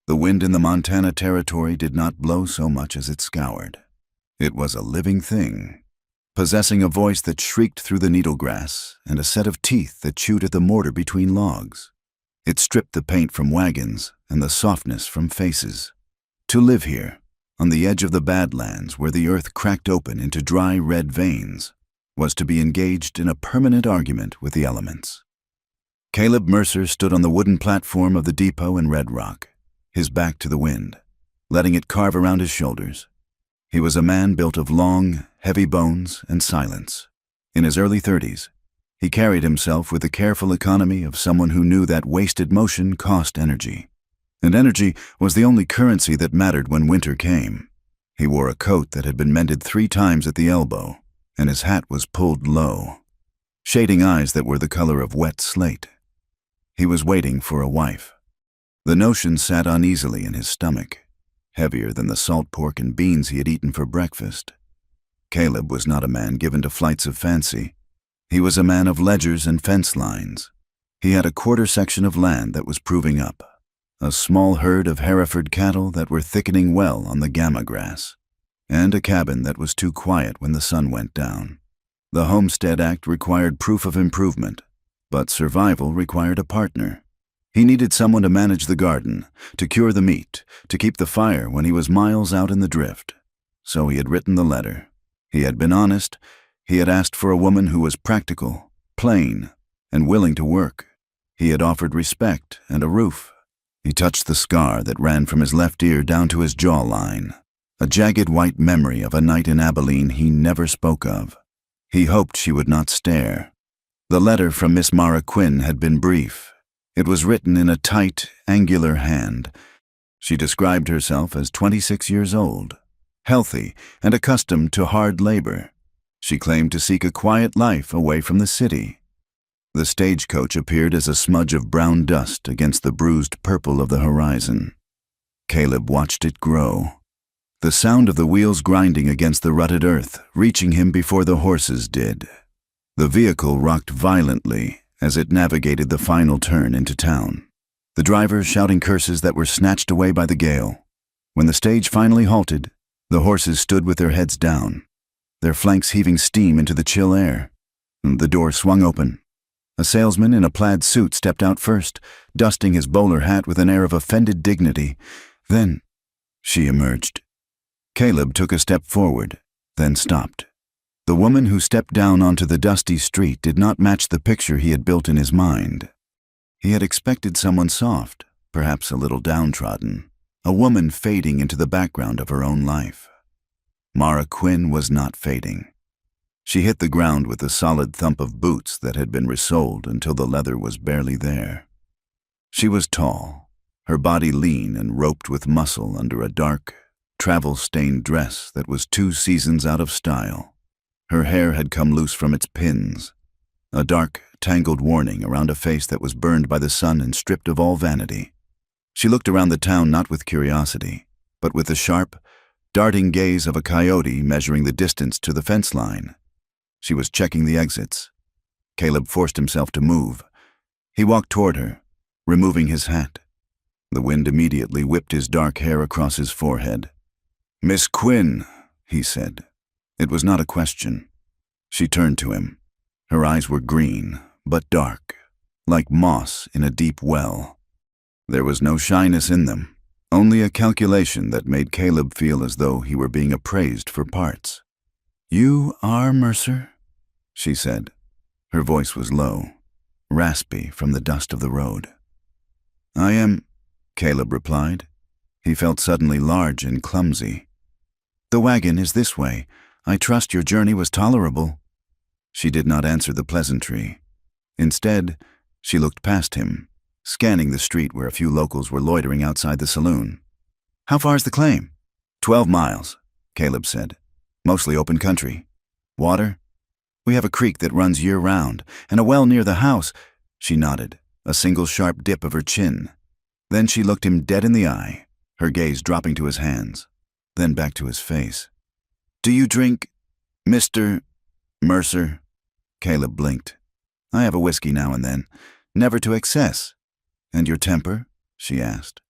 The wind in the Montana Territory did not blow so much as it scoured. It was a living thing, possessing a voice that shrieked through the needlegrass and a set of teeth that chewed at the mortar between logs. It stripped the paint from wagons and the softness from faces. To live here, on the edge of the Badlands where the earth cracked open into dry red veins, was to be engaged in a permanent argument with the elements. Caleb Mercer stood on the wooden platform of the depot in Red Rock, his back to the wind, letting it carve around his shoulders. He was a man built of long, heavy bones and silence. In his early 30s, he carried himself with the careful economy of someone who knew that wasted motion cost energy. And energy was the only currency that mattered when winter came. He wore a coat that had been mended 3 times at the elbow, and his hat was pulled low, shading eyes that were the color of wet slate. He was waiting for a wife. The notion sat uneasily in his stomach, heavier than the salt pork and beans he had eaten for breakfast. Caleb was not a man given to flights of fancy. He was a man of ledgers and fence lines. He had a quarter section of land that was proving up, a small herd of Hereford cattle that were thickening well on the gamma grass, and a cabin that was too quiet when the sun went down. The Homestead Act required proof of improvement, but survival required a partner. He needed someone to manage the garden, to cure the meat, to keep the fire when he was miles out in the drift. So he had written the letter. He had been honest. He had asked for a woman who was practical, plain, and willing to work. He had offered respect and a roof. He touched the scar that ran from his left ear down to his jawline, a jagged white memory of a night in Abilene he never spoke of. He hoped she would not stare. The letter from Miss Mara Quinn had been brief. It was written in a tight, angular hand. She described herself as 26 years old, healthy and accustomed to hard labor. She claimed to seek a quiet life away from the city. The stagecoach appeared as a smudge of brown dust against the bruised purple of the horizon. Caleb watched it grow, the sound of the wheels grinding against the rutted earth, reaching him before the horses did. The vehicle rocked violently as it navigated the final turn into town, the drivers shouting curses that were snatched away by the gale. When the stage finally halted, the horses stood with their heads down, their flanks heaving steam into the chill air. The door swung open. A salesman in a plaid suit stepped out first, dusting his bowler hat with an air of offended dignity. Then she emerged. Caleb took a step forward, then stopped. The woman who stepped down onto the dusty street did not match the picture he had built in his mind. He had expected someone soft, perhaps a little downtrodden, a woman fading into the background of her own life. Mara Quinn was not fading. She hit the ground with the solid thump of boots that had been resoled until the leather was barely there. She was tall, her body lean and roped with muscle under a dark, travel-stained dress that was 2 seasons out of style. Her hair had come loose from its pins, a dark, tangled warning around a face that was burned by the sun and stripped of all vanity. She looked around the town not with curiosity, but with the sharp, darting gaze of a coyote measuring the distance to the fence line. She was checking the exits. Caleb forced himself to move. He walked toward her, removing his hat. The wind immediately whipped his dark hair across his forehead. "Miss Quinn," he said. It was not a question. She turned to him. Her eyes were green, but dark, like moss in a deep well. There was no shyness in them, only a calculation that made Caleb feel as though he were being appraised for parts. "You are Mercer?" she said. Her voice was low, raspy from the dust of the road. "I am," Caleb replied. He felt suddenly large and clumsy. "The wagon is this way. I trust your journey was tolerable." She did not answer the pleasantry. Instead, she looked past him, scanning the street where a few locals were loitering outside the saloon. "How far is the claim?" 12 miles, Caleb said. "Mostly open country. Water? We have a creek that runs year-round, and a well near the house." She nodded, a single sharp dip of her chin. Then she looked him dead in the eye, her gaze dropping to his hands, then back to his face. "Do you drink, Mr. Mercer?" Caleb blinked. "I have a whiskey now and then, never to excess." "And your temper?" she asked.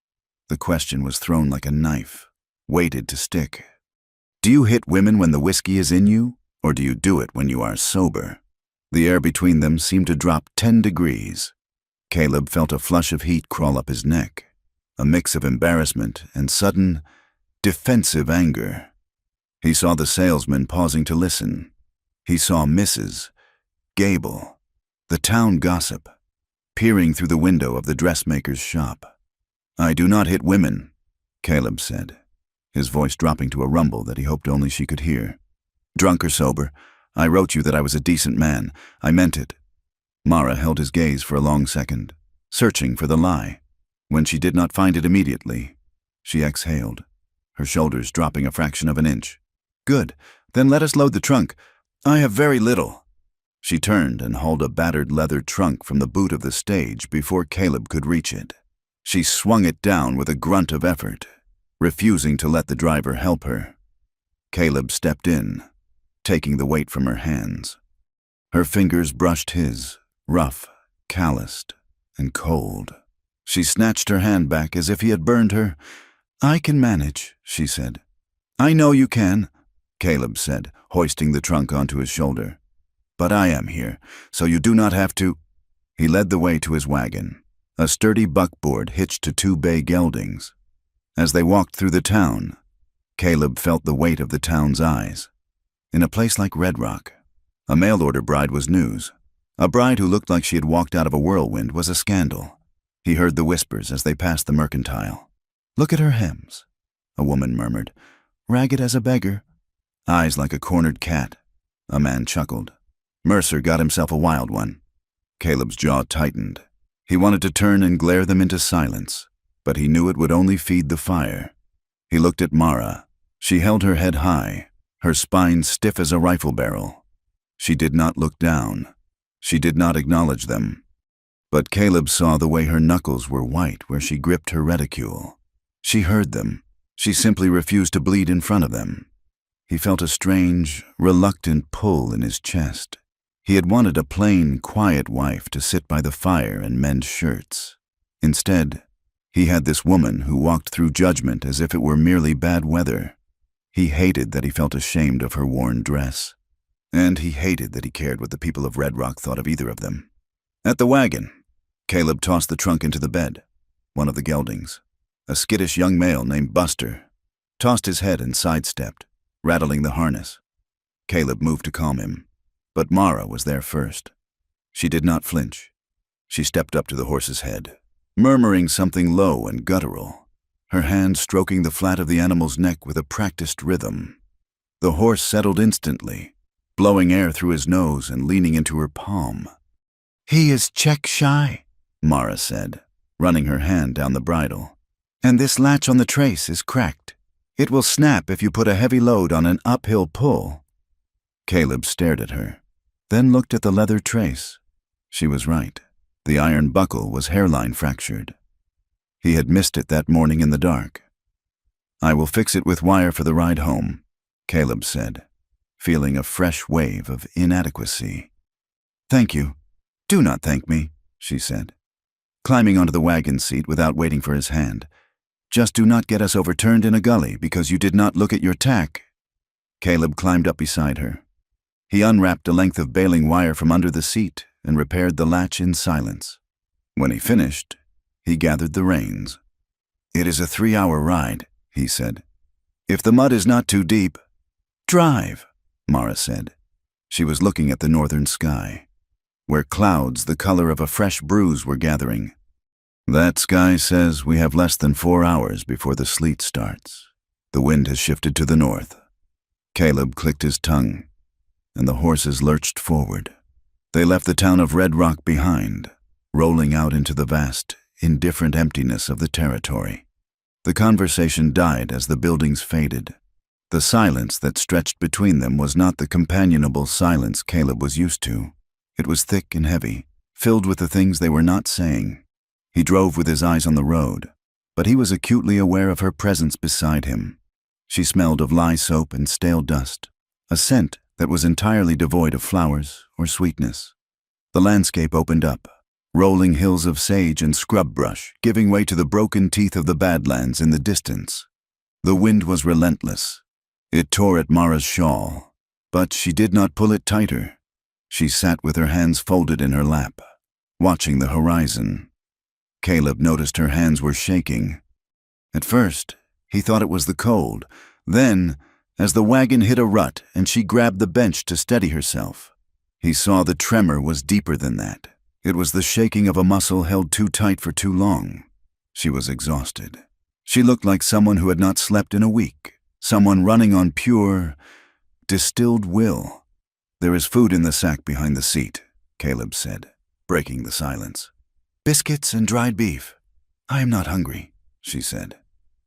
The question was thrown like a knife, weighted to stick. Do you hit women when the whiskey is in you, or do you do it when you are sober? The air between them seemed to drop 10 degrees. Caleb felt a flush of heat crawl up his neck, a mix of embarrassment and sudden, defensive anger. He saw the salesman pausing to listen. He saw Mrs. Gable, the town gossip, peering through the window of the dressmaker's shop. "I do not hit women," Caleb said, his voice dropping to a rumble that he hoped only she could hear. "Drunk or sober, I wrote you that I was a decent man. I meant it." Mara held his gaze for a long second, searching for the lie. When she did not find it immediately, she exhaled, her shoulders dropping a fraction of an inch. "Good, then let us load the trunk. I have very little." She turned and hauled a battered leather trunk from the boot of the stage before Caleb could reach it. She swung it down with a grunt of effort, refusing to let the driver help her. Caleb stepped in, taking the weight from her hands. Her fingers brushed his, rough, calloused, and cold. She snatched her hand back as if he had burned her. "I can manage," she said. "I know you can," Caleb said, hoisting the trunk onto his shoulder. "But I am here, so you do not have to." He led the way to his wagon, a sturdy buckboard hitched to 2 bay geldings. As they walked through the town, Caleb felt the weight of the town's eyes. In a place like Red Rock, a mail-order bride was news. A bride who looked like she had walked out of a whirlwind was a scandal. He heard the whispers as they passed the mercantile. "Look at her hems," a woman murmured. "Ragged as a beggar." "Eyes like a cornered cat," a man chuckled. Mercer got himself a wild one. Caleb's jaw tightened. He wanted to turn and glare them into silence, but he knew it would only feed the fire. He looked at Mara. She held her head high, her spine stiff as a rifle barrel. She did not look down. She did not acknowledge them. But Caleb saw the way her knuckles were white where she gripped her reticule. She heard them. She simply refused to bleed in front of them. He felt a strange, reluctant pull in his chest. He had wanted a plain, quiet wife to sit by the fire and mend shirts. Instead, he had this woman who walked through judgment as if it were merely bad weather. He hated that he felt ashamed of her worn dress. And he hated that he cared what the people of Red Rock thought of either of them. At the wagon, Caleb tossed the trunk into the bed. One of the geldings, a skittish young male named Buster, tossed his head and sidestepped, rattling the harness. Caleb moved to calm him, but Mara was there first. She did not flinch. She stepped up to the horse's head, murmuring something low and guttural, her hand stroking the flat of the animal's neck with a practiced rhythm. The horse settled instantly, blowing air through his nose and leaning into her palm. "He is check-shy," Mara said, running her hand down the bridle. "And this latch on the trace is cracked. It will snap if you put a heavy load on an uphill pull." Caleb stared at her, then looked at the leather trace. She was right. The iron buckle was hairline fractured. He had missed it that morning in the dark. "I will fix it with wire for the ride home," Caleb said, feeling a fresh wave of inadequacy. "Thank you. Do not thank me," she said, climbing onto the wagon seat without waiting for his hand. "Just do not get us overturned in a gully because you did not look at your tack." Caleb climbed up beside her. He unwrapped a length of baling wire from under the seat and repaired the latch in silence. When he finished, he gathered the reins. "It is a 3-hour ride," he said. "If the mud is not too deep—" "Drive," Mara said. She was looking at the northern sky, where clouds the color of a fresh bruise were gathering. "That sky says we have less than 4 hours before the sleet starts. The wind has shifted to the north." Caleb clicked his tongue, and the horses lurched forward. They left the town of Red Rock behind, rolling out into the vast, indifferent emptiness of the territory. The conversation died as the buildings faded. The silence that stretched between them was not the companionable silence Caleb was used to. It was thick and heavy, filled with the things they were not saying. He drove with his eyes on the road, but he was acutely aware of her presence beside him. She smelled of lye soap and stale dust, a scent that was entirely devoid of flowers or sweetness. The landscape opened up, rolling hills of sage and scrub brush, giving way to the broken teeth of the Badlands in the distance. The wind was relentless. It tore at Mara's shawl, but she did not pull it tighter. She sat with her hands folded in her lap, watching the horizon. Caleb noticed her hands were shaking. At first, he thought it was the cold. Then, as the wagon hit a rut and she grabbed the bench to steady herself, he saw the tremor was deeper than that. It was the shaking of a muscle held too tight for too long. She was exhausted. She looked like someone who had not slept in a week, someone running on pure, distilled will. "There is food in the sack behind the seat," Caleb said, breaking the silence. "Biscuits and dried beef." "I am not hungry," she said.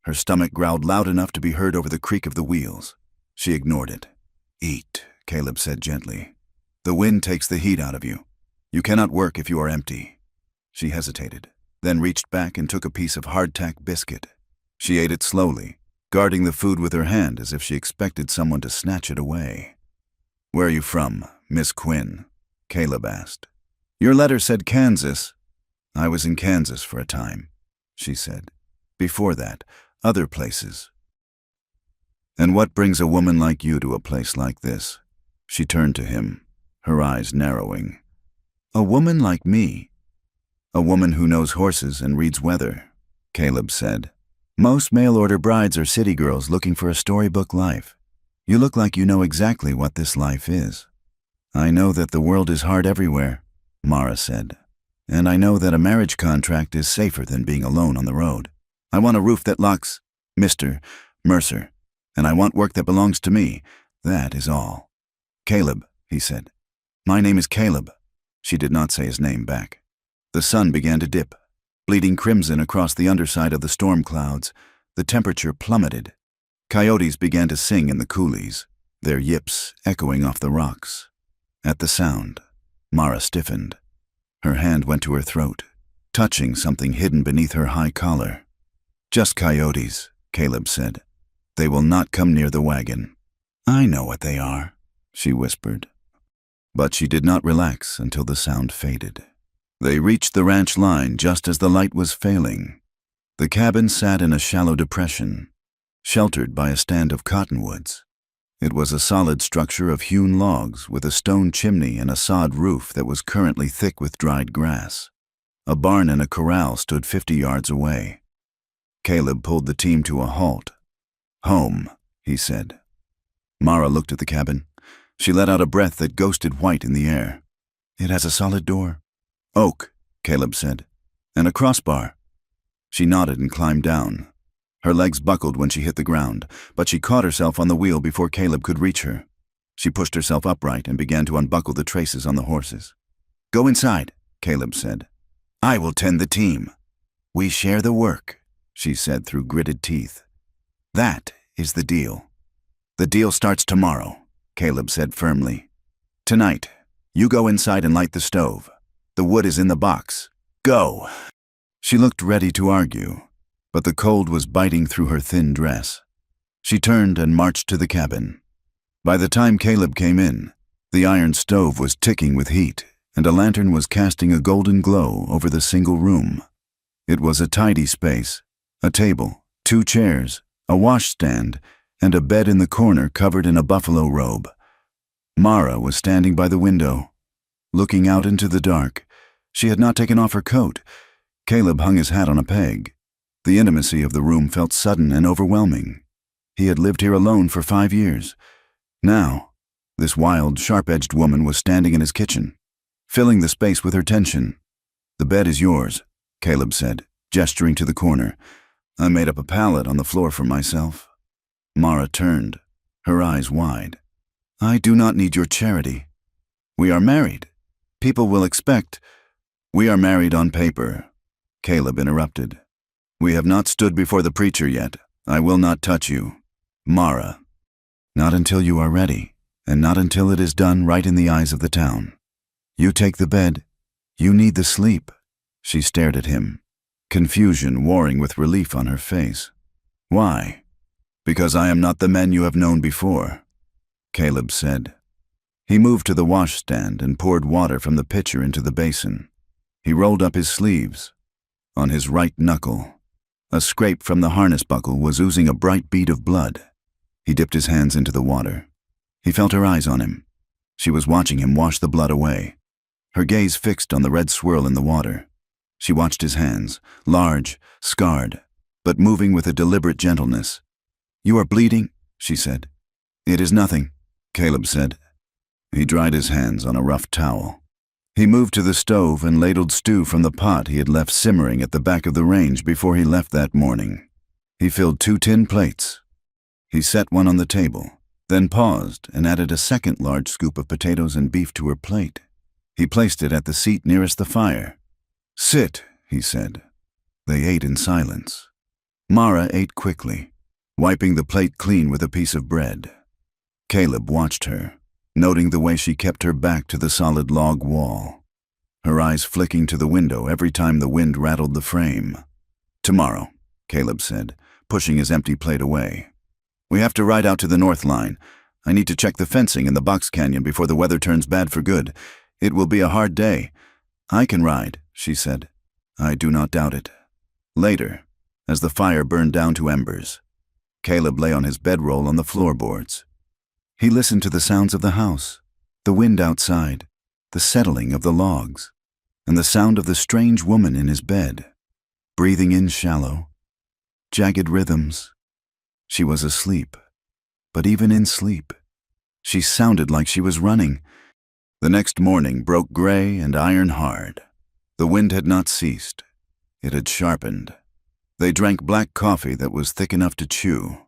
Her stomach growled loud enough to be heard over the creak of the wheels. She ignored it. "Eat," Caleb said gently. "The wind takes the heat out of you. You cannot work if you are empty." She hesitated, then reached back and took a piece of hardtack biscuit. She ate it slowly, guarding the food with her hand as if she expected someone to snatch it away. "Where are you from, Miss Quinn?" Caleb asked. "Your letter said Kansas." "I was in Kansas for a time," she said. "Before that, other places." "And what brings a woman like you to a place like this?" She turned to him, her eyes narrowing. "A woman like me?" "A woman who knows horses and reads weather," Caleb said. "Most mail-order brides are city girls looking for a storybook life. You look like you know exactly what this life is." "I know that the world is hard everywhere," Mara said. "And I know that a marriage contract is safer than being alone on the road. I want a roof that locks Mr. Mercer, and I want work that belongs to me. That is all." "Caleb," he said. "My name is Caleb." She did not say his name back. The sun began to dip, bleeding crimson across the underside of the storm clouds. The temperature plummeted. Coyotes began to sing in the coulees, their yips echoing off the rocks. At the sound, Mara stiffened. Her hand went to her throat, touching something hidden beneath her high collar. "Just coyotes," Caleb said. "They will not come near the wagon." "I know what they are," she whispered. But she did not relax until the sound faded. They reached the ranch line just as the light was failing. The cabin sat in a shallow depression, sheltered by a stand of cottonwoods. It was a solid structure of hewn logs with a stone chimney and a sod roof that was currently thick with dried grass. A barn and a corral stood 50 yards away. Caleb pulled the team to a halt. "Home," he said. Mara looked at the cabin. She let out a breath that ghosted white in the air. "It has a solid door." "Oak," Caleb said. "And a crossbar." She nodded and climbed down. Her legs buckled when she hit the ground, but she caught herself on the wheel before Caleb could reach her. She pushed herself upright and began to unbuckle the traces on the horses. "Go inside," Caleb said. "I will tend the team." "We share the work," she said through gritted teeth. "That is the deal." "The deal starts tomorrow," Caleb said firmly. "Tonight, you go inside and light the stove. The wood is in the box. Go!" She looked ready to argue, but the cold was biting through her thin dress. She turned and marched to the cabin. By the time Caleb came in, the iron stove was ticking with heat, and a lantern was casting a golden glow over the single room. It was a tidy space, a table, 2 chairs, a washstand, and a bed in the corner covered in a buffalo robe. Mara was standing by the window, looking out into the dark. She had not taken off her coat. Caleb hung his hat on a peg. The intimacy of the room felt sudden and overwhelming. He had lived here alone for 5 years. Now, this wild, sharp-edged woman was standing in his kitchen, filling the space with her tension. "The bed is yours," Caleb said, gesturing to the corner. "I made up a pallet on the floor for myself." Mara turned, her eyes wide. "I do not need your charity. We are married. People will expect—" "We are married on paper," Caleb interrupted. "We have not stood before the preacher yet. I will not touch you. Mara. Not until you are ready, and not until it is done right in the eyes of the town. You take the bed. You need the sleep." She stared at him, confusion warring with relief on her face. "Why?" "Because I am not the men you have known before," Caleb said. He moved to the washstand and poured water from the pitcher into the basin. He rolled up his sleeves. On his right knuckle, a scrape from the harness buckle was oozing a bright bead of blood. He dipped his hands into the water. He felt her eyes on him. She was watching him wash the blood away, her gaze fixed on the red swirl in the water. She watched his hands, large, scarred, but moving with a deliberate gentleness. "You are bleeding," she said. "It is nothing," Caleb said. He dried his hands on a rough towel. He moved to the stove and ladled stew from the pot he had left simmering at the back of the range before he left that morning. He filled 2 tin plates. He set one on the table, then paused and added a second large scoop of potatoes and beef to her plate. He placed it at the seat nearest the fire. "Sit," he said. They ate in silence. Mara ate quickly, wiping the plate clean with a piece of bread. Caleb watched her, noting the way she kept her back to the solid log wall, her eyes flicking to the window every time the wind rattled the frame. "Tomorrow," Caleb said, pushing his empty plate away. "We have to ride out to the north line. I need to check the fencing in the box canyon before the weather turns bad for good. It will be a hard day." "I can ride," she said. "I do not doubt it." Later, as the fire burned down to embers, Caleb lay on his bedroll on the floorboards. He listened to the sounds of the house, the wind outside, the settling of the logs, and the sound of the strange woman in his bed, breathing in shallow, jagged rhythms. She was asleep, but even in sleep, she sounded like she was running. The next morning broke gray and iron hard. The wind had not ceased. It had sharpened. They drank black coffee that was thick enough to chew.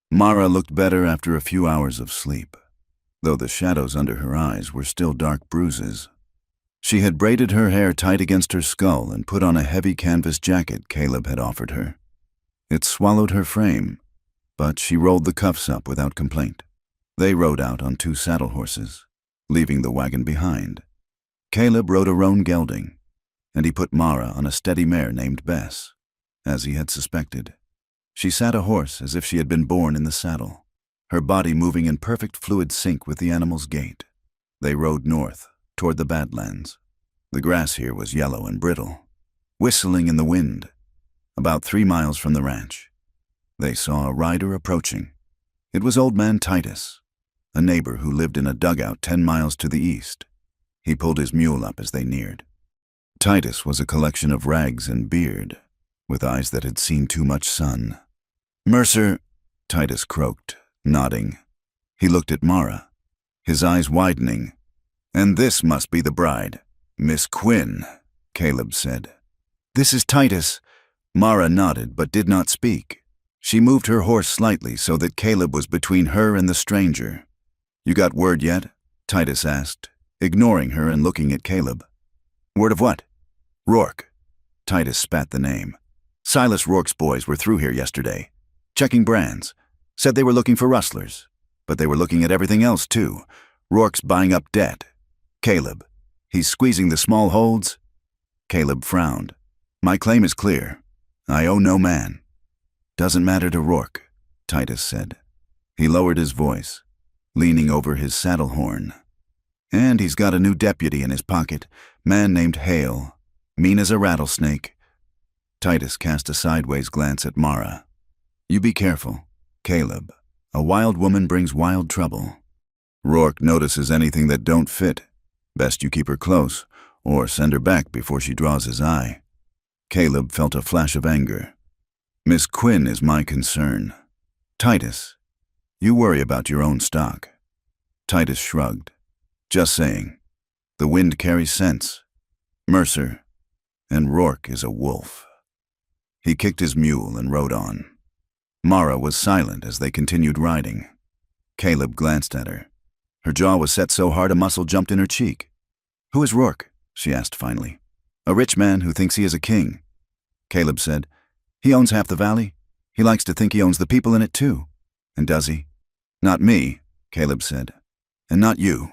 Mara looked better after a few hours of sleep, though the shadows under her eyes were still dark bruises. She had braided her hair tight against her skull and put on a heavy canvas jacket Caleb had offered her. It swallowed her frame, but she rolled the cuffs up without complaint. They rode out on 2 saddle horses, leaving the wagon behind. Caleb rode a roan gelding, and he put Mara on a steady mare named Bess, as he had suspected. She sat a horse as if she had been born in the saddle, her body moving in perfect fluid sync with the animal's gait. They rode north, toward the Badlands. The grass here was yellow and brittle, whistling in the wind. About 3 miles from the ranch, they saw a rider approaching. It was Old Man Titus, a neighbor who lived in a dugout 10 miles to the east. He pulled his mule up as they neared. Titus was a collection of rags and beard, with eyes that had seen too much sun. "Mercer," Titus croaked, nodding. He looked at Mara, his eyes widening. "And this must be the bride." "Miss Quinn," Caleb said. "This is Titus." Mara nodded but did not speak. She moved her horse slightly so that Caleb was between her and the stranger. "You got word yet?" Titus asked, ignoring her and looking at Caleb. "Word of what?" "Rourke." Titus spat the name. "Silas Rourke's boys were through here yesterday, checking brands. Said they were looking for rustlers, but they were looking at everything else too. Rourke's buying up debt. Caleb, he's squeezing the small holds." Caleb frowned. "My claim is clear. I owe no man." "Doesn't matter to Rourke," Titus said. He lowered his voice, leaning over his saddle horn. "And he's got a new deputy in his pocket, man named Hale, mean as a rattlesnake." Titus cast a sideways glance at Mara. "You be careful, Caleb. A wild woman brings wild trouble. Rourke notices anything that don't fit. Best you keep her close, or send her back before she draws his eye." Caleb felt a flash of anger. "Miss Quinn is my concern. Titus, you worry about your own stock." Titus shrugged. "Just saying. The wind carries sense. Mercer, and Rourke is a wolf." He kicked his mule and rode on. Mara was silent as they continued riding. Caleb glanced at her. Her jaw was set so hard a muscle jumped in her cheek. "Who is Rourke?" she asked finally. "A rich man who thinks he is a king." Caleb said, "He owns half the valley. He likes to think he owns the people in it too." "And does he?" "Not me," Caleb said. "And not you."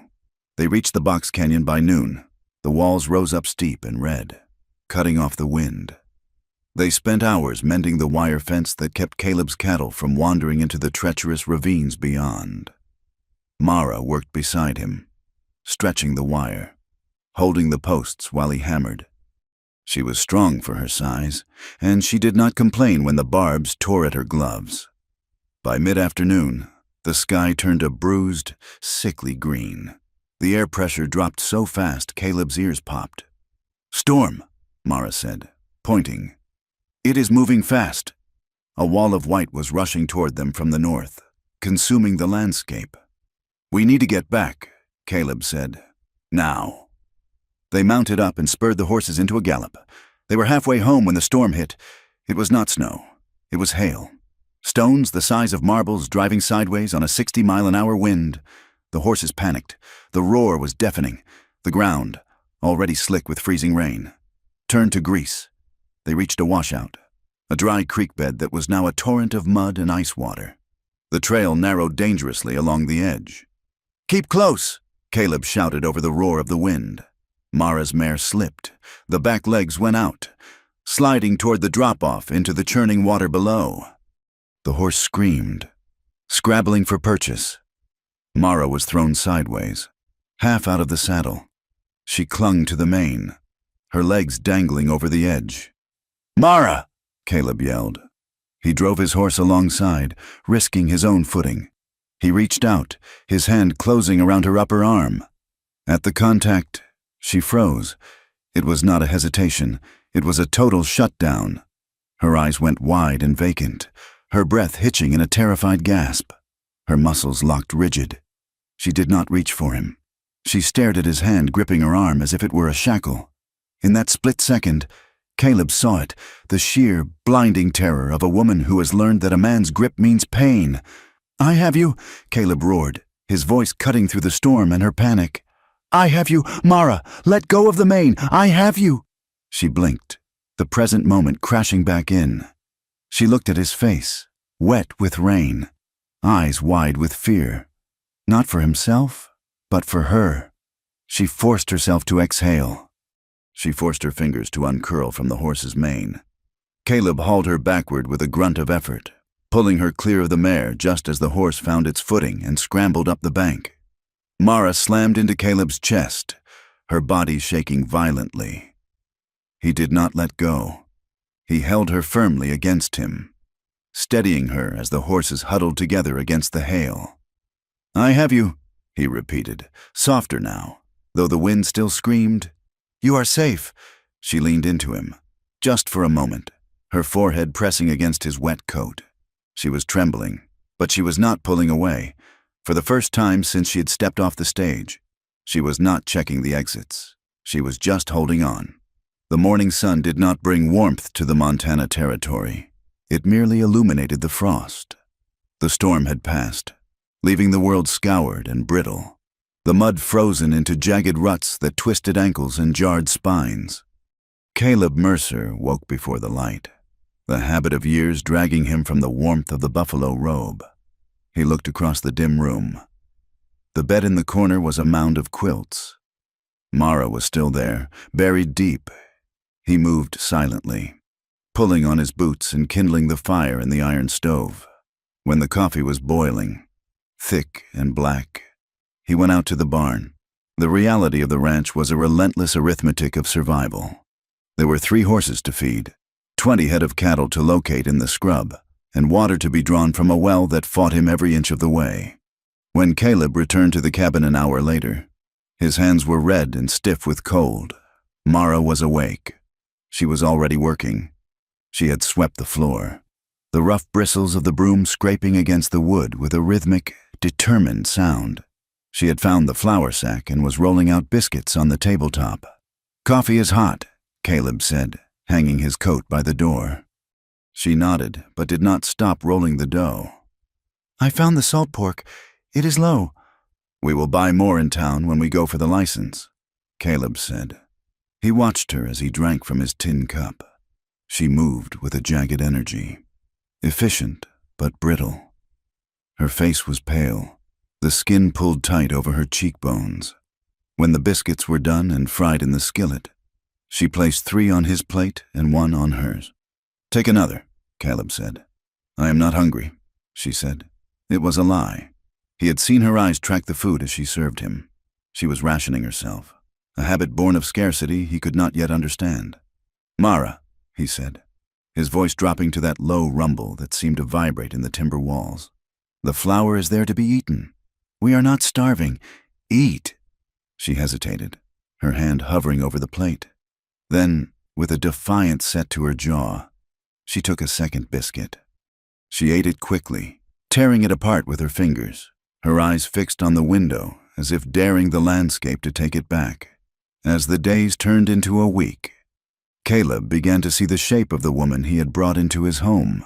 They reached the box canyon by noon. The walls rose up steep and red, cutting off the wind. They spent hours mending the wire fence that kept Caleb's cattle from wandering into the treacherous ravines beyond. Mara worked beside him, stretching the wire, holding the posts while he hammered. She was strong for her size, and she did not complain when the barbs tore at her gloves. By mid-afternoon, the sky turned a bruised, sickly green. The air pressure dropped so fast Caleb's ears popped. "Storm," Mara said, pointing. "It is moving fast." A wall of white was rushing toward them from the north, consuming the landscape. "We need to get back," Caleb said. "Now." They mounted up and spurred the horses into a gallop. They were halfway home when the storm hit. It was not snow. It was hail. Stones the size of marbles driving sideways on a 60-mile-an-hour wind. The horses panicked. The roar was deafening. The ground, already slick with freezing rain, turned to grease. They reached a washout, a dry creek bed that was now a torrent of mud and ice water. The trail narrowed dangerously along the edge. "Keep close," Caleb shouted over the roar of the wind. Mara's mare slipped. The back legs went out, sliding toward the drop-off into the churning water below. The horse screamed, scrabbling for purchase. Mara was thrown sideways, half out of the saddle. She clung to the mane, her legs dangling over the edge. "Mara!" Caleb yelled. He drove his horse alongside, risking his own footing. He reached out, his hand closing around her upper arm. At the contact, she froze. It was not a hesitation. It was a total shutdown. Her eyes went wide and vacant, her breath hitching in a terrified gasp. Her muscles locked rigid. She did not reach for him. She stared at his hand gripping her arm as if it were a shackle. In that split second, Caleb saw it, the sheer, blinding terror of a woman who has learned that a man's grip means pain. "I have you," Caleb roared, his voice cutting through the storm and her panic. "I have you, Mara! Let go of the mane! I have you!" She blinked, the present moment crashing back in. She looked at his face, wet with rain, eyes wide with fear. Not for himself, but for her. She forced herself to exhale. She forced her fingers to uncurl from the horse's mane. Caleb hauled her backward with a grunt of effort, pulling her clear of the mare just as the horse found its footing and scrambled up the bank. Mara slammed into Caleb's chest, her body shaking violently. He did not let go. He held her firmly against him, steadying her as the horses huddled together against the hail. "I have you," he repeated, softer now, though the wind still screamed. "You are safe." She leaned into him, just for a moment, her forehead pressing against his wet coat. She was trembling, but she was not pulling away. For the first time since she had stepped off the stage, she was not checking the exits. She was just holding on. The morning sun did not bring warmth to the Montana territory. It merely illuminated the frost. The storm had passed, leaving the world scoured and brittle, the mud frozen into jagged ruts that twisted ankles and jarred spines. Caleb Mercer woke before the light, the habit of years dragging him from the warmth of the buffalo robe. He looked across the dim room. The bed in the corner was a mound of quilts. Mara was still there, buried deep. He moved silently, pulling on his boots and kindling the fire in the iron stove. When the coffee was boiling, thick and black, he went out to the barn. The reality of the ranch was a relentless arithmetic of survival. There were 3 horses to feed, 20 head of cattle to locate in the scrub, and water to be drawn from a well that fought him every inch of the way. When Caleb returned to the cabin an hour later, his hands were red and stiff with cold. Mara was awake. She was already working. She had swept the floor, the rough bristles of the broom scraping against the wood with a rhythmic, determined sound. She had found the flour sack and was rolling out biscuits on the tabletop. "Coffee is hot," Caleb said, hanging his coat by the door. She nodded, but did not stop rolling the dough. "I found the salt pork. It is low." "We will buy more in town when we go for the license," Caleb said. He watched her as he drank from his tin cup. She moved with a jagged energy, efficient but brittle. Her face was pale, the skin pulled tight over her cheekbones. When the biscuits were done and fried in the skillet, she placed 3 on his plate and 1 on hers. "Take another," Caleb said. "I am not hungry," she said. It was a lie. He had seen her eyes track the food as she served him. She was rationing herself, a habit born of scarcity he could not yet understand. Mara, he said, his voice dropping to that low rumble that seemed to vibrate in the timber walls. The flour is there to be eaten. We are not starving. Eat. She hesitated, her hand hovering over the plate. Then, with a defiant set to her jaw, she took a second biscuit. She ate it quickly, tearing it apart with her fingers, her eyes fixed on the window as if daring the landscape to take it back. As the days turned into a week, Caleb began to see the shape of the woman he had brought into his home.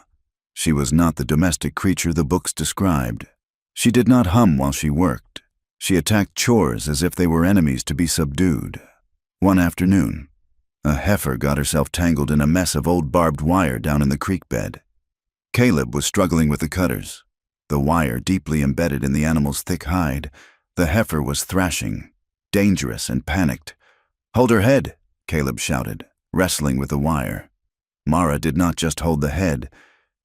She was not the domestic creature the books described. She did not hum while she worked. She attacked chores as if they were enemies to be subdued. One afternoon, a heifer got herself tangled in a mess of old barbed wire down in the creek bed. Caleb was struggling with the cutters, the wire deeply embedded in the animal's thick hide. The heifer was thrashing, dangerous and panicked. "Hold her head," Caleb shouted, wrestling with the wire. Mara did not just hold the head.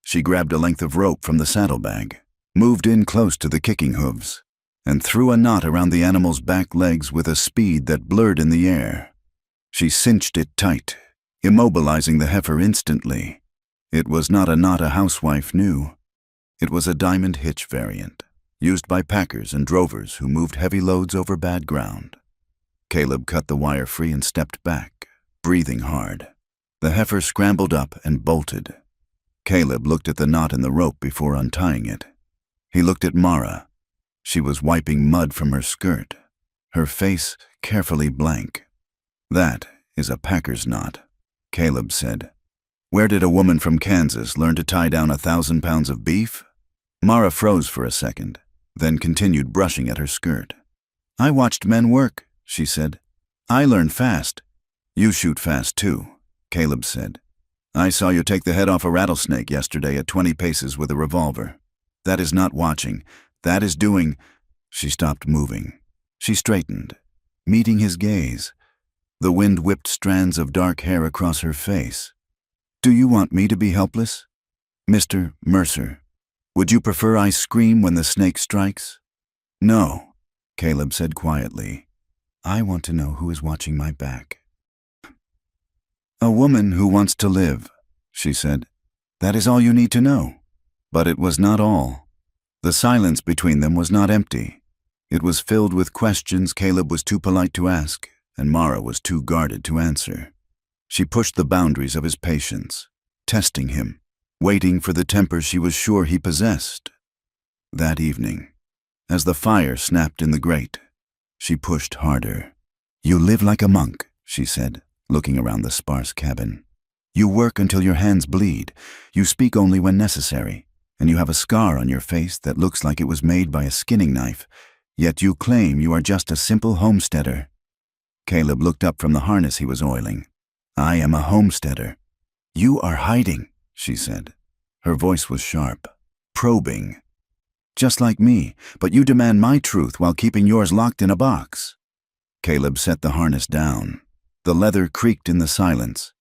She grabbed a length of rope from the saddlebag, moved in close to the kicking hooves, and threw a knot around the animal's back legs with a speed that blurred in the air. She cinched it tight, immobilizing the heifer instantly. It was not a knot a housewife knew. It was a diamond hitch variant, used by packers and drovers who moved heavy loads over bad ground. Caleb cut the wire free and stepped back, breathing hard. The heifer scrambled up and bolted. Caleb looked at the knot in the rope before untying it. He looked at Mara. She was wiping mud from her skirt, her face carefully blank. "That is a packer's knot," Caleb said. "Where did a woman from Kansas learn to tie down 1,000 pounds of beef?" Mara froze for a second, then continued brushing at her skirt. "I watched men work," she said. "I learn fast." "You shoot fast too," Caleb said. "I saw you take the head off a rattlesnake yesterday at 20 paces with a revolver. That is not watching. That is doing." She stopped moving. She straightened, meeting his gaze. The wind whipped strands of dark hair across her face. "Do you want me to be helpless? Mr. Mercer, would you prefer I scream when the snake strikes?" "No," Caleb said quietly. "I want to know who is watching my back." "A woman who wants to live," she said. "That is all you need to know." But it was not all. The silence between them was not empty. It was filled with questions Caleb was too polite to ask, and Mara was too guarded to answer. She pushed the boundaries of his patience, testing him, waiting for the temper she was sure he possessed. That evening, as the fire snapped in the grate, she pushed harder. "You live like a monk," she said, looking around the sparse cabin. "You work until your hands bleed. You speak only when necessary, and you have a scar on your face that looks like it was made by a skinning knife, yet you claim you are just a simple homesteader." Caleb looked up from the harness he was oiling. "I am a homesteader." "You are hiding," she said. Her voice was sharp, probing. "Just like me, but you demand my truth while keeping yours locked in a box." Caleb set the harness down. The leather creaked in the silence.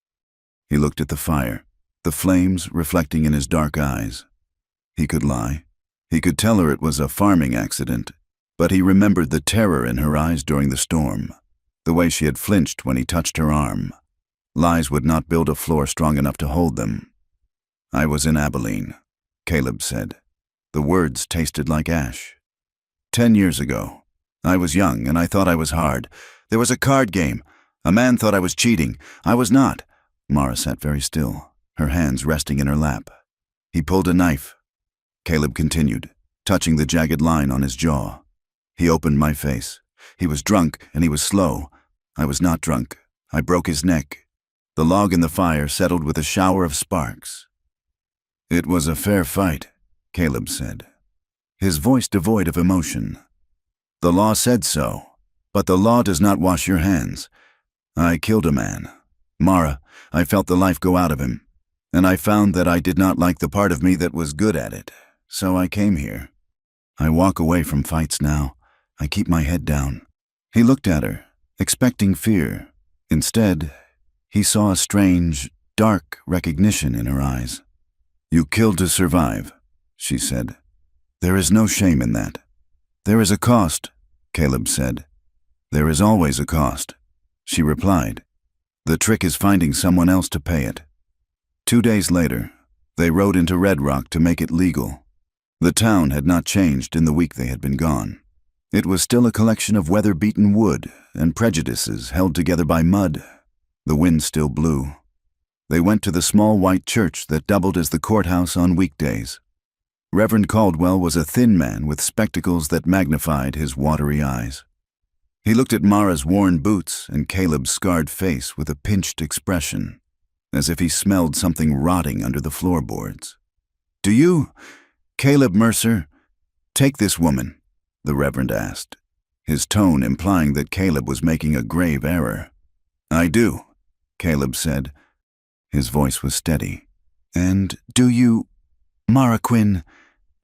He looked at the fire, the flames reflecting in his dark eyes. He could lie. He could tell her it was a farming accident, but he remembered the terror in her eyes during the storm, the way she had flinched when he touched her arm. Lies would not build a floor strong enough to hold them. "I was in Abilene," Caleb said. The words tasted like ash. 10 years ago. I was young and I thought I was hard. There was a card game. A man thought I was cheating. I was not." Mara sat very still, her hands resting in her lap. "He pulled a knife," Caleb continued, touching the jagged line on his jaw. "He opened my face. He was drunk and he was slow. I was not drunk. I broke his neck. The log in the fire settled with a shower of sparks." "It was a fair fight," Caleb said, his voice devoid of emotion. "The law said so, but the law does not wash your hands. I killed a man. Mara, I felt the life go out of him, and I found that I did not like the part of me that was good at it, so I came here. I walk away from fights now. I keep my head down." He looked at her, expecting fear. Instead, he saw a strange, dark recognition in her eyes. "You killed to survive," she said. "There is no shame in that." "There is a cost," Caleb said. "There is always a cost," she replied. The trick is finding someone else to pay it. 2 days later, they rode into Red Rock to make it legal. The town had not changed in the week they had been gone. It was still a collection of weather-beaten wood and prejudices held together by mud. The wind still blew. They went to the small white church that doubled as the courthouse on weekdays. Reverend Caldwell was a thin man with spectacles that magnified his watery eyes. He looked at Mara's worn boots and Caleb's scarred face with a pinched expression, as if he smelled something rotting under the floorboards. "Do you, Caleb Mercer, take this woman?" the Reverend asked, his tone implying that Caleb was making a grave error. "I do," Caleb said. His voice was steady. "And do you, Mara Quinn,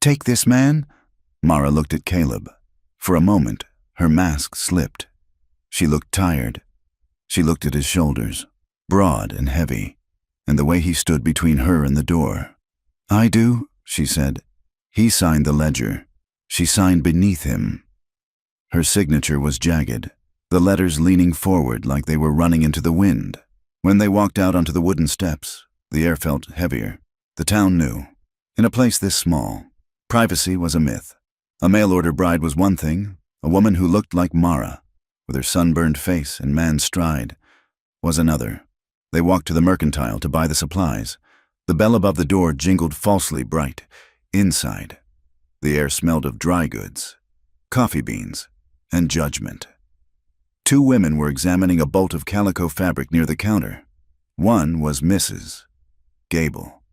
take this man?" Mara looked at Caleb. For a moment, her mask slipped. She looked tired. She looked at his shoulders, broad and heavy, and the way he stood between her and the door. "I do," she said. He signed the ledger. She signed beneath him. Her signature was jagged, the letters leaning forward like they were running into the wind. When they walked out onto the wooden steps, the air felt heavier. The town knew. In a place this small, privacy was a myth. A mail-order bride was one thing. A woman who looked like Mara, with her sunburned face and man's stride, was another. They walked to the mercantile to buy the supplies. The bell above the door jingled falsely bright. Inside, the air smelled of dry goods, coffee beans, and judgment. 2 women were examining a bolt of calico fabric near the counter. One was Mrs. Gable.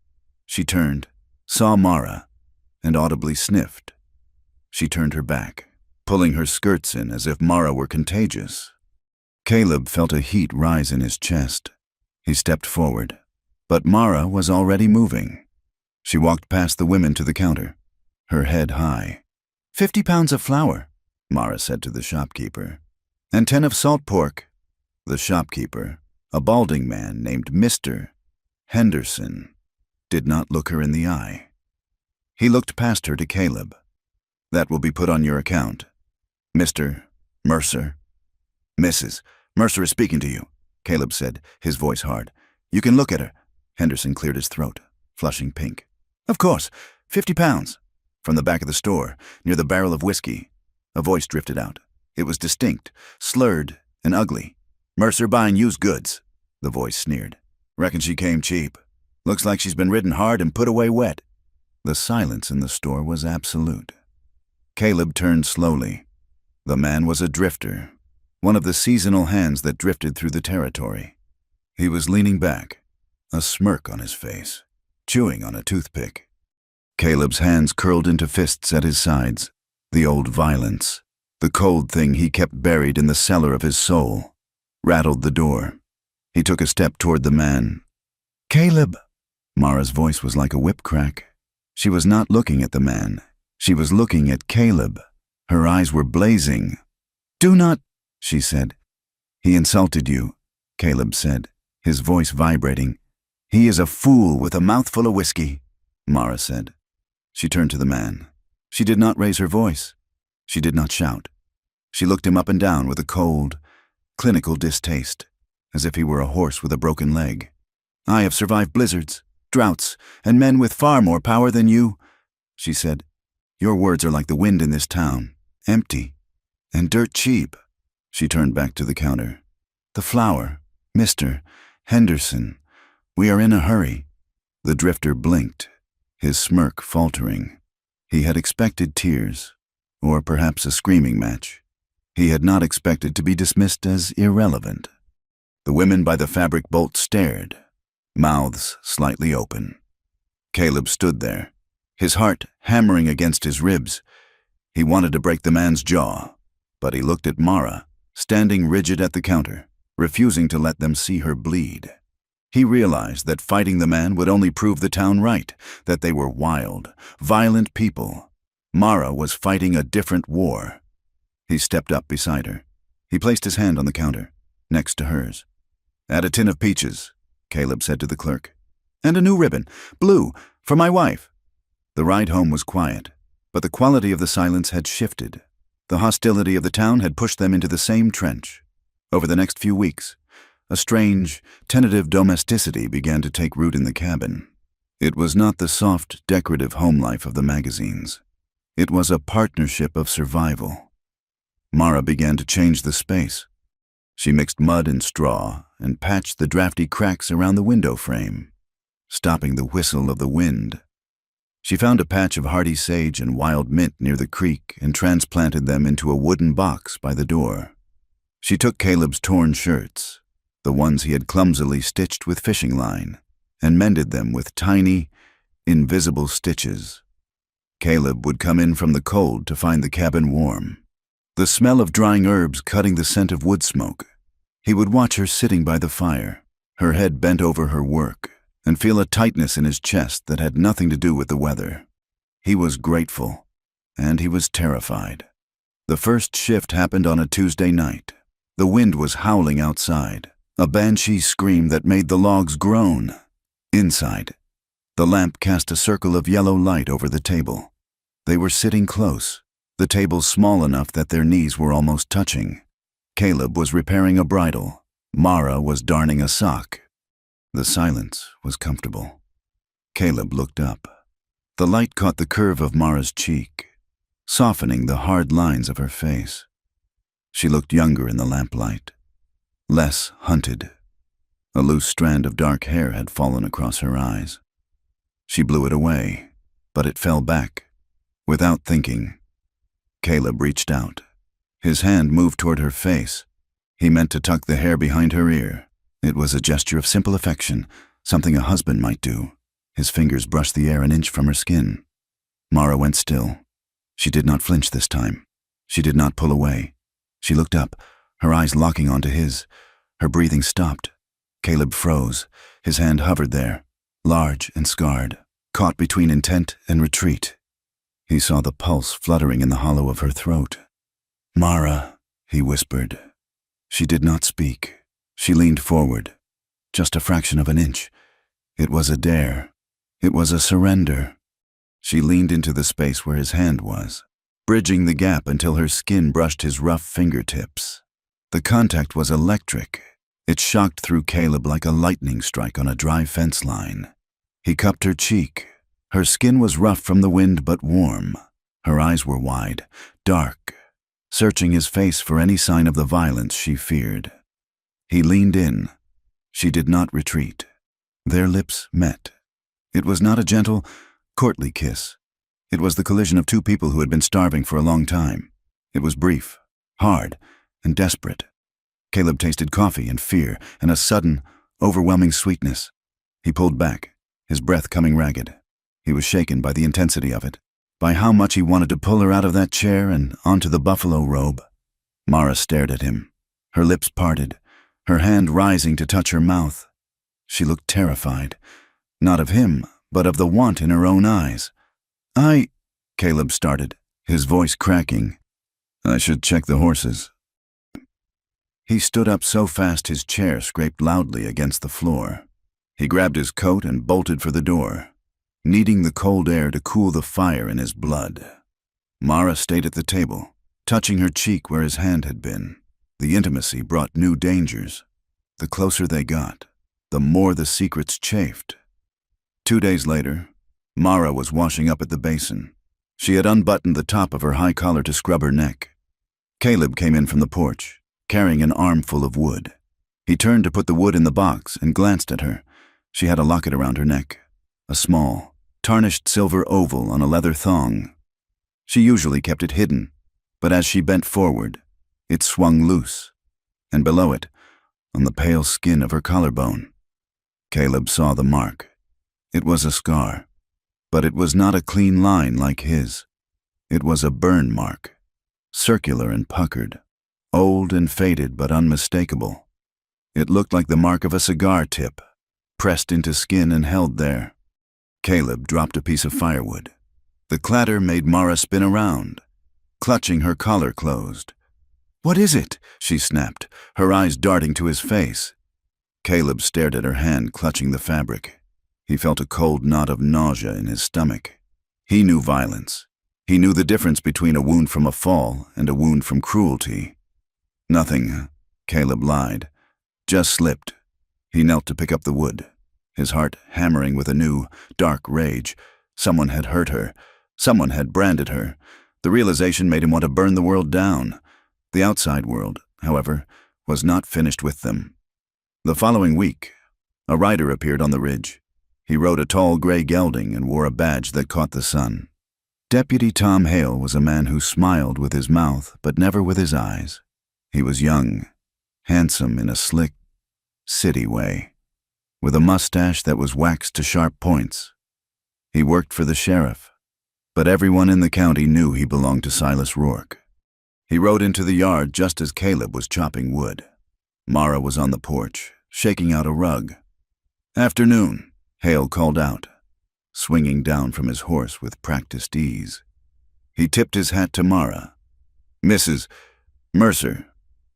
She turned, saw Mara, and audibly sniffed. She turned her back, pulling her skirts in as if Mara were contagious. Caleb felt a heat rise in his chest. He stepped forward, but Mara was already moving. She walked past the women to the counter, her head high. 50 pounds of flour, Mara said to the shopkeeper. And 10 of salt pork. The shopkeeper, a balding man named Mr. Henderson, did not look her in the eye. He looked past her to Caleb. That will be put on your account. Mr. Mercer. Mrs. Mercer is speaking to you, Caleb said, his voice hard. You can look at her. Henderson cleared his throat, flushing pink. Of course, 50 pounds. From the back of the store, near the barrel of whiskey, a voice drifted out. It was distinct, slurred, and ugly. Mercer buying used goods, the voice sneered. Reckon she came cheap. Looks like she's been ridden hard and put away wet. The silence in the store was absolute. Caleb turned slowly. The man was a drifter, one of the seasonal hands that drifted through the territory. He was leaning back, a smirk on his face, chewing on a toothpick. Caleb's hands curled into fists at his sides, the old violence, the cold thing he kept buried in the cellar of his soul, rattled the door. He took a step toward the man. Caleb! Mara's voice was like a whip crack. She was not looking at the man. She was looking at Caleb. Her eyes were blazing. Do not, she said. He insulted you, Caleb said, his voice vibrating. He is a fool with a mouthful of whiskey, Mara said. She turned to the man. She did not raise her voice. She did not shout. She looked him up and down with a cold, clinical distaste, as if he were a horse with a broken leg. I have survived blizzards, droughts, and men with far more power than you, she said. Your words are like the wind in this town, empty and dirt cheap. She turned back to the counter. The flour, Mr. Henderson. We are in a hurry. The drifter blinked, his smirk faltering. He had expected tears, or perhaps a screaming match. He had not expected to be dismissed as irrelevant. The women by the fabric bolt stared, mouths slightly open. Caleb stood there, his heart hammering against his ribs. He wanted to break the man's jaw, but he looked at Mara, standing rigid at the counter, refusing to let them see her bleed. He realized that fighting the man would only prove the town right, that they were wild, violent people. Mara was fighting a different war. He stepped up beside her. He placed his hand on the counter, next to hers. Add a tin of peaches, Caleb said to the clerk. And a new ribbon, blue, for my wife. The ride home was quiet, but the quality of the silence had shifted. The hostility of the town had pushed them into the same trench. Over the next few weeks, A strange, tentative domesticity began to take root in the cabin. It was not the soft, decorative home life of the magazines. It was a partnership of survival. Mara began to change the space. She mixed mud and straw and patched the drafty cracks around the window frame, stopping the whistle of the wind. She found a patch of hardy sage and wild mint near the creek and transplanted them into a wooden box by the door. She took Caleb's torn shirts, the ones he had clumsily stitched with fishing line, and mended them with tiny, invisible stitches. Caleb would come in from the cold to find the cabin warm, the smell of drying herbs cutting the scent of wood smoke. He would watch her sitting by the fire, her head bent over her work, and feel a tightness in his chest that had nothing to do with the weather. He was grateful, and he was terrified. The first shift happened on a Tuesday night. The wind was howling outside, a banshee scream that made the logs groan. Inside, the lamp cast a circle of yellow light over the table. They were sitting close, the table small enough that their knees were almost touching. Caleb was repairing a bridle. Mara was darning a sock. The silence was comfortable. Caleb looked up. The light caught the curve of Mara's cheek, softening the hard lines of her face. She looked younger in the lamplight, less hunted. A loose strand of dark hair had fallen across her eyes. She blew it away, but it fell back. Without thinking, Caleb reached out. His hand moved toward her face. He meant to tuck the hair behind her ear. It was a gesture of simple affection, something a husband might do. His fingers brushed the air an inch from her skin. Mara went still. She did not flinch this time. She did not pull away. She looked up, her eyes locking onto his. Her breathing stopped. Caleb froze. His hand hovered there, large and scarred, caught between intent and retreat. He saw the pulse fluttering in the hollow of her throat. "Mara," he whispered. She did not speak. She leaned forward, just a fraction of an inch. It was a dare. It was a surrender. She leaned into the space where his hand was, bridging the gap until her skin brushed his rough fingertips. The contact was electric. It shocked through Caleb like a lightning strike on a dry fence line. He cupped her cheek. Her skin was rough from the wind but warm. Her eyes were wide, dark, searching his face for any sign of the violence she feared. He leaned in. She did not retreat. Their lips met. It was not a gentle, courtly kiss. It was the collision of two people who had been starving for a long time. It was brief, hard, and desperate. Caleb tasted coffee and fear and a sudden, overwhelming sweetness. He pulled back, his breath coming ragged. He was shaken by the intensity of it, by how much he wanted to pull her out of that chair and onto the buffalo robe. Mara stared at him, her lips parted, her hand rising to touch her mouth. She looked terrified, not of him, but of the want in her own eyes. Caleb started, his voice cracking. "I should check the horses." He stood up so fast his chair scraped loudly against the floor. He grabbed his coat and bolted for the door, needing the cold air to cool the fire in his blood. Mara stayed at the table, touching her cheek where his hand had been. The intimacy brought new dangers. The closer they got, the more the secrets chafed. 2 days later, Mara was washing up at the basin. She had unbuttoned the top of her high collar to scrub her neck. Caleb came in from the porch, carrying an armful of wood. He turned to put the wood in the box and glanced at her. She had a locket around her neck, a small, tarnished silver oval on a leather thong. She usually kept it hidden, but as she bent forward, it swung loose, and below it, on the pale skin of her collarbone, Caleb saw the mark. It was a scar, but it was not a clean line like his. It was a burn mark, circular and puckered, old and faded but unmistakable. It looked like the mark of a cigar tip, pressed into skin and held there. Caleb dropped a piece of firewood. The clatter made Mara spin around, clutching her collar closed. "What is it?" she snapped, her eyes darting to his face. Caleb stared at her hand clutching the fabric. He felt a cold knot of nausea in his stomach. He knew violence. He knew the difference between a wound from a fall and a wound from cruelty. "Nothing," Caleb lied. just slipped. He knelt to pick up the wood, his heart hammering with a new, dark rage. Someone had hurt her. Someone had branded her. The realization made him want to burn the world down. The outside world, however, was not finished with them. The following week, a rider appeared on the ridge. He rode a tall gray gelding and wore a badge that caught the sun. Deputy Tom Hale was a man who smiled with his mouth but never with his eyes. He was young, handsome in a slick, city way, with a mustache that was waxed to sharp points. He worked for the sheriff, but everyone in the county knew he belonged to Silas Rourke. He rode into the yard just as Caleb was chopping wood. Mara was on the porch, shaking out a rug. "Afternoon," Hale called out, swinging down from his horse with practiced ease. He tipped his hat to Mara. "Mrs. Mercer,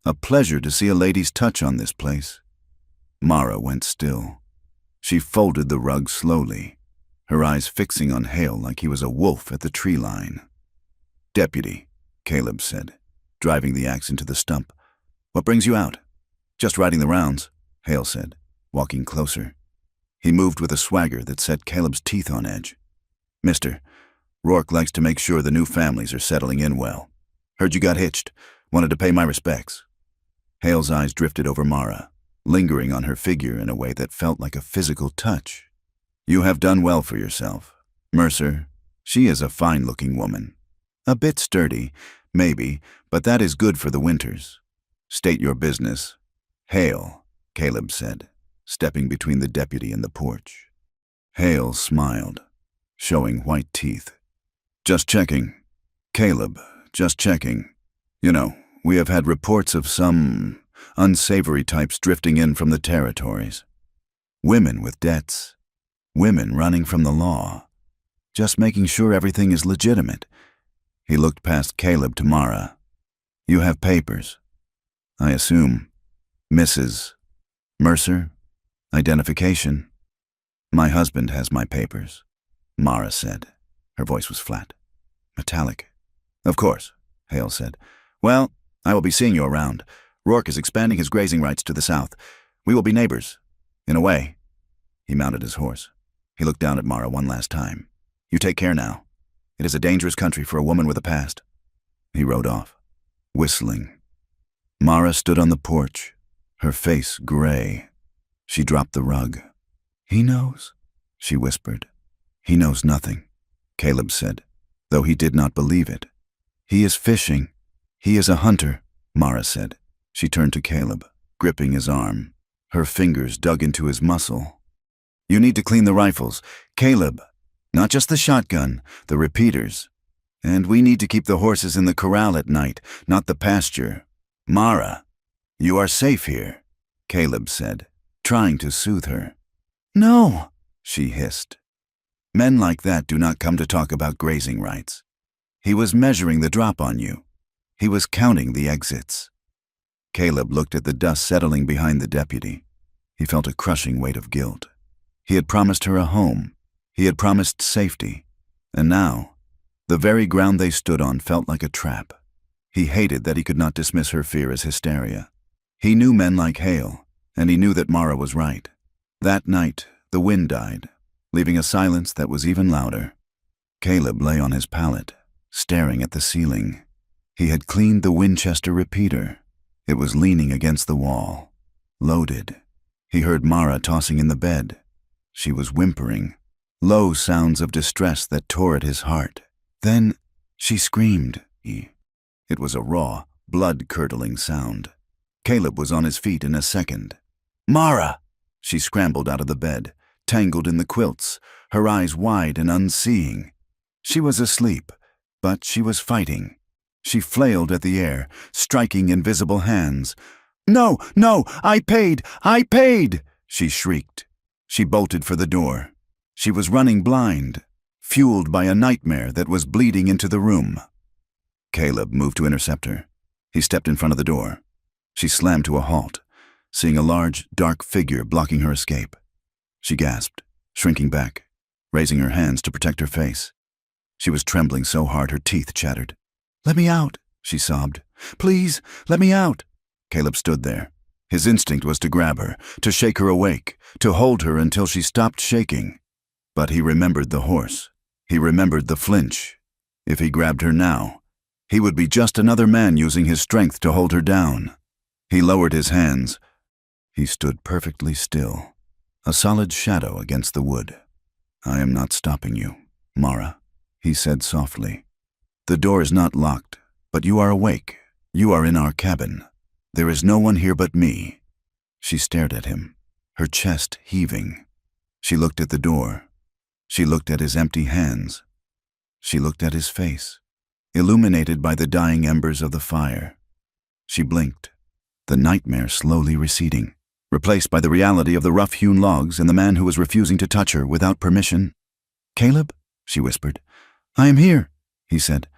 a pleasure to see a lady's touch on this place." Mara went still. She folded the rug slowly, her eyes fixing on Hale like he was a wolf at the tree line. "Deputy," Caleb said, driving the axe into the stump. "What brings you out?" "Just riding the rounds," Hale said, walking closer. He moved with a swagger that set Caleb's teeth on edge. "Mister, Rourke likes to make sure the new families are settling in well. Heard you got hitched. Wanted to pay my respects." Hale's eyes drifted over Mara, lingering on her figure in a way that felt like a physical touch. "You have done well for yourself. Mercer, she is a fine-looking woman. A bit sturdy, maybe, but that is good for the winters. State your business." "Hale," Caleb said, stepping between the deputy and the porch. Hale smiled, showing white teeth. "Just checking. Caleb, just checking. You know, we have had reports of some unsavory types drifting in from the territories. Women with debts. Women running from the law. Just making sure everything is legitimate." He looked past Caleb to Mara. "You have papers, I assume. Mrs. Mercer? Identification?" "My husband has my papers," Mara said. Her voice was flat, metallic. "Of course," Hale said. "Well, I will be seeing you around. Rourke is expanding his grazing rights to the south. We will be neighbors, in a way." He mounted his horse. He looked down at Mara one last time. "You take care now. It is a dangerous country for a woman with a past." He rode off, whistling. Mara stood on the porch, her face gray. She dropped the rug. "He knows," she whispered. "He knows nothing," Caleb said, though he did not believe it. "He is fishing. He is a hunter," Mara said. She turned to Caleb, gripping his arm. Her fingers dug into his muscle. "You need to clean the rifles. Caleb, not just the shotgun, the repeaters. And we need to keep the horses in the corral at night, not the pasture. Mara, you are safe here," Caleb said, trying to soothe her. "No," she hissed. "Men like that do not come to talk about grazing rights. He was measuring the drop on you. He was counting the exits." Caleb looked at the dust settling behind the deputy. He felt a crushing weight of guilt. He had promised her a home. He had promised safety. And now, the very ground they stood on felt like a trap. He hated that he could not dismiss her fear as hysteria. He knew men like Hale, and he knew that Mara was right. That night, the wind died, leaving a silence that was even louder. Caleb lay on his pallet, staring at the ceiling. He had cleaned the Winchester repeater. It was leaning against the wall, loaded. He heard Mara tossing in the bed. She was whimpering, low sounds of distress that tore at his heart. Then she screamed. It was a raw, blood-curdling sound. Caleb was on his feet in a second. "Mara!" She scrambled out of the bed, tangled in the quilts, her eyes wide and unseeing. She was asleep, but she was fighting. She flailed at the air, striking invisible hands. "No, no, I paid! I paid!" she shrieked. She bolted for the door. She was running blind, fueled by a nightmare that was bleeding into the room. Caleb moved to intercept her. He stepped in front of the door. She slammed to a halt, seeing a large, dark figure blocking her escape. She gasped, shrinking back, raising her hands to protect her face. She was trembling so hard her teeth chattered. "Let me out," she sobbed. "Please, let me out." Caleb stood there, His instinct was to grab her, to shake her awake, to hold her until she stopped shaking. But he remembered the horse. He remembered the flinch. If he grabbed her now, he would be just another man using his strength to hold her down. He lowered his hands. He stood perfectly still, a solid shadow against the wood. "I am not stopping you, Mara," he said softly. "The door is not locked, but you are awake. You are in our cabin. There is no one here but me." She stared at him, her chest heaving. She looked at the door. She looked at his empty hands. She looked at his face, illuminated by the dying embers of the fire. She blinked, the nightmare slowly receding, replaced by the reality of the rough-hewn logs and the man who was refusing to touch her without permission. "Caleb," she whispered. "I am here," he said.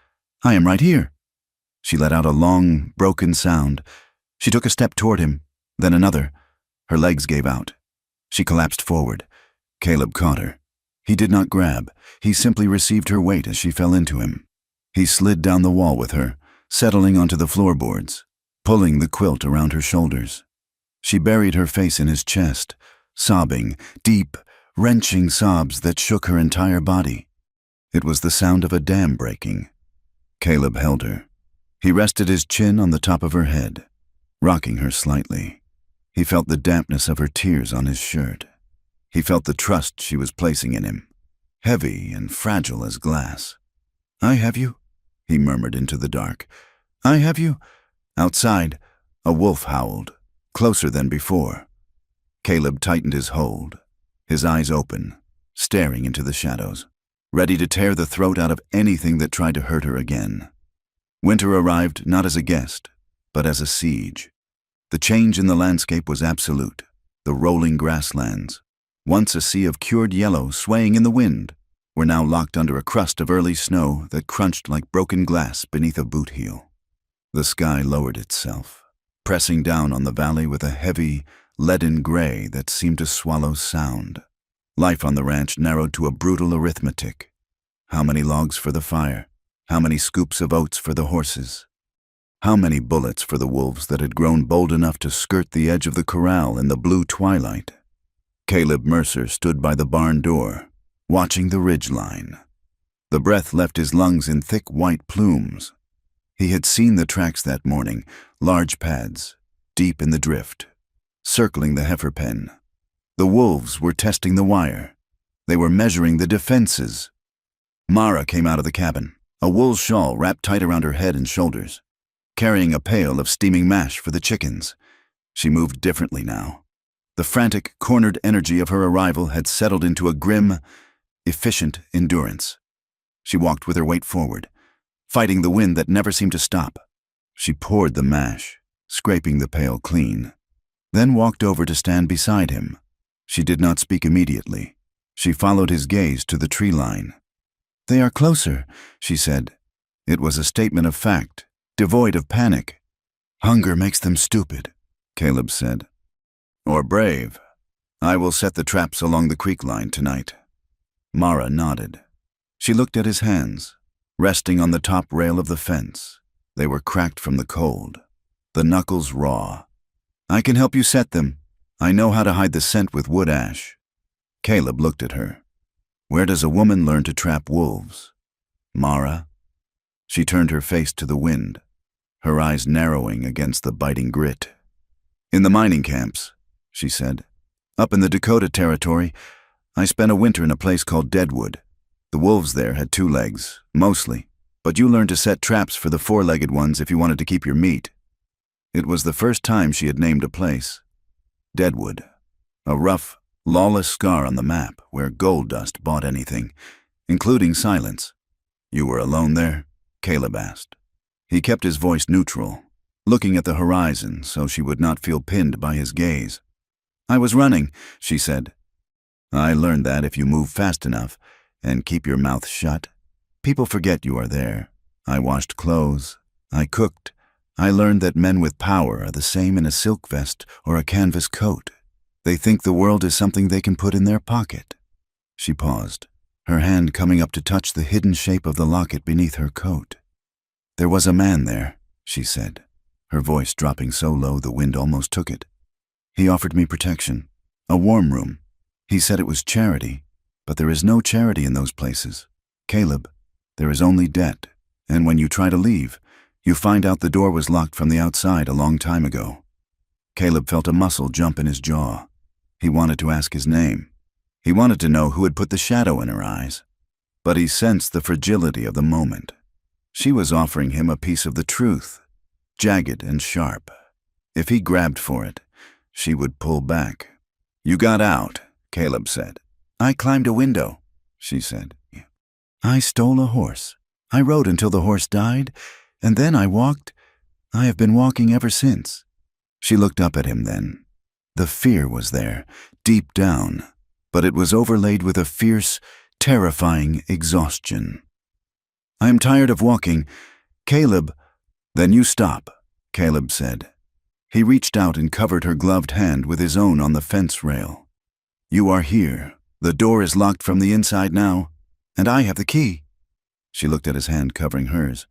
"I am right here." She let out a long, broken sound. She took a step toward him, then another. Her legs gave out. She collapsed forward. Caleb caught her. He did not grab. He simply received her weight as she fell into him. He slid down the wall with her, settling onto the floorboards, pulling the quilt around her shoulders. She buried her face in his chest, sobbing, deep, wrenching sobs that shook her entire body. It was the sound of a dam breaking. Caleb held her. He rested his chin on the top of her head, rocking her slightly. He felt the dampness of her tears on his shirt. He felt the trust she was placing in him, heavy and fragile as glass. "I have you," he murmured into the dark. "I have you." Outside, a wolf howled, closer than before. Caleb tightened his hold, his eyes open, staring into the shadows, ready to tear the throat out of anything that tried to hurt her again. Winter arrived not as a guest, but as a siege. The change in the landscape was absolute. The rolling grasslands, once a sea of cured yellow swaying in the wind, were now locked under a crust of early snow that crunched like broken glass beneath a boot heel. The sky lowered itself, pressing down on the valley with a heavy, leaden gray that seemed to swallow sound. Life on the ranch narrowed to a brutal arithmetic. How many logs for the fire? How many scoops of oats for the horses? How many bullets for the wolves that had grown bold enough to skirt the edge of the corral in the blue twilight? Caleb Mercer stood by the barn door, watching the ridge line. The breath left his lungs in thick white plumes. He had seen the tracks that morning, large pads, deep in the drift, circling the heifer pen. The wolves were testing the wire. They were measuring the defenses. Mara came out of the cabin, a wool shawl wrapped tight around her head and shoulders, carrying a pail of steaming mash for the chickens. She moved differently now. The frantic, cornered energy of her arrival had settled into a grim, efficient endurance. She walked with her weight forward, fighting the wind that never seemed to stop. She poured the mash, scraping the pail clean, then walked over to stand beside him. She did not speak immediately. She followed his gaze to the tree line. "They are closer," she said. It was a statement of fact, devoid of panic. "Hunger makes them stupid," Caleb said. "Or brave. I will set the traps along the creek line tonight." Mara nodded. She looked at his hands, resting on the top rail of the fence. They were cracked from the cold, the knuckles raw. "I can help you set them. I know how to hide the scent with wood ash." Caleb looked at her. "Where does a woman learn to trap wolves?" "Mara?" She turned her face to the wind, her eyes narrowing against the biting grit. "In the mining camps," she said. "Up in the Dakota Territory, I spent a winter in a place called Deadwood. The wolves there had 2 legs, mostly, but you learned to set traps for the 4-legged ones if you wanted to keep your meat." It was the first time she had named a place. Deadwood, a rough, lawless scar on the map where gold dust bought anything, including silence. "You were alone there?" Caleb asked. He kept his voice neutral, looking at the horizon so she would not feel pinned by his gaze. "I was running," she said. "I learned that if you move fast enough and keep your mouth shut, people forget you are there. I washed clothes. I cooked. I learned that men with power are the same in a silk vest or a canvas coat. They think the world is something they can put in their pocket." She paused, her hand coming up to touch the hidden shape of the locket beneath her coat. "There was a man there," she said, her voice dropping so low the wind almost took it. He offered me protection, a warm room. He said it was charity, but there is no charity in those places. Caleb, there is only debt, and when you try to leave, you find out the door was locked from the outside a long time ago. Caleb felt a muscle jump in his jaw. He wanted to ask his name. He wanted to know who had put the shadow in her eyes. But he sensed the fragility of the moment. She was offering him a piece of the truth, jagged and sharp. If he grabbed for it, she would pull back. "You got out," Caleb said. "I climbed a window," she said. "I stole a horse. I rode until the horse died, and then I walked. I have been walking ever since." She looked up at him then. The fear was there, deep down, but it was overlaid with a fierce, terrifying exhaustion. "I am tired of walking. Caleb—" "Then you stop," Caleb said. He reached out and covered her gloved hand with his own on the fence rail. "You are here. The door is locked from the inside now, and I have the key." She looked at his hand covering hers.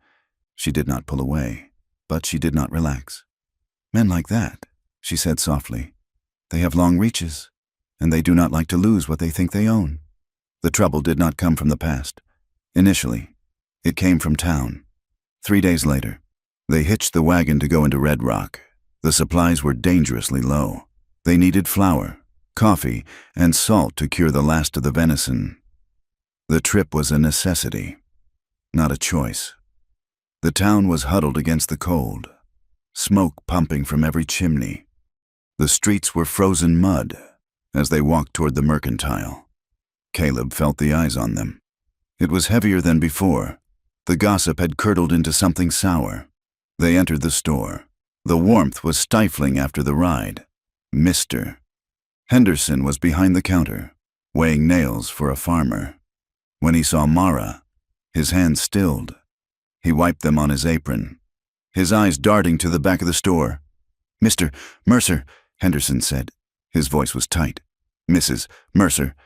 She did not pull away, but she did not relax. "Men like that," she said softly, "they have long reaches, and they do not like to lose what they think they own." The trouble did not come from the past. Initially, it came from town. 3 days later, they hitched the wagon to go into Red Rock. The supplies were dangerously low. They needed flour, coffee, and salt to cure the last of the venison. The trip was a necessity, not a choice. The town was huddled against the cold, smoke pumping from every chimney. The streets were frozen mud as they walked toward the mercantile. Caleb felt the eyes on them. It was heavier than before. The gossip had curdled into something sour. They entered the store. The warmth was stifling after the ride. Mr. Henderson was behind the counter, weighing nails for a farmer. When he saw Mara, his hands stilled. He wiped them on his apron, his eyes darting to the back of the store. "Mr. Mercer," Henderson said. His voice was tight. "Mrs. Mercer.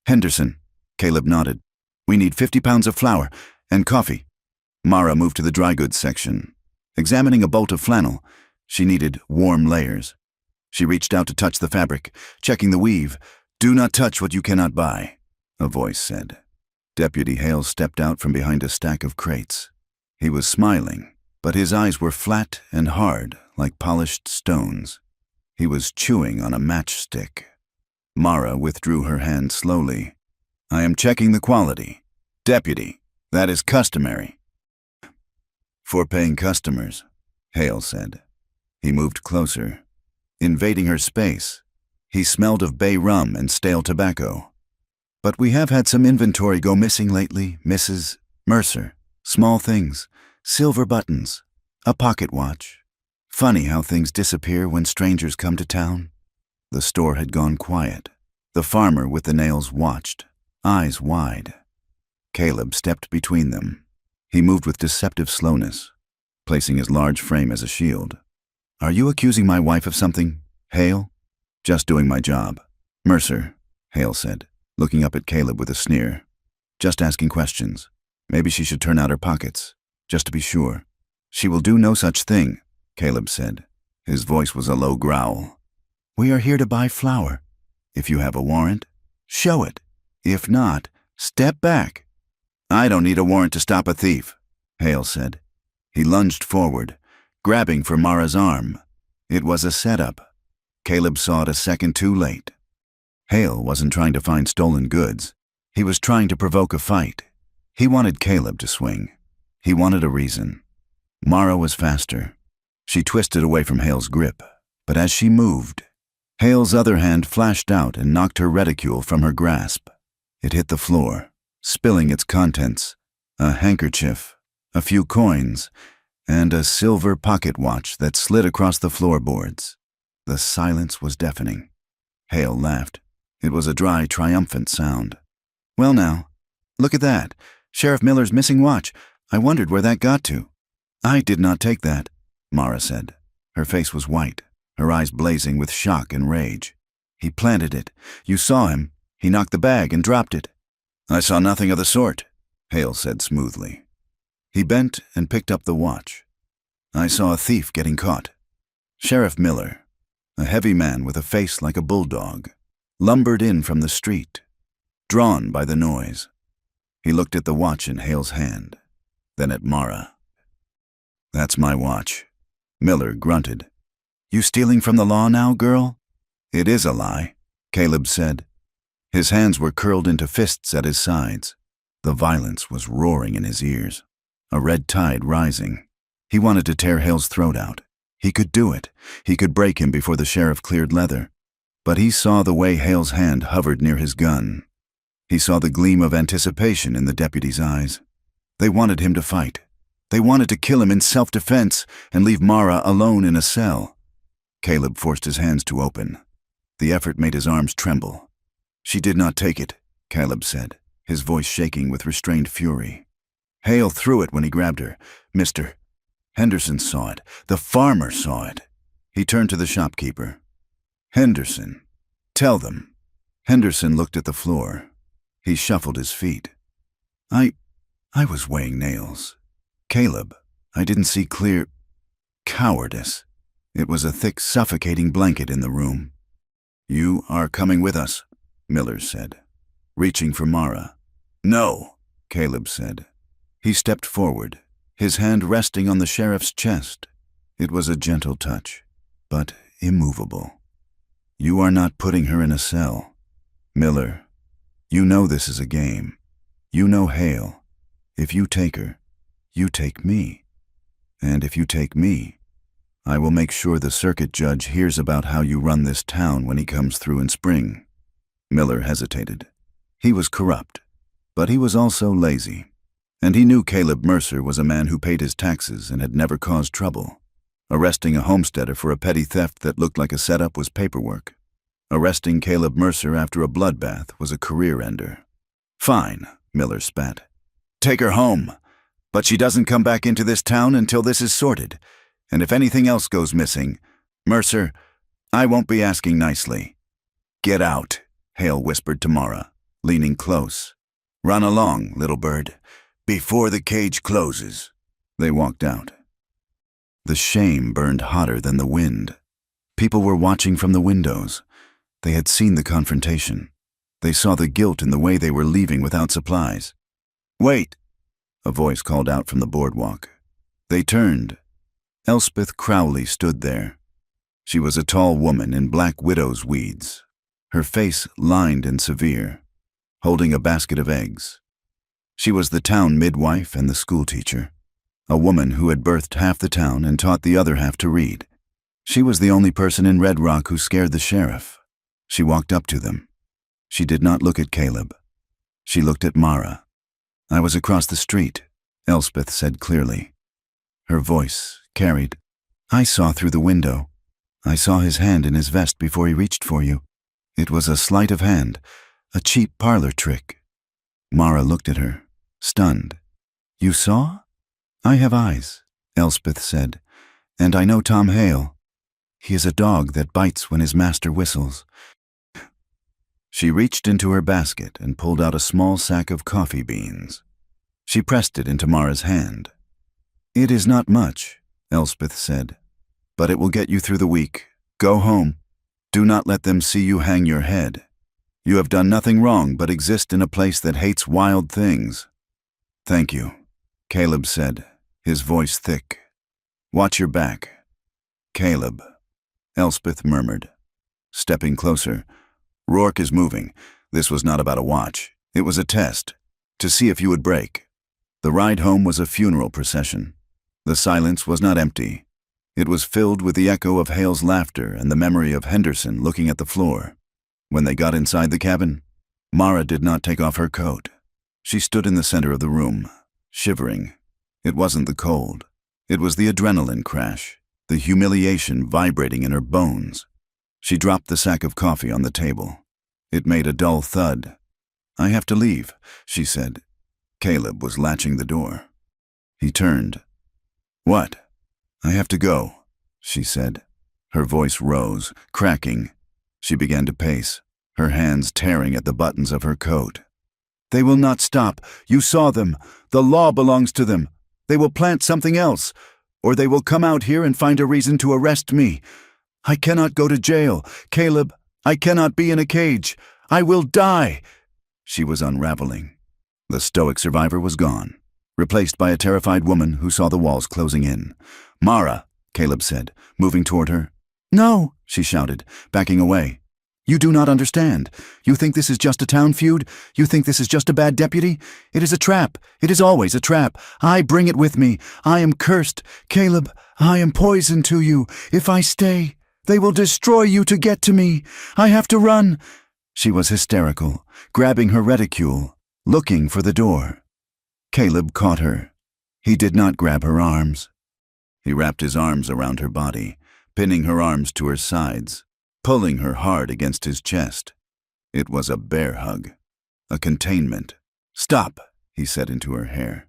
Henderson." Caleb nodded. "We need 50 pounds of flour and coffee." Mara moved to the dry goods section. Examining a bolt of flannel, she needed warm layers. She reached out to touch the fabric, checking the weave. "Do not touch what you cannot buy," a voice said. Deputy Hale stepped out from behind a stack of crates. He was smiling, but his eyes were flat and hard, like polished stones. He was chewing on a matchstick. Mara withdrew her hand slowly. "I am checking the quality. Deputy, that is customary." "For paying customers," Hale said. He moved closer. Invading her space, he smelled of bay rum and stale tobacco. "But we have had some inventory go missing lately, Mrs. Mercer. Small things, silver buttons, a pocket watch. Funny how things disappear when strangers come to town." The store had gone quiet. The farmer with the nails watched, eyes wide. Caleb stepped between them. He moved with deceptive slowness, placing his large frame as a shield. "Are you accusing my wife of something, Hale?" "Just doing my job." "Mercer," Hale said, looking up at Caleb with a sneer. "Just asking questions. Maybe she should turn out her pockets, just to be sure." "She will do no such thing," Caleb said. His voice was a low growl. "We are here to buy flour. If you have a warrant, show it. If not, step back." "I don't need a warrant to stop a thief," Hale said. He lunged forward, grabbing for Mara's arm. It was a setup. Caleb saw it a second too late. Hale wasn't trying to find stolen goods. He was trying to provoke a fight. He wanted Caleb to swing. He wanted a reason. Mara was faster. She twisted away from Hale's grip, but as she moved, Hale's other hand flashed out and knocked her reticule from her grasp. It hit the floor, spilling its contents, a handkerchief, a few coins, and a silver pocket watch that slid across the floorboards. The silence was deafening. Hale laughed. It was a dry, triumphant sound. "Well now, look at that. Sheriff Miller's missing watch. I wondered where that got to." "I did not take that," Mara said. Her face was white, her eyes blazing with shock and rage. "He planted it. You saw him. He knocked the bag and dropped it." "I saw nothing of the sort," Hale said smoothly. He bent and picked up the watch. "I saw a thief getting caught. Sheriff Miller, A heavy man with a face like a bulldog lumbered in from the street, drawn by the noise. He looked at the watch in Hale's hand, then at Mara. "That's my watch," Miller grunted. "You stealing from the law now, girl?" "It is a lie," Caleb said. His hands were curled into fists at his sides. The violence was roaring in his ears, a red tide rising. He wanted to tear Hale's throat out. He could do it. He could break him before the sheriff cleared leather. But he saw the way Hale's hand hovered near his gun. He saw the gleam of anticipation in the deputy's eyes. They wanted him to fight. They wanted to kill him in self-defense and leave Mara alone in a cell. Caleb forced his hands to open. The effort made his arms tremble. "She did not take it," Caleb said, his voice shaking with restrained fury. Hale threw it when he grabbed her. "Mr. Henderson saw it. The farmer saw it." He turned to the shopkeeper. "Henderson, tell them." Henderson looked at the floor. He shuffled his feet. I was weighing nails. Caleb, I didn't see clear. Cowardice. It was a thick, suffocating blanket in the room. "You are coming with us," Miller said, reaching for Mara. "No," Caleb said. He stepped forward, his hand resting on the sheriff's chest. It was a gentle touch, but immovable. "You are not putting her in a cell. Miller, you know this is a game. You know Hale. If you take her, you take me. And if you take me, I will make sure the circuit judge hears about how you run this town when he comes through in spring." Miller hesitated. He was corrupt, but he was also lazy. And he knew Caleb Mercer was a man who paid his taxes and had never caused trouble. Arresting a homesteader for a petty theft that looked like a setup was paperwork. Arresting Caleb Mercer after a bloodbath was a career ender. "Fine," Miller spat. "Take her home. But she doesn't come back into this town until this is sorted. And if anything else goes missing, Mercer, I won't be asking nicely." "Get out," Hale whispered to Mara, leaning close. "Run along, little bird, before the cage closes." They walked out. The shame burned hotter than the wind. People were watching from the windows. They had seen the confrontation. They saw the guilt in the way they were leaving without supplies. "Wait," a voice called out from the boardwalk. They turned. Elspeth Crowley stood there. She was a tall woman in black widow's weeds, her face lined and severe, holding a basket of eggs. She was the town midwife and the schoolteacher, a woman who had birthed half the town and taught the other half to read. She was the only person in Red Rock who scared the sheriff. She walked up to them. She did not look at Caleb. She looked at Mara. "I was across the street," Elspeth said clearly. Her voice carried. "I saw through the window. I saw his hand in his vest before he reached for you. It was a sleight of hand, a cheap parlor trick." Mara looked at her, stunned. "You saw?" "I have eyes," Elspeth said, "and I know Tom Hale. He is a dog that bites when his master whistles." She reached into her basket and pulled out a small sack of coffee beans. She pressed it into Mara's hand. "It is not much," Elspeth said, "but it will get you through the week. Go home. Do not let them see you hang your head. You have done nothing wrong but exist in a place that hates wild things." "Thank you," Caleb said, his voice thick. "Watch your back." "Caleb," Elspeth murmured. Stepping closer, "Rourke is moving. This was not about a watch. It was a test, to see if you would break." The ride home was a funeral procession. The silence was not empty. It was filled with the echo of Hale's laughter and the memory of Henderson looking at the floor. When they got inside the cabin, Mara did not take off her coat. She stood in the center of the room, shivering. It wasn't the cold. It was the adrenaline crash, the humiliation vibrating in her bones. She dropped the sack of coffee on the table. It made a dull thud. "I have to leave," she said. Caleb was latching the door. He turned. "What?" "I have to go," she said. Her voice rose, cracking. She began to pace, her hands tearing at the buttons of her coat. "They will not stop. You saw them. The law belongs to them. They will plant something else, or they will come out here and find a reason to arrest me. I cannot go to jail. Caleb, I cannot be in a cage. I will die. She was unraveling. The stoic survivor was gone, replaced by a terrified woman who saw the walls closing in. Mara, Caleb said, moving toward her. No, she shouted, backing away. You do not understand. You think this is just a town feud? You think this is just a bad deputy? It is a trap. It is always a trap. I bring it with me. I am cursed. Caleb, I am poison to you. If I stay, they will destroy you to get to me. I have to run. She was hysterical, grabbing her reticule, looking for the door. Caleb caught her. He did not grab her arms. He wrapped his arms around her body, pinning her arms to her sides, pulling her hard against his chest. It was a bear hug, a containment. Stop, he said into her hair.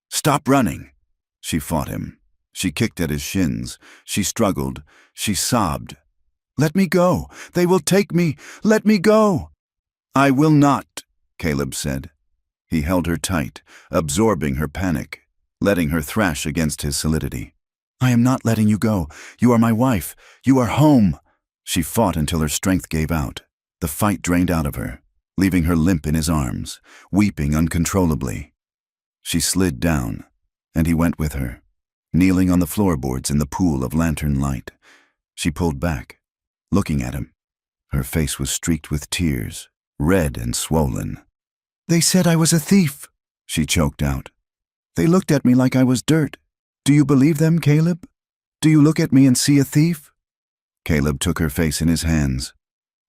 Stop running. She fought him. She kicked at his shins. She struggled. She sobbed. Let me go. They will take me. Let me go. I will not, Caleb said. He held her tight, absorbing her panic, letting her thrash against his solidity. I am not letting you go. You are my wife. You are home. She fought until her strength gave out. The fight drained out of her, leaving her limp in his arms, weeping uncontrollably. She slid down, and he went with her, kneeling on the floorboards in the pool of lantern light. She pulled back, looking at him. Her face was streaked with tears, red and swollen. They said I was a thief, she choked out. They looked at me like I was dirt. Do you believe them, Caleb? Do you look at me and see a thief? Caleb took her face in his hands.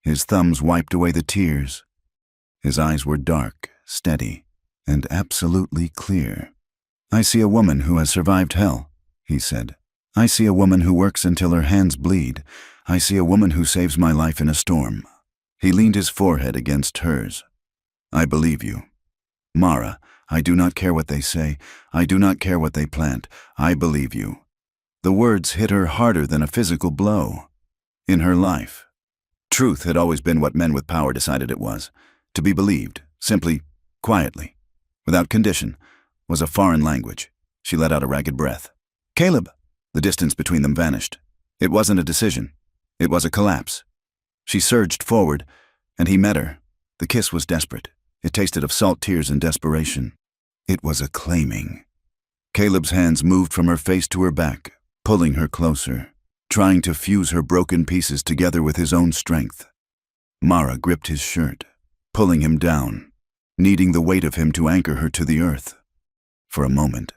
His thumbs wiped away the tears. His eyes were dark, steady, and absolutely clear. I see a woman who has survived hell, he said. I see a woman who works until her hands bleed. I see a woman who saves my life in a storm. He leaned his forehead against hers. I believe you. Mara, I do not care what they say. I do not care what they plant. I believe you. The words hit her harder than a physical blow. In her life, truth had always been what men with power decided it was. To be believed, simply, quietly, without condition, was a foreign language. She let out a ragged breath. Caleb! The distance between them vanished. It wasn't a decision. It was a collapse. She surged forward, and he met her. The kiss was desperate. It tasted of salt tears and desperation. It was a claiming. Caleb's hands moved from her face to her back, pulling her closer, trying to fuse her broken pieces together with his own strength. Mara gripped his shirt, pulling him down, needing the weight of him to anchor her to the earth. For a moment,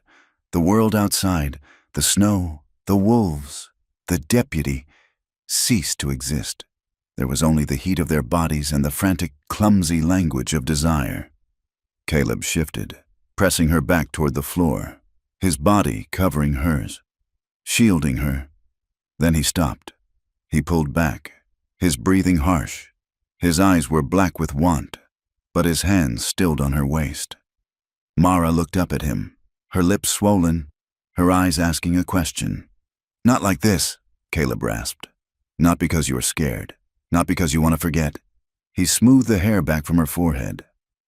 the world outside, the snow, the wolves, the deputy, ceased to exist. There was only the heat of their bodies and the frantic, clumsy language of desire. Caleb shifted, pressing her back toward the floor, his body covering hers, shielding her. Then he stopped. He pulled back, his breathing harsh. His eyes were black with want, but his hands stilled on her waist. Mara looked up at him, her lips swollen, her eyes asking a question. Not like this, Caleb rasped. Not because you are scared. Not because you want to forget. He smoothed the hair back from her forehead.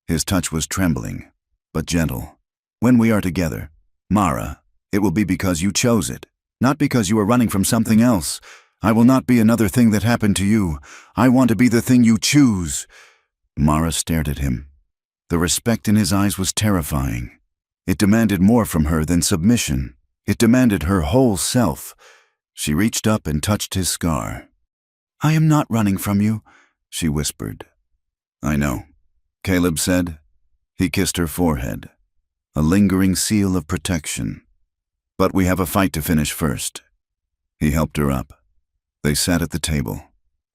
His touch was trembling, but gentle. When we are together, Mara, it will be because you chose it. Not because you are running from something else. I will not be another thing that happened to you. I want to be the thing you choose. Mara stared at him. The respect in his eyes was terrifying. It demanded more from her than submission. It demanded her whole self. She reached up and touched his scar. I am not running from you, she whispered. I know, Caleb said. He kissed her forehead, a lingering seal of protection. But we have a fight to finish first. He helped her up. They sat at the table,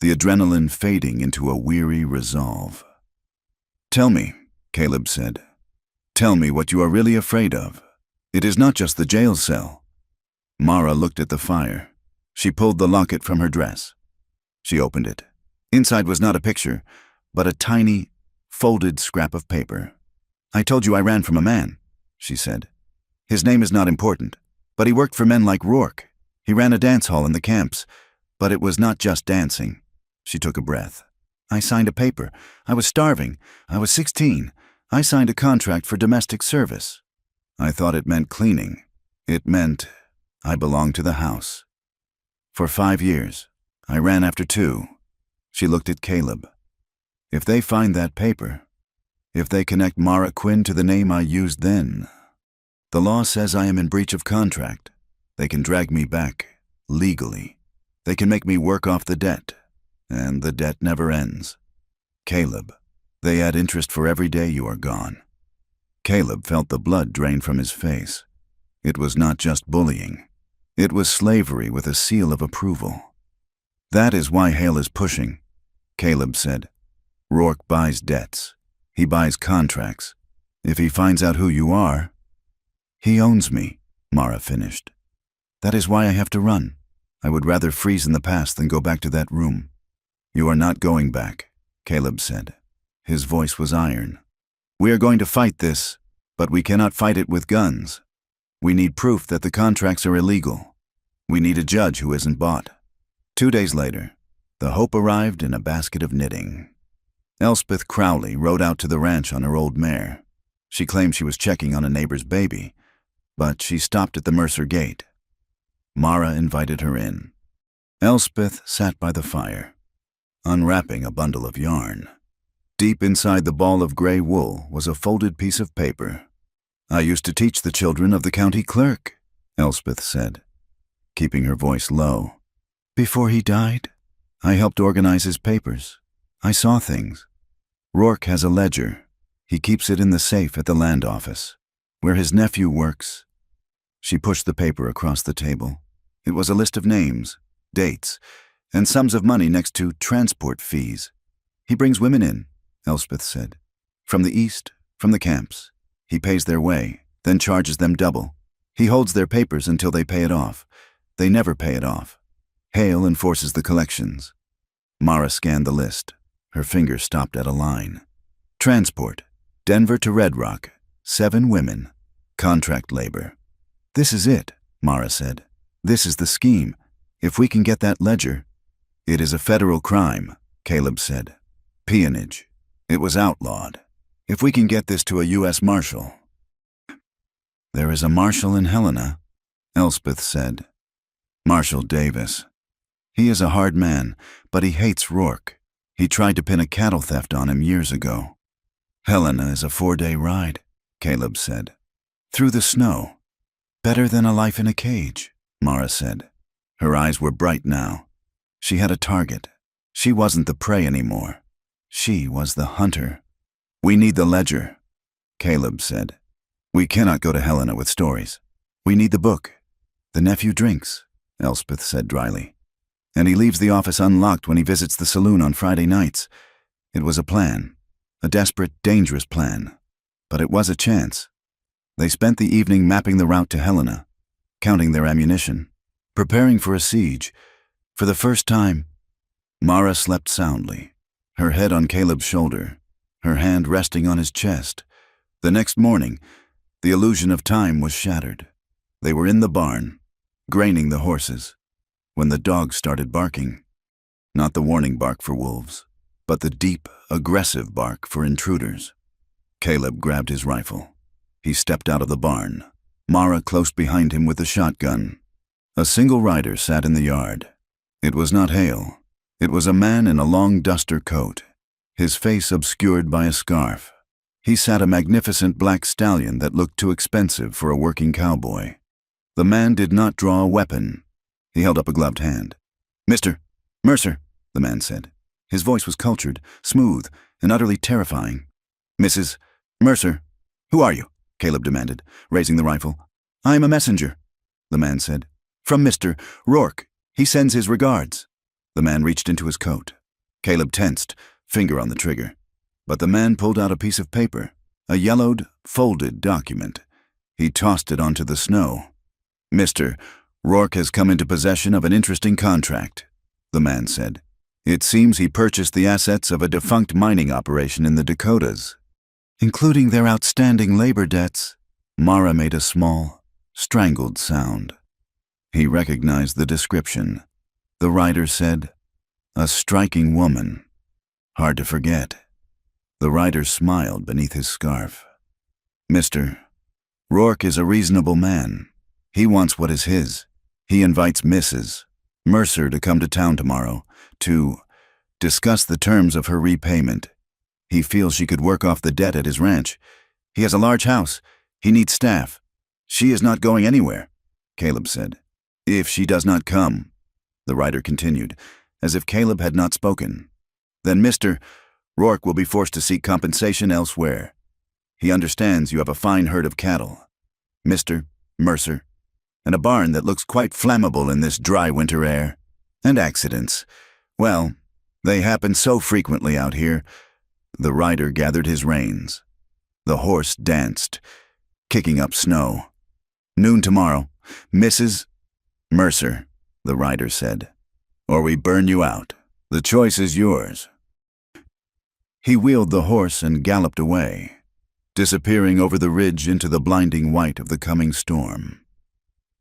the adrenaline fading into a weary resolve. Tell me, Caleb said. Tell me what you are really afraid of. It is not just the jail cell. Mara looked at the fire. She pulled the locket from her dress. She opened it. Inside was not a picture, but a tiny, folded scrap of paper. I told you I ran from a man, she said. His name is not important, but he worked for men like Rourke. He ran a dance hall in the camps, but it was not just dancing. She took a breath. I signed a paper. I was starving. I was 16. I signed a contract for domestic service. I thought it meant cleaning. It meant I belonged to the house. For 5 years, I ran after 2. She looked at Caleb. If they find that paper, if they connect Mara Quinn to the name I used then, the law says I am in breach of contract. They can drag me back, legally. They can make me work off the debt, and the debt never ends. Caleb, they add interest for every day you are gone. Caleb felt the blood drain from his face. It was not just bullying. It was slavery with a seal of approval. That is why Hale is pushing, Caleb said. Rourke buys debts. He buys contracts. If he finds out who you are, he owns me, Mara finished. That is why I have to run. I would rather freeze in the past than go back to that room. You are not going back, Caleb said. His voice was iron. We are going to fight this, but we cannot fight it with guns. We need proof that the contracts are illegal. We need a judge who isn't bought. 2 days later, the Hope arrived in a basket of knitting. Elspeth Crowley rode out to the ranch on her old mare. She claimed she was checking on a neighbor's baby, but she stopped at the Mercer gate. Mara invited her in. Elspeth sat by the fire, unwrapping a bundle of yarn. Deep inside the ball of gray wool was a folded piece of paper. I used to teach the children of the county clerk, Elspeth said, keeping her voice low. Before he died, I helped organize his papers. I saw things. Rourke has a ledger. He keeps it in the safe at the land office, where his nephew works. She pushed the paper across the table. It was a list of names, dates, and sums of money next to transport fees. He brings women in, Elspeth said. From the east, from the camps. He pays their way, then charges them double. He holds their papers until they pay it off. They never pay it off. Hale enforces the collections. Mara scanned the list. Her finger stopped at a line. Transport, Denver to Red Rock, 7 women, contract labor. This is it, Mara said. This is the scheme. If we can get that ledger. It is a federal crime, Caleb said. Peonage. It was outlawed. If we can get this to a U.S. Marshal. There is a marshal in Helena, Elspeth said. Marshal Davis. He is a hard man, but he hates Rourke. He tried to pin a cattle theft on him years ago. Helena is a 4-day ride, Caleb said. Through the snow. Better than a life in a cage, Mara said. Her eyes were bright now. She had a target. She wasn't the prey anymore. She was the hunter. We need the ledger, Caleb said. We cannot go to Helena with stories. We need the book. The nephew drinks, Elspeth said dryly. And he leaves the office unlocked when he visits the saloon on Friday nights. It was a plan. A desperate, dangerous plan. But it was a chance. They spent the evening mapping the route to Helena, counting their ammunition, preparing for a siege. For the first time, Mara slept soundly, her head on Caleb's shoulder, her hand resting on his chest. The next morning, the illusion of time was shattered. They were in the barn, graining the horses, when the dogs started barking. Not the warning bark for wolves, but the deep, aggressive bark for intruders. Caleb grabbed his rifle. He stepped out of the barn, Mara close behind him with the shotgun. A single rider sat in the yard. It was not Hale. It was a man in a long duster coat, his face obscured by a scarf. He sat a magnificent black stallion that looked too expensive for a working cowboy. The man did not draw a weapon. He held up a gloved hand. Mr. Mercer, the man said. His voice was cultured, smooth, and utterly terrifying. Mrs. Mercer, who are you? Caleb demanded, raising the rifle. I am a messenger, the man said. From Mr. Rourke. He sends his regards. The man reached into his coat. Caleb tensed, finger on the trigger. But the man pulled out a piece of paper, a yellowed, folded document. He tossed it onto the snow. Mr. Rourke has come into possession of an interesting contract, the man said. It seems he purchased the assets of a defunct mining operation in the Dakotas, including their outstanding labor debts. Mara made a small, strangled sound. He recognized the description. The writer said, a striking woman. Hard to forget. The writer smiled beneath his scarf. Mr. Rourke is a reasonable man. He wants what is his. He invites Mrs. Mercer to come to town tomorrow to discuss the terms of her repayment. He feels she could work off the debt at his ranch. He has a large house. He needs staff. She is not going anywhere, Caleb said. If she does not come, the writer continued, as if Caleb had not spoken, then Mr. Rourke will be forced to seek compensation elsewhere. He understands you have a fine herd of cattle, Mr. Mercer, and a barn that looks quite flammable in this dry winter air. And accidents. Well, they happen so frequently out here. The rider gathered his reins. The horse danced, kicking up snow. Noon tomorrow, Mrs. Mercer, the rider said, or we burn you out. The choice is yours. He wheeled the horse and galloped away, disappearing over the ridge into the blinding white of the coming storm.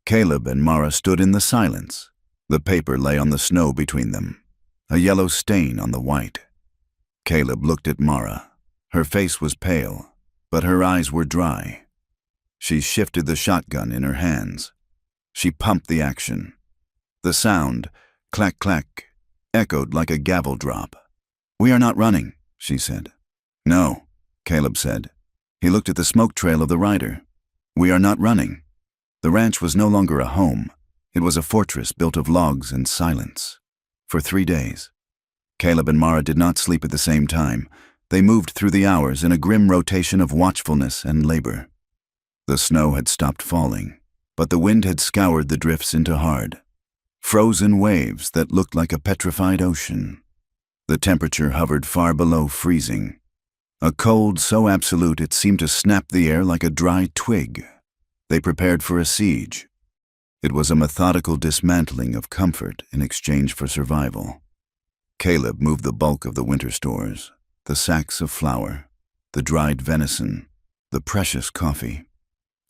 Caleb and Mara stood in the silence. The paper lay on the snow between them, a yellow stain on the white. Caleb looked at Mara. Her face was pale, but her eyes were dry. She shifted the shotgun in her hands. She pumped the action. The sound, clack, clack, echoed like a gavel drop. We are not running, she said. No, Caleb said. He looked at the smoke trail of the rider. We are not running. The ranch was no longer a home. It was a fortress built of logs and silence. For 3 days. Caleb and Mara did not sleep at the same time. They moved through the hours in a grim rotation of watchfulness and labor. The snow had stopped falling, but the wind had scoured the drifts into hard, frozen waves that looked like a petrified ocean. The temperature hovered far below freezing, a cold so absolute it seemed to snap the air like a dry twig. They prepared for a siege. It was a methodical dismantling of comfort in exchange for survival. Caleb moved the bulk of the winter stores, the sacks of flour, the dried venison, the precious coffee,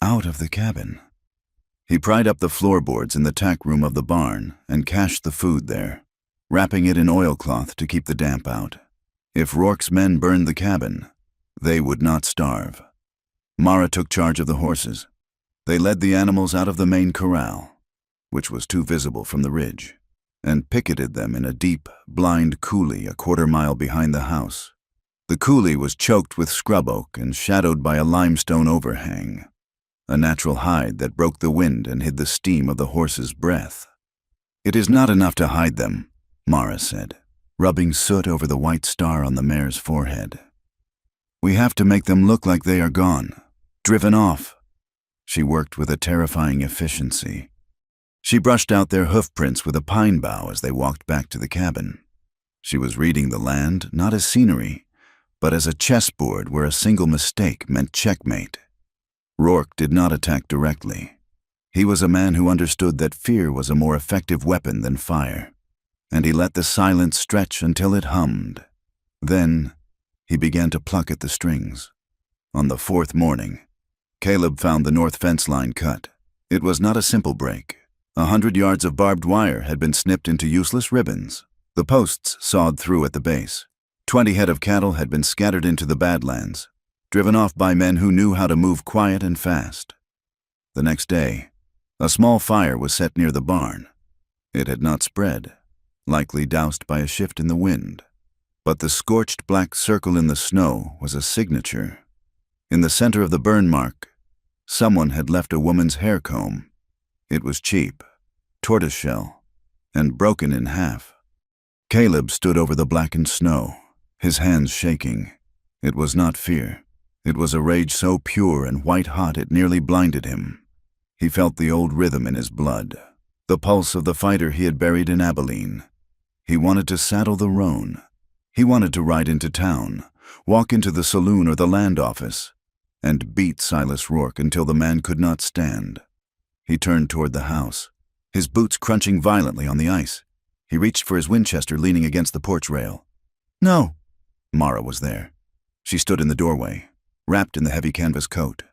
out of the cabin. He pried up the floorboards in the tack room of the barn and cached the food there, wrapping it in oilcloth to keep the damp out. If Rourke's men burned the cabin, they would not starve. Mara took charge of the horses. They led the animals out of the main corral, which was too visible from the ridge, and picketed them in a deep, blind coulee a quarter-mile behind the house. The coulee was choked with scrub oak and shadowed by a limestone overhang, a natural hide that broke the wind and hid the steam of the horse's breath. It is not enough to hide them, Mara said, rubbing soot over the white star on the mare's forehead. We have to make them look like they are gone, driven off. She worked with a terrifying efficiency. She brushed out their hoofprints with a pine bough as they walked back to the cabin. She was reading the land not as scenery, but as a chessboard where a single mistake meant checkmate. Rourke did not attack directly. He was a man who understood that fear was a more effective weapon than fire, and he let the silence stretch until it hummed. Then he began to pluck at the strings. On the 4th morning, Caleb found the north fence line cut. It was not a simple break. 100 yards of barbed wire had been snipped into useless ribbons, the posts sawed through at the base. 20 head of cattle had been scattered into the Badlands, driven off by men who knew how to move quiet and fast. The next day, a small fire was set near the barn. It had not spread, likely doused by a shift in the wind. But the scorched black circle in the snow was a signature. In the center of the burn mark, someone had left a woman's hair comb. It was cheap, tortoiseshell, and broken in half. Caleb stood over the blackened snow, his hands shaking. It was not fear. It was a rage so pure and white-hot it nearly blinded him. He felt the old rhythm in his blood, the pulse of the fighter he had buried in Abilene. He wanted to saddle the roan. He wanted to ride into town, walk into the saloon or the land office, and beat Silas Rourke until the man could not stand. He turned toward the house, his boots crunching violently on the ice. He reached for his Winchester leaning against the porch rail. No! Mara was there. She stood in the doorway, wrapped in the heavy canvas coat,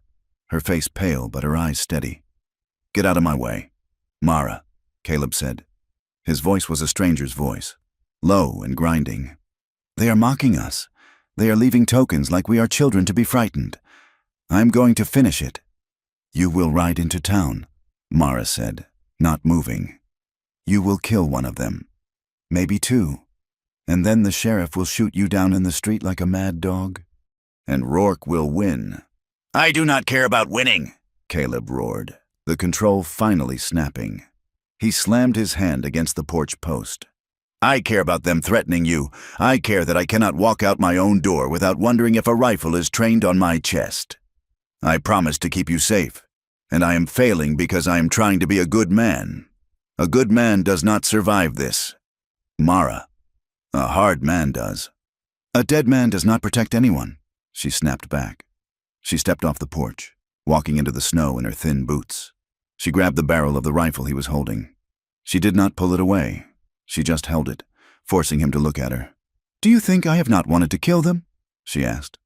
her face pale but her eyes steady. Get out of my way. Mara, Caleb said. His voice was a stranger's voice, low and grinding. They are mocking us. They are leaving tokens like we are children to be frightened. I'm going to finish it. You will ride into town, Mara said, not moving. You will kill one of them, maybe two, and then the sheriff will shoot you down in the street like a mad dog, and Rourke will win. I do not care about winning, Caleb roared, the control finally snapping. He slammed his hand against the porch post. I care about them threatening you. I care that I cannot walk out my own door without wondering if a rifle is trained on my chest. I promised to keep you safe, and I am failing because I am trying to be a good man. A good man does not survive this. Mara, a hard man does. A dead man does not protect anyone, she snapped back. She stepped off the porch, walking into the snow in her thin boots. She grabbed the barrel of the rifle he was holding. She did not pull it away. She just held it, forcing him to look at her. Do you think I have not wanted to kill them? She asked.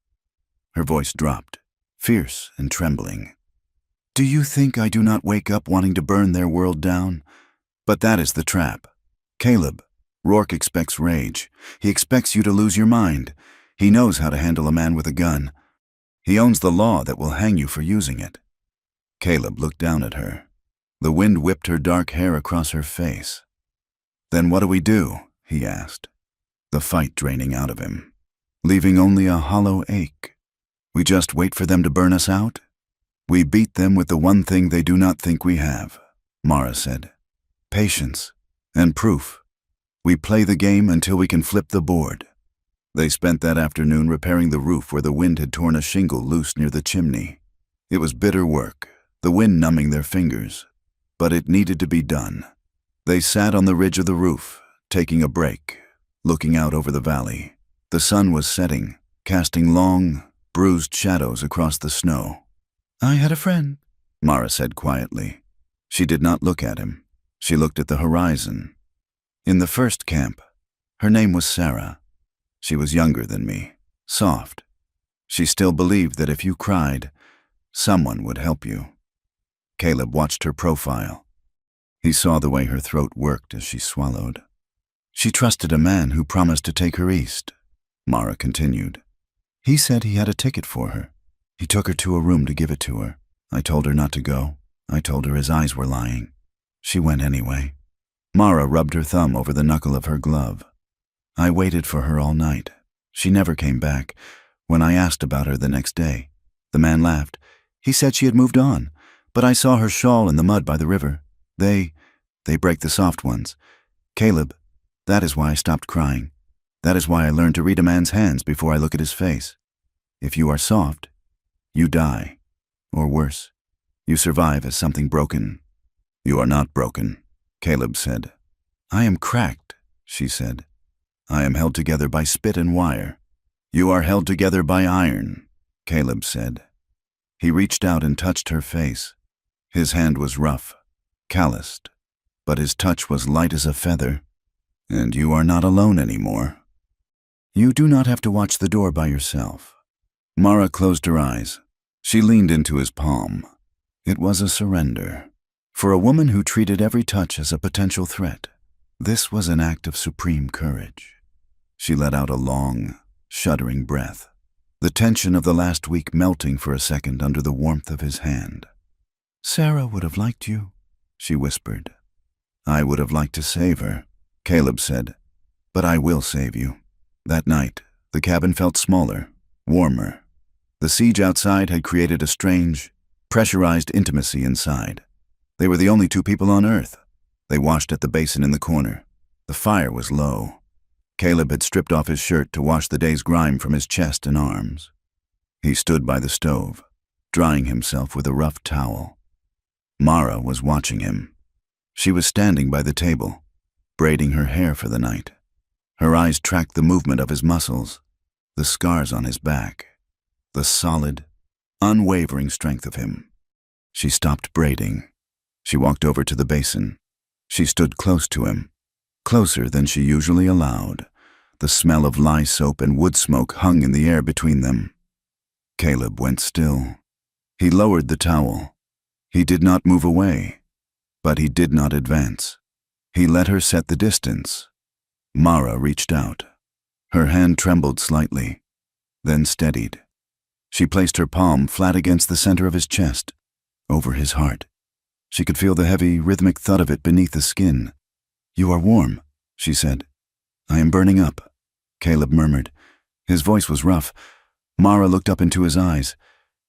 Her voice dropped, fierce and trembling. Do you think I do not wake up wanting to burn their world down? But that is the trap. Caleb, Rourke expects rage. He expects you to lose your mind. He knows how to handle a man with a gun. He owns the law that will hang you for using it. Caleb looked down at her. The wind whipped her dark hair across her face. Then what do we do? He asked, the fight draining out of him, leaving only a hollow ache. We just wait for them to burn us out? We beat them with the one thing they do not think we have, Mara said. Patience and proof. We play the game until we can flip the board. They spent that afternoon repairing the roof where the wind had torn a shingle loose near the chimney. It was bitter work, the wind numbing their fingers, but it needed to be done. They sat on the ridge of the roof, taking a break, looking out over the valley. The sun was setting, casting long, bruised shadows across the snow. I had a friend, Mara said quietly. She did not look at him. She looked at the horizon. In the first camp, her name was Sarah. She was younger than me, soft. She still believed that if you cried, someone would help you. Caleb watched her profile. He saw the way her throat worked as she swallowed. She trusted a man who promised to take her east, Mara continued. He said he had a ticket for her. He took her to a room to give it to her. I told her not to go. I told her his eyes were lying. She went anyway. Mara rubbed her thumb over the knuckle of her glove. I waited for her all night. She never came back. When I asked about her the next day, the man laughed. He said she had moved on, but I saw her shawl in the mud by the river. They break the soft ones. Caleb, that is why I stopped crying. That is why I learned to read a man's hands before I look at his face. If you are soft, you die. Or worse, you survive as something broken. You are not broken, Caleb said. I am cracked, she said. I am held together by spit and wire. You are held together by iron, Caleb said. He reached out and touched her face. His hand was rough, calloused, but his touch was light as a feather. And you are not alone anymore. You do not have to watch the door by yourself. Mara closed her eyes. She leaned into his palm. It was a surrender. For a woman who treated every touch as a potential threat, this was an act of supreme courage. She let out a long, shuddering breath, the tension of the last week melting for a second under the warmth of his hand. Sarah would have liked you, she whispered. I would have liked to save her, Caleb said, but I will save you. That night, the cabin felt smaller, warmer. The siege outside had created a strange, pressurized intimacy inside. They were the only two people on Earth. They washed at the basin in the corner. The fire was low. Caleb had stripped off his shirt to wash the day's grime from his chest and arms. He stood by the stove, drying himself with a rough towel. Mara was watching him. She was standing by the table, braiding her hair for the night. Her eyes tracked the movement of his muscles, the scars on his back, the solid, unwavering strength of him. She stopped braiding. She walked over to the basin. She stood close to him, closer than she usually allowed. The smell of lye soap and wood smoke hung in the air between them. Caleb went still. He lowered the towel. He did not move away, but he did not advance. He let her set the distance. Mara reached out. Her hand trembled slightly, then steadied. She placed her palm flat against the center of his chest, over his heart. She could feel the heavy, rhythmic thud of it beneath the skin. "You are warm," she said. "I am burning up," Caleb murmured. His voice was rough. Mara looked up into his eyes.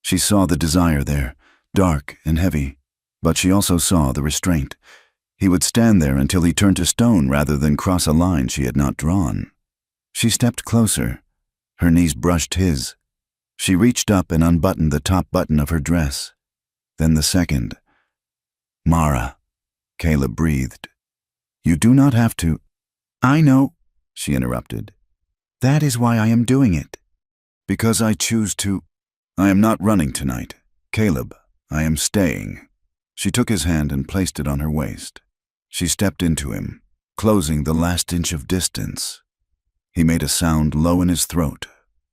She saw the desire there, dark and heavy, but she also saw the restraint. He would stand there until he turned to stone rather than cross a line she had not drawn. She stepped closer. Her knees brushed his. She reached up and unbuttoned the top button of her dress. Then the second. "Mara," Caleb breathed. "You do not have to—" "I know," she interrupted. "That is why I am doing it." "Because I choose to—" "I am not running tonight. Caleb, I am staying." She took his hand and placed it on her waist. She stepped into him, closing the last inch of distance. He made a sound low in his throat,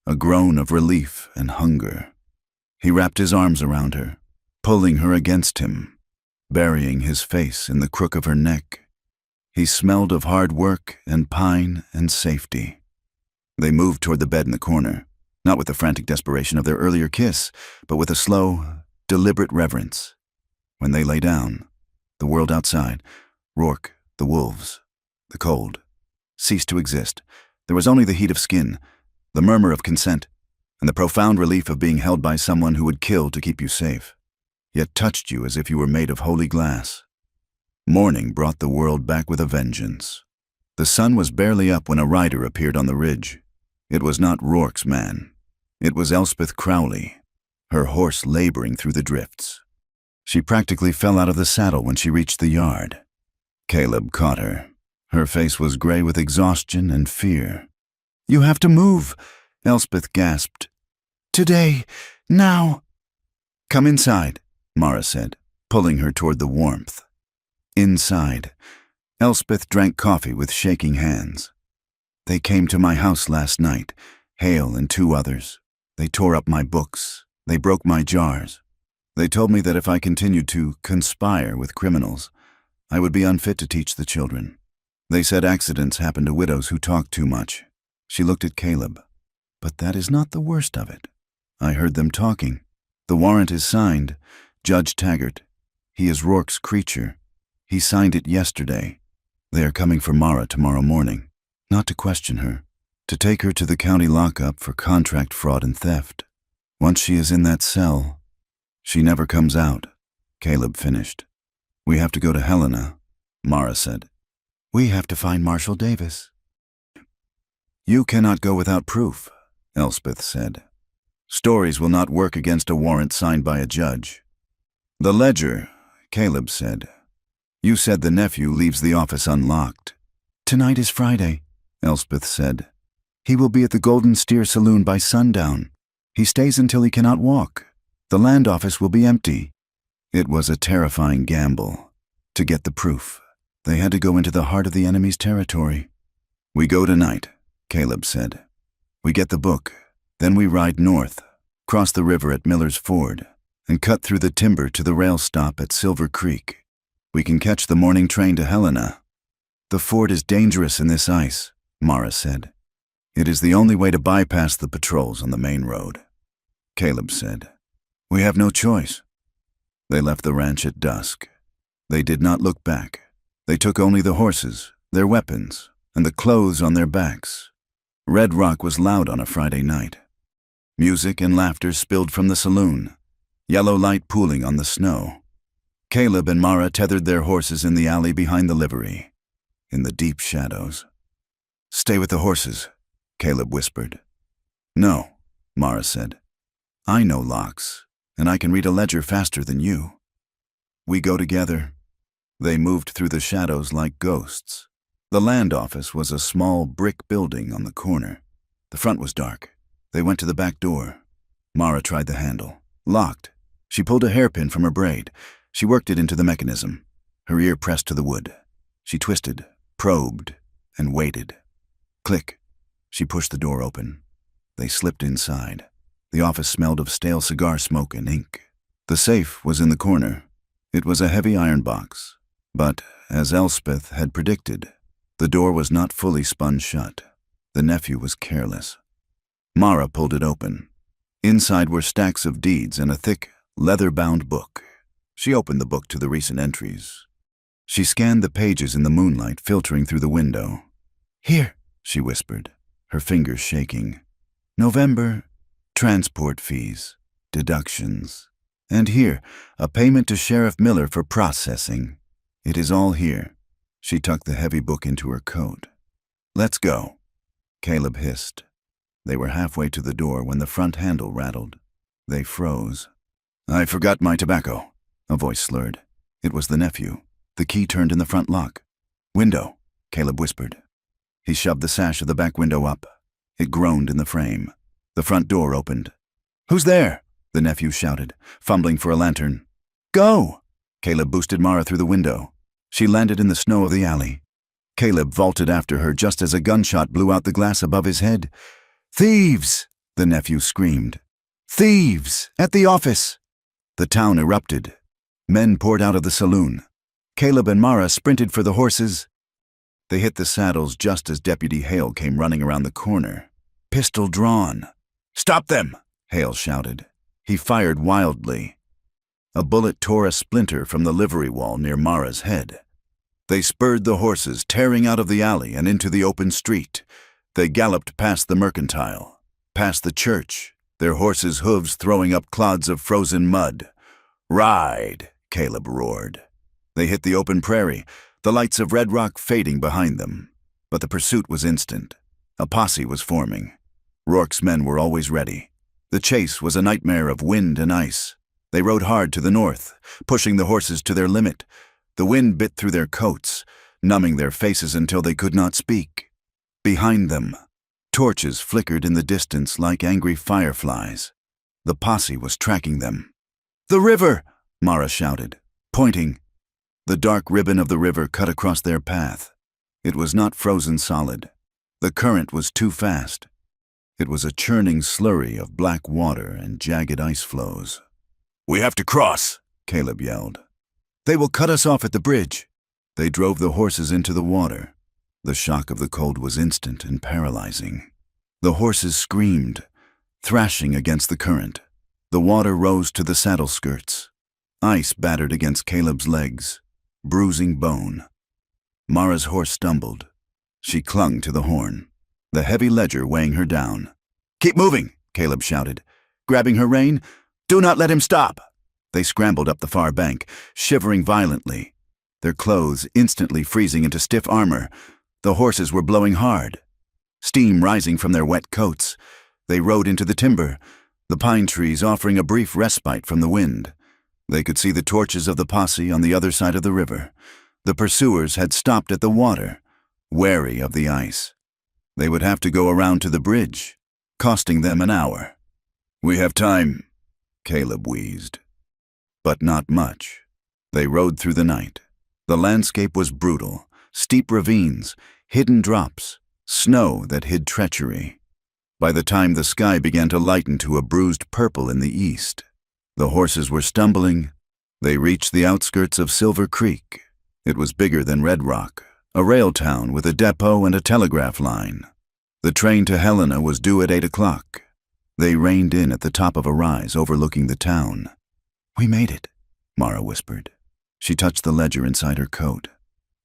a groan of relief and hunger. He wrapped his arms around her, pulling her against him, burying his face in the crook of her neck. He smelled of hard work and pine and safety. They moved toward the bed in the corner, not with the frantic desperation of their earlier kiss, but with a slow, deliberate reverence. When they lay down, the world outside, Rourke, the wolves, the cold, ceased to exist. There was only the heat of skin, the murmur of consent, and the profound relief of being held by someone who would kill to keep you safe, yet touched you as if you were made of holy glass. Morning brought the world back with a vengeance. The sun was barely up when a rider appeared on the ridge. It was not Rourke's man. It was Elspeth Crowley, her horse laboring through the drifts. She practically fell out of the saddle when she reached the yard. Caleb caught her. Her face was gray with exhaustion and fear. "You have to move," Elspeth gasped. "Today, now." "Come inside," Mara said, pulling her toward the warmth. Inside, Elspeth drank coffee with shaking hands. "They came to my house last night, Hale and 2 others. They tore up my books. They broke my jars. They told me that if I continued to conspire with criminals, I would be unfit to teach the children. They said accidents happen to widows who talk too much." She looked at Caleb. "But that is not the worst of it. I heard them talking. The warrant is signed, Judge Taggart. He is Rourke's creature. He signed it yesterday. They are coming for Mara tomorrow morning, not to question her, to take her to the county lockup for contract fraud and theft. Once she is in that cell, she never comes out," Caleb finished. "We have to go to Helena," Mara said. "We have to find Marshall Davis." "You cannot go without proof," Elspeth said. "Stories will not work against a warrant signed by a judge." "The ledger," Caleb said. "You said the nephew leaves the office unlocked." "Tonight is Friday," Elspeth said. "He will be at the Golden Steer Saloon by sundown. He stays until he cannot walk. The land office will be empty." It was a terrifying gamble. To get the proof, they had to go into the heart of the enemy's territory. "We go tonight," Caleb said. "We get the book, then we ride north, cross the river at Miller's Ford, and cut through the timber to the rail stop at Silver Creek. We can catch the morning train to Helena." "The ford is dangerous in this ice," Mara said. "It is the only way to bypass the patrols on the main road," Caleb said. "We have no choice." They left the ranch at dusk. They did not look back. They took only the horses, their weapons, and the clothes on their backs. Red Rock was loud on a Friday night. Music and laughter spilled from the saloon, yellow light pooling on the snow. Caleb and Mara tethered their horses in the alley behind the livery, in the deep shadows. "Stay with the horses," Caleb whispered. "No," Mara said. "I know locks, and I can read a ledger faster than you." "We go together." They moved through the shadows like ghosts. The land office was a small brick building on the corner. The front was dark. They went to the back door. Mara tried the handle. Locked. She pulled a hairpin from her braid. She worked it into the mechanism. Her ear pressed to the wood. She twisted, probed, and waited. Click. She pushed the door open. They slipped inside. The office smelled of stale cigar smoke and ink. The safe was in the corner. It was a heavy iron box, but, as Elspeth had predicted, the door was not fully spun shut. The nephew was careless. Mara pulled it open. Inside were stacks of deeds and a thick, leather-bound book. She opened the book to the recent entries. She scanned the pages in the moonlight filtering through the window. "Here," she whispered, her fingers shaking. "November, transport fees, deductions. And here, a payment to Sheriff Miller for processing. It is all here." She tucked the heavy book into her coat. "Let's go," Caleb hissed. They were halfway to the door when the front handle rattled. They froze. "I forgot my tobacco," a voice slurred. It was the nephew. The key turned in the front lock. "Window," Caleb whispered. He shoved the sash of the back window up. It groaned in the frame. The front door opened. "Who's there?" the nephew shouted, fumbling for a lantern. "Go!" Caleb boosted Mara through the window. She landed in the snow of the alley. Caleb vaulted after her just as a gunshot blew out the glass above his head. "Thieves!" the nephew screamed. "Thieves! At the office!" The town erupted. Men poured out of the saloon. Caleb and Mara sprinted for the horses. They hit the saddles just as Deputy Hale came running around the corner, pistol drawn. "Stop them!" Hale shouted. He fired wildly. A bullet tore a splinter from the livery wall near Mara's head. They spurred the horses, tearing out of the alley and into the open street. They galloped past the mercantile, past the church, their horses' hooves throwing up clods of frozen mud. "Ride!" Caleb roared. They hit the open prairie, the lights of Red Rock fading behind them. But the pursuit was instant. A posse was forming. Rourke's men were always ready. The chase was a nightmare of wind and ice. They rode hard to the north, pushing the horses to their limit. The wind bit through their coats, numbing their faces until they could not speak. Behind them, torches flickered in the distance like angry fireflies. The posse was tracking them. "The river!" Mara shouted, pointing. The dark ribbon of the river cut across their path. It was not frozen solid. The current was too fast. It was a churning slurry of black water and jagged ice flows. "We have to cross!" Caleb yelled. "They will cut us off at the bridge." They drove the horses into the water. The shock of the cold was instant and paralyzing. The horses screamed, thrashing against the current. The water rose to the saddle skirts. Ice battered against Caleb's legs, bruising bone. Mara's horse stumbled. She clung to the horn, the heavy ledger weighing her down. "Keep moving!" Caleb shouted, grabbing her rein. "Do not let him stop!" They scrambled up the far bank, shivering violently, their clothes instantly freezing into stiff armor. The horses were blowing hard, steam rising from their wet coats. They rode into the timber, the pine trees offering a brief respite from the wind. They could see the torches of the posse on the other side of the river. The pursuers had stopped at the water, wary of the ice. They would have to go around to the bridge, costing them an hour. "We have time," Caleb wheezed. But not much. They rode through the night. The landscape was brutal, steep ravines, hidden drops, snow that hid treachery. By the time the sky began to lighten to a bruised purple in the east, the horses were stumbling. They reached the outskirts of Silver Creek. It was bigger than Red Rock, a rail town with a depot and a telegraph line. The train to Helena was due at 8 o'clock. They reined in at the top of a rise overlooking the town. "We made it," Mara whispered. She touched the ledger inside her coat.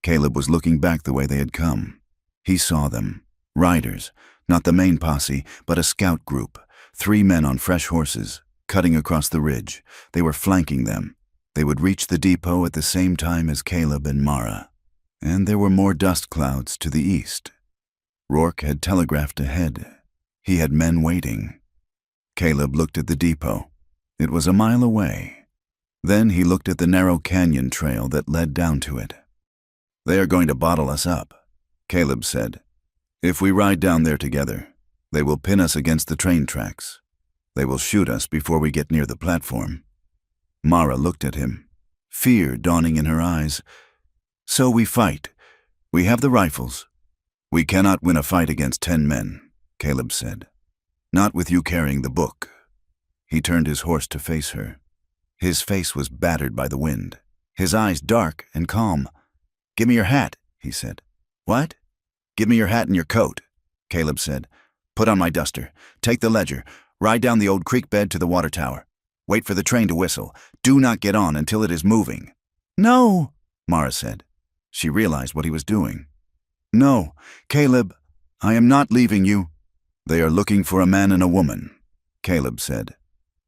Caleb was looking back the way they had come. He saw them, riders, not the main posse, but a scout group, 3 men on fresh horses, cutting across the ridge. They were flanking them. They would reach the depot at the same time as Caleb and Mara. And there were more dust clouds to the east. Rourke had telegraphed ahead. He had men waiting. Caleb looked at the depot. It was a mile away. Then he looked at the narrow canyon trail that led down to it. "They are going to bottle us up," Caleb said. "If we ride down there together, they will pin us against the train tracks. They will shoot us before we get near the platform." Mara looked at him, fear dawning in her eyes. "So we fight. We have the rifles." "We cannot win a fight against 10 men, Caleb said. "Not with you carrying the book." He turned his horse to face her. His face was battered by the wind, his eyes dark and calm. "Give me your hat," he said. "What?" "Give me your hat and your coat," Caleb said. "Put on my duster. Take the ledger. Ride down the old creek bed to the water tower. Wait for the train to whistle. Do not get on until it is moving." "No," Mara said. She realized what he was doing. "No, Caleb, I am not leaving you." "They are looking for a man and a woman," Caleb said.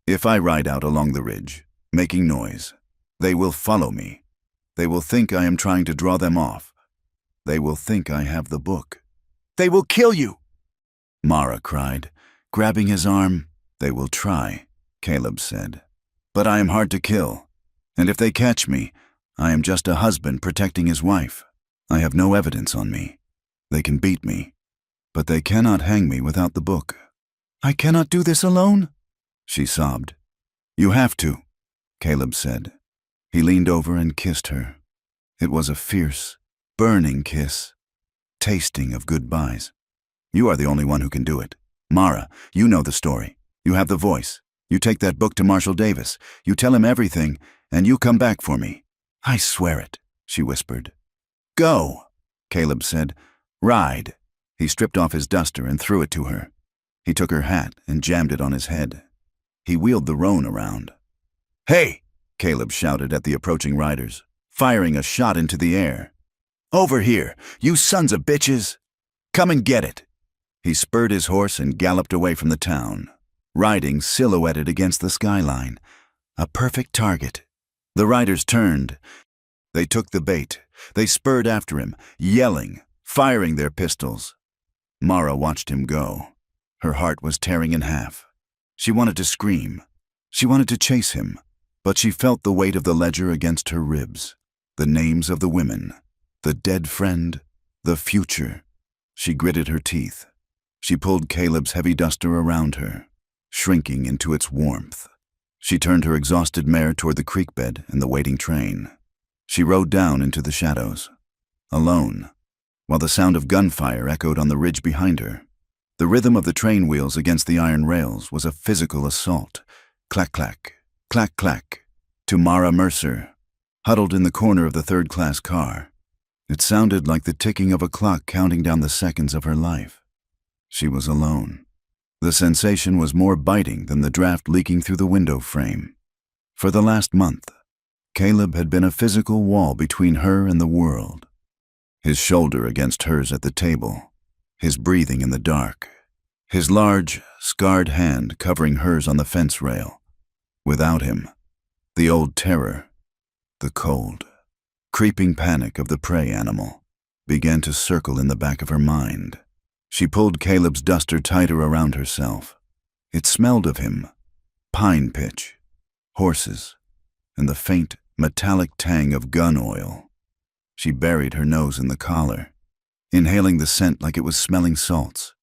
"If I ride out along the ridge, making noise, they will follow me. They will think I am trying to draw them off. They will think I have the book." "They will kill you!" Mara cried, grabbing his arm. "They will try," Caleb said. "But I am hard to kill, and if they catch me, I am just a husband protecting his wife. I have no evidence on me. They can beat me, but they cannot hang me without the book." "I cannot do this alone," she sobbed. "You have to," Caleb said. He leaned over and kissed her. It was a fierce, burning kiss, tasting of goodbyes. "You are the only one who can do it. Mara, you know the story. You have the voice. You take that book to Marshall Davis. You tell him everything, and you come back for me." "I swear it," she whispered. "Go," Caleb said. "Ride." He stripped off his duster and threw it to her. He took her hat and jammed it on his head. He wheeled the roan around. "Hey!" Caleb shouted at the approaching riders, firing a shot into the air. "Over here, you sons of bitches! Come and get it!" He spurred his horse and galloped away from the town, riding silhouetted against the skyline. A perfect target. The riders turned. They took the bait. They spurred after him, yelling, firing their pistols. Mara watched him go. Her heart was tearing in half. She wanted to scream. She wanted to chase him, but she felt the weight of the ledger against her ribs, the names of the women, the dead friend, the future. She gritted her teeth. She pulled Caleb's heavy duster around her, shrinking into its warmth. She turned her exhausted mare toward the creek bed and the waiting train. She rode down into the shadows, alone, while the sound of gunfire echoed on the ridge behind her. The rhythm of the train wheels against the iron rails was a physical assault. Clack-clack, clack-clack, to Mara Mercer, huddled in the corner of the third-class car. It sounded like the ticking of a clock counting down the seconds of her life. She was alone. The sensation was more biting than the draft leaking through the window frame. For the last month, Caleb had been a physical wall between her and the world. His shoulder against hers at the table, his breathing in the dark, his large, scarred hand covering hers on the fence rail. Without him, the old terror, the cold, creeping panic of the prey animal, began to circle in the back of her mind. She pulled Caleb's duster tighter around herself. It smelled of him, pine pitch, horses, and the faint, metallic tang of gun oil. She buried her nose in the collar, inhaling the scent like it was smelling salts.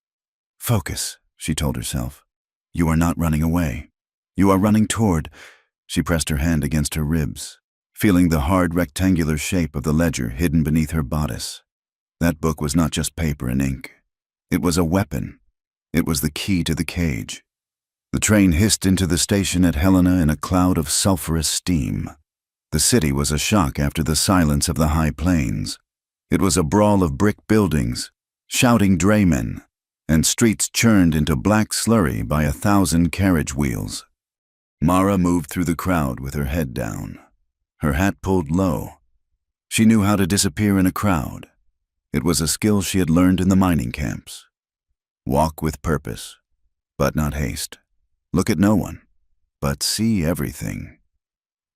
"Focus," she told herself. "You are not running away. You are running toward—" She pressed her hand against her ribs, feeling the hard rectangular shape of the ledger hidden beneath her bodice. That book was not just paper and ink. It was a weapon. It was the key to the cage. The train hissed into the station at Helena in a cloud of sulphurous steam. The city was a shock after the silence of the high plains. It was a brawl of brick buildings, shouting draymen, and streets churned into black slurry by 1,000 carriage wheels. Mara moved through the crowd with her head down, her hat pulled low. She knew how to disappear in a crowd. It was a skill she had learned in the mining camps. Walk with purpose, but not haste. Look at no one, but see everything.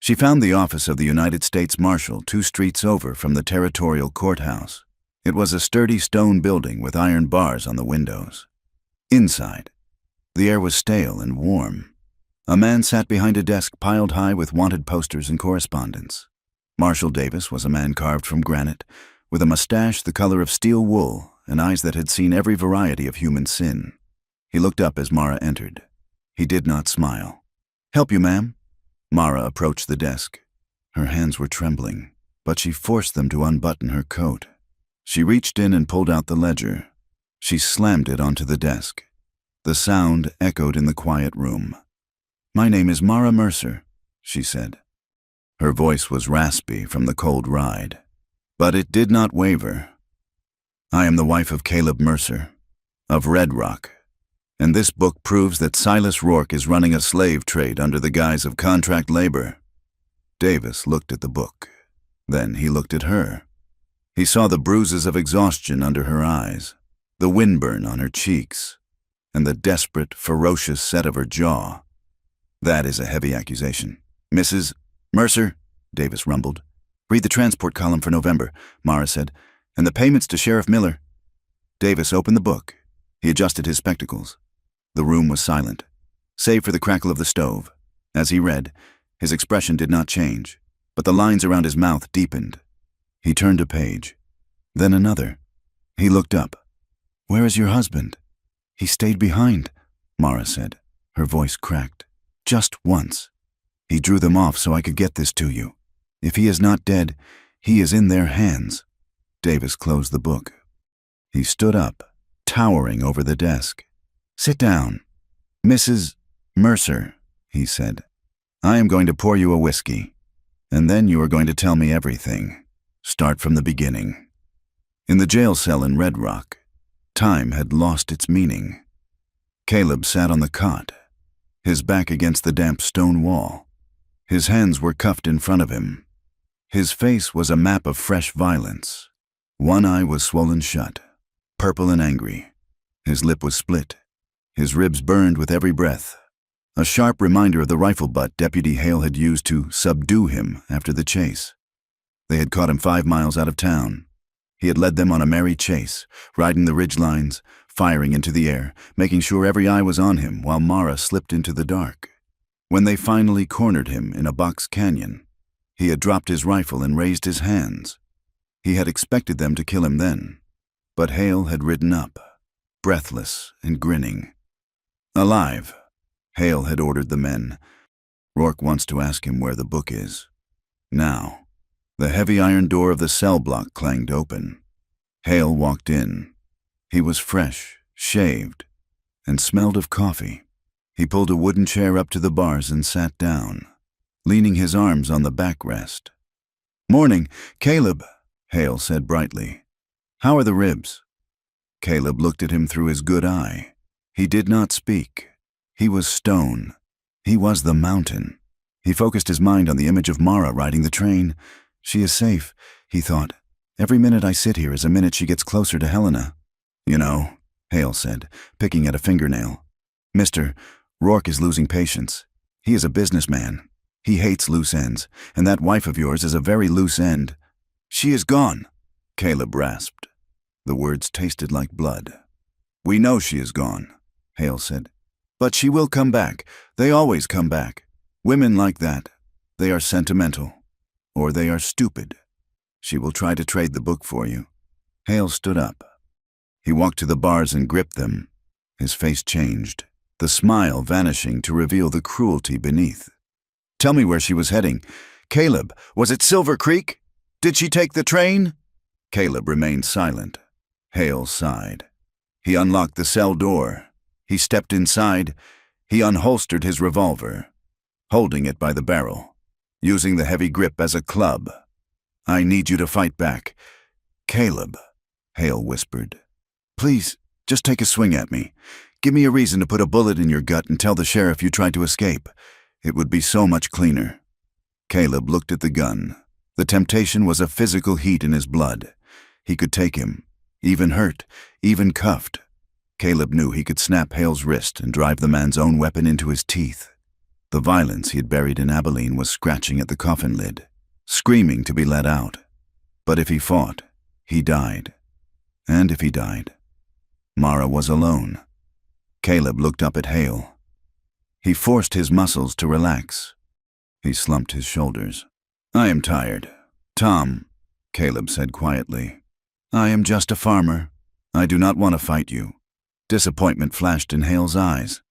She found the office of the United States Marshal 2 streets over from the territorial courthouse. It was a sturdy stone building with iron bars on the windows. Inside, the air was stale and warm. A man sat behind a desk piled high with wanted posters and correspondence. Marshall Davis was a man carved from granite, with a mustache the color of steel wool and eyes that had seen every variety of human sin. He looked up as Mara entered. He did not smile. "Help you, ma'am?" Mara approached the desk. Her hands were trembling, but she forced them to unbutton her coat. She reached in and pulled out the ledger. She slammed it onto the desk. The sound echoed in the quiet room. "My name is Mara Mercer," she said. Her voice was raspy from the cold ride, but it did not waver. "I am the wife of Caleb Mercer, of Red Rock, and this book proves that Silas Rourke is running a slave trade under the guise of contract labor." Davis looked at the book. Then he looked at her. He saw the bruises of exhaustion under her eyes, the windburn on her cheeks, and the desperate, ferocious set of her jaw. "That is a heavy accusation. Mrs. Mercer," Davis rumbled. "Read the transport column for November," Mara said, "and the payments to Sheriff Miller." Davis opened the book. He adjusted his spectacles. The room was silent, save for the crackle of the stove. As he read, his expression did not change, but the lines around his mouth deepened. He turned a page, then another. He looked up. "Where is your husband?" "He stayed behind," Mara said. Her voice cracked. "Just once. He drew them off so I could get this to you. If he is not dead, he is in their hands." Davis closed the book. He stood up, towering over the desk. "Sit down. Mrs. Mercer," he said. "I am going to pour you a whiskey, and then you are going to tell me everything. Start from the beginning." In the jail cell in Red Rock, time had lost its meaning. Caleb sat on the cot, his back against the damp stone wall. His hands were cuffed in front of him. His face was a map of fresh violence. One eye was swollen shut, purple and angry. His lip was split. His ribs burned with every breath, a sharp reminder of the rifle butt Deputy Hale had used to subdue him after the chase. They had caught him 5 miles out of town. He had led them on a merry chase, riding the ridgelines, firing into the air, making sure every eye was on him while Mara slipped into the dark. When they finally cornered him in a box canyon, he had dropped his rifle and raised his hands. He had expected them to kill him then, but Hale had ridden up, breathless and grinning. "Alive," Hale had ordered the men. "Rourke wants to ask him where the book is." Now, the heavy iron door of the cell block clanged open. Hale walked in. He was fresh, shaved, and smelled of coffee. He pulled a wooden chair up to the bars and sat down, leaning his arms on the backrest. "Morning, Caleb," Hale said brightly. "How are the ribs?" Caleb looked at him through his good eye. He did not speak. He was stone. He was the mountain. He focused his mind on the image of Mara riding the train. "She is safe," he thought. "Every minute I sit here is a minute she gets closer to Helena." "You know," Hale said, picking at a fingernail, "Mr. Rourke is losing patience. He is a businessman. He hates loose ends, and that wife of yours is a very loose end." "She is gone," Caleb rasped. The words tasted like blood. "We know she is gone," Hale said. "But she will come back. They always come back. Women like that. They are sentimental. Or they are stupid. She will try to trade the book for you." Hale stood up. He walked to the bars and gripped them. His face changed, the smile vanishing to reveal the cruelty beneath. "Tell me where she was heading. Caleb, was it Silver Creek? Did she take the train?" Caleb remained silent. Hale sighed. He unlocked the cell door. He stepped inside. He unholstered his revolver, holding it by the barrel, using the heavy grip as a club. "I need you to fight back." "Caleb," Hale whispered. "Please, just take a swing at me. Give me a reason to put a bullet in your gut and tell the sheriff you tried to escape. It would be so much cleaner." Caleb looked at the gun. The temptation was a physical heat in his blood. He could take him, even hurt, even cuffed. Caleb knew he could snap Hale's wrist and drive the man's own weapon into his teeth. The violence he had buried in Abilene was scratching at the coffin lid, screaming to be let out. But if he fought, he died. And if he died, Mara was alone. Caleb looked up at Hale. He forced his muscles to relax. He slumped his shoulders. "I am tired. Tom," Caleb said quietly. "I am just a farmer. I do not want to fight you." Disappointment flashed in Hale's eyes.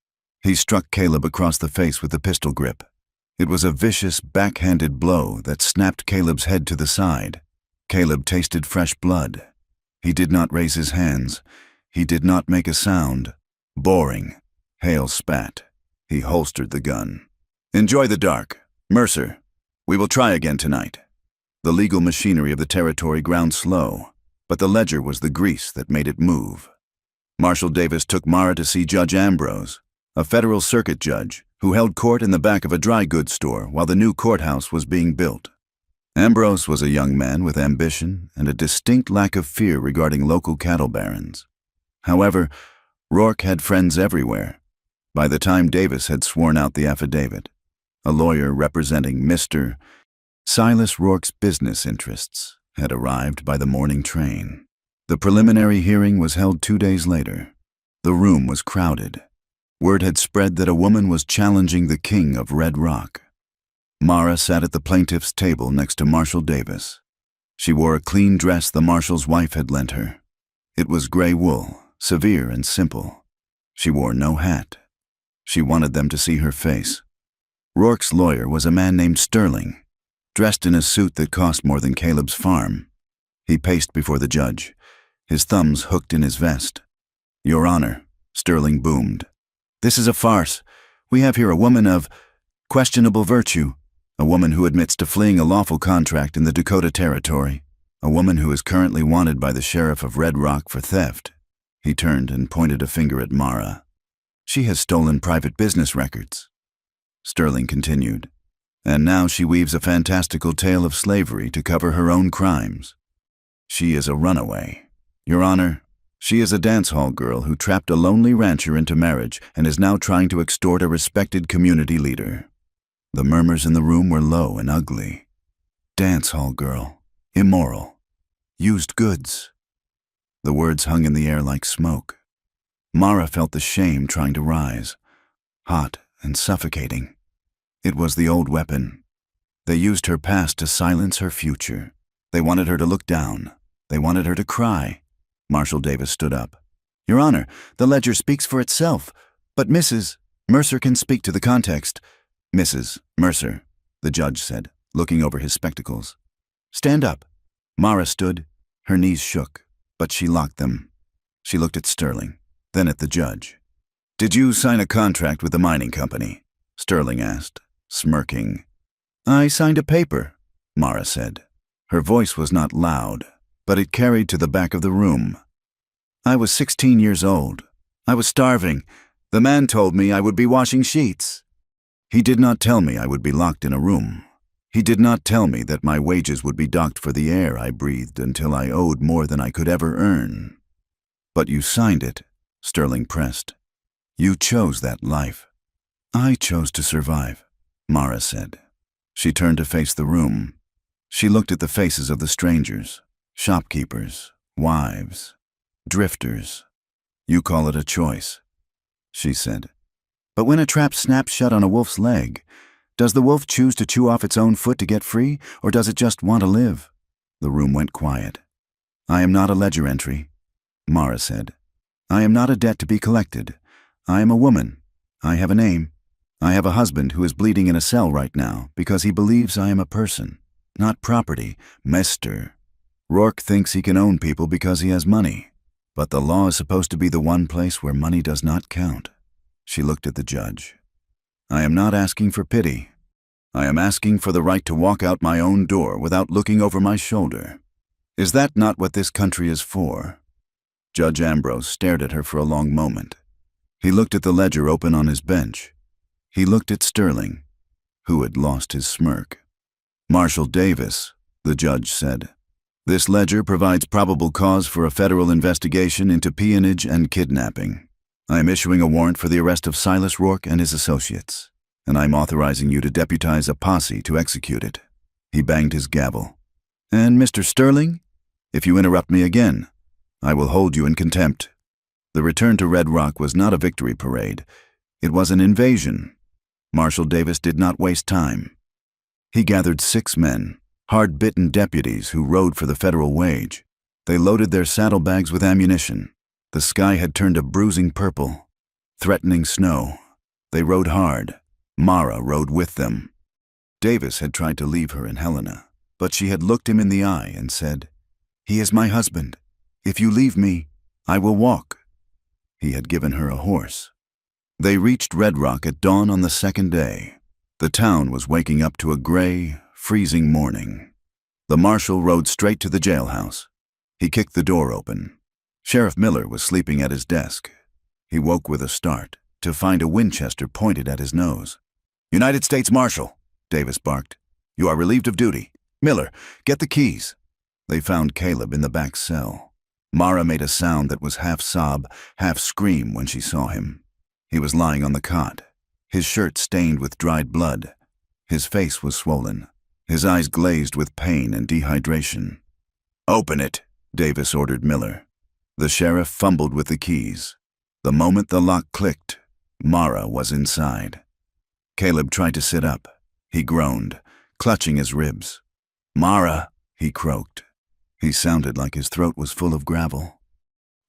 He struck Caleb across the face with the pistol grip. It was a vicious, backhanded blow that snapped Caleb's head to the side. Caleb tasted fresh blood. He did not raise his hands. He did not make a sound. "Boring," Hale spat. He holstered the gun. "Enjoy the dark. Mercer, we will try again tonight." The legal machinery of the territory ground slow, but the ledger was the grease that made it move. Marshal Davis took Mara to see Judge Ambrose, a federal circuit judge who held court in the back of a dry goods store while the new courthouse was being built. Ambrose was a young man with ambition and a distinct lack of fear regarding local cattle barons. However, Rourke had friends everywhere. By the time Davis had sworn out the affidavit, a lawyer representing Mr. Silas Rourke's business interests had arrived by the morning train. The preliminary hearing was held 2 days later. The room was crowded. Word had spread that a woman was challenging the king of Red Rock. Mara sat at the plaintiff's table next to Marshal Davis. She wore a clean dress the marshal's wife had lent her. It was gray wool, severe and simple. She wore no hat. She wanted them to see her face. Rourke's lawyer was a man named Sterling, dressed in a suit that cost more than Caleb's farm. He paced before the judge, his thumbs hooked in his vest. "Your Honor," Sterling boomed. "This is a farce. We have here a woman of questionable virtue, a woman who admits to fleeing a lawful contract in the Dakota Territory, a woman who is currently wanted by the sheriff of Red Rock for theft." He turned and pointed a finger at Mara. "She has stolen private business records." Sterling continued, "And now she weaves a fantastical tale of slavery to cover her own crimes. She is a runaway. Your Honor, she is a dance hall girl who trapped a lonely rancher into marriage and is now trying to extort a respected community leader." The murmurs in the room were low and ugly. Dance hall girl, immoral, used goods. The words hung in the air like smoke. Mara felt the shame trying to rise, hot and suffocating. It was the old weapon. They used her past to silence her future. They wanted her to look down. They wanted her to cry. Marshal Davis stood up. "Your Honor, the ledger speaks for itself, but Mrs. Mercer can speak to the context." "Mrs. Mercer," the judge said, looking over his spectacles. "Stand up." Mara stood. Her knees shook, but she locked them. She looked at Sterling, then at the judge. "Did you sign a contract with the mining company?" Sterling asked, smirking. "I signed a paper," Mara said. Her voice was not loud, but it carried to the back of the room. "I was 16 years old. I was starving. The man told me I would be washing sheets. He did not tell me I would be locked in a room. He did not tell me that my wages would be docked for the air I breathed until I owed more than I could ever earn." "But you signed it," Sterling pressed. "You chose that life." "I chose to survive," Mara said. She turned to face the room. She looked at the faces of the strangers, shopkeepers, wives, drifters. "You call it a choice," she said. "But when a trap snaps shut on a wolf's leg, does the wolf choose to chew off its own foot to get free, or does it just want to live?" The room went quiet. "I am not a ledger entry," Mara said. "I am not a debt to be collected. I am a woman. I have a name. I have a husband who is bleeding in a cell right now because he believes I am a person, not property, Mr. Rourke thinks he can own people because he has money, but the law is supposed to be the one place where money does not count." She looked at the judge. "I am not asking for pity. I am asking for the right to walk out my own door without looking over my shoulder. Is that not what this country is for?" Judge Ambrose stared at her for a long moment. He looked at the ledger open on his bench. He looked at Sterling, who had lost his smirk. "Marshal Davis," the judge said, "this ledger provides probable cause for a federal investigation into peonage and kidnapping. I am issuing a warrant for the arrest of Silas Rourke and his associates, and I am authorizing you to deputize a posse to execute it." He banged his gavel. "And Mr. Sterling, if you interrupt me again, I will hold you in contempt." The return to Red Rock was not a victory parade. It was an invasion. Marshal Davis did not waste time. He gathered 6 men, hard-bitten deputies who rode for the federal wage. They loaded their saddlebags with ammunition. The sky had turned a bruising purple, threatening snow. They rode hard. Mara rode with them. Davis had tried to leave her in Helena, but she had looked him in the eye and said, "He is my husband. If you leave me, I will walk." He had given her a horse. They reached Red Rock at dawn on the second day. The town was waking up to a gray, freezing morning. The marshal rode straight to the jailhouse. He kicked the door open. Sheriff Miller was sleeping at his desk. He woke with a start to find a Winchester pointed at his nose. "United States Marshal," Davis barked. "You are relieved of duty. Miller, get the keys. They found Caleb in the back cell. Mara made a sound that was half sob, half scream when she saw him. He was lying on the cot, his shirt stained with dried blood. His face was swollen, his eyes glazed with pain and dehydration. "Open it," Davis ordered Miller. The sheriff fumbled with the keys. The moment the lock clicked, Mara was inside. Caleb tried to sit up. He groaned, clutching his ribs. "Mara," he croaked. He sounded like his throat was full of gravel.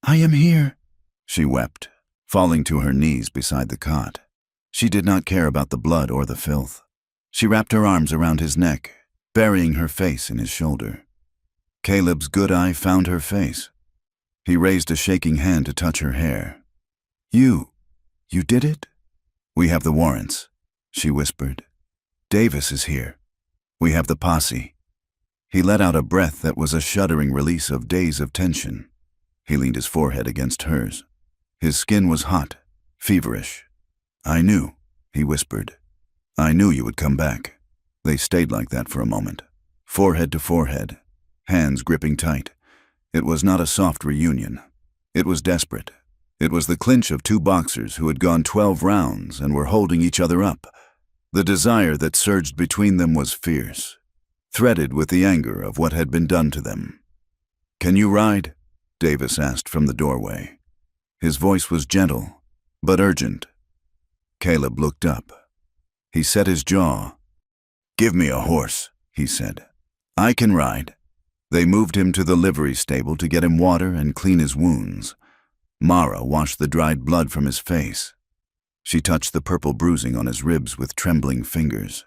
"I am here," she wept, falling to her knees beside the cot. She did not care about the blood or the filth. She wrapped her arms around his neck, burying her face in his shoulder. Caleb's good eye found her face. He raised a shaking hand to touch her hair. You did it?" "We have the warrants," she whispered. "Davis is here. We have the posse." He let out a breath that was a shuddering release of days of tension. He leaned his forehead against hers. His skin was hot, feverish. "I knew," he whispered. "I knew you would come back." They stayed like that for a moment, forehead to forehead, hands gripping tight. It was not a soft reunion. It was desperate. It was the clinch of two boxers who had gone 12 rounds and were holding each other up. The desire that surged between them was fierce, threaded with the anger of what had been done to them. "Can you ride?" Davis asked from the doorway. His voice was gentle, but urgent. Caleb looked up. He set his jaw. "Give me a horse," he said. "I can ride." They moved him to the livery stable to get him water and clean his wounds. Mara washed the dried blood from his face. She touched the purple bruising on his ribs with trembling fingers.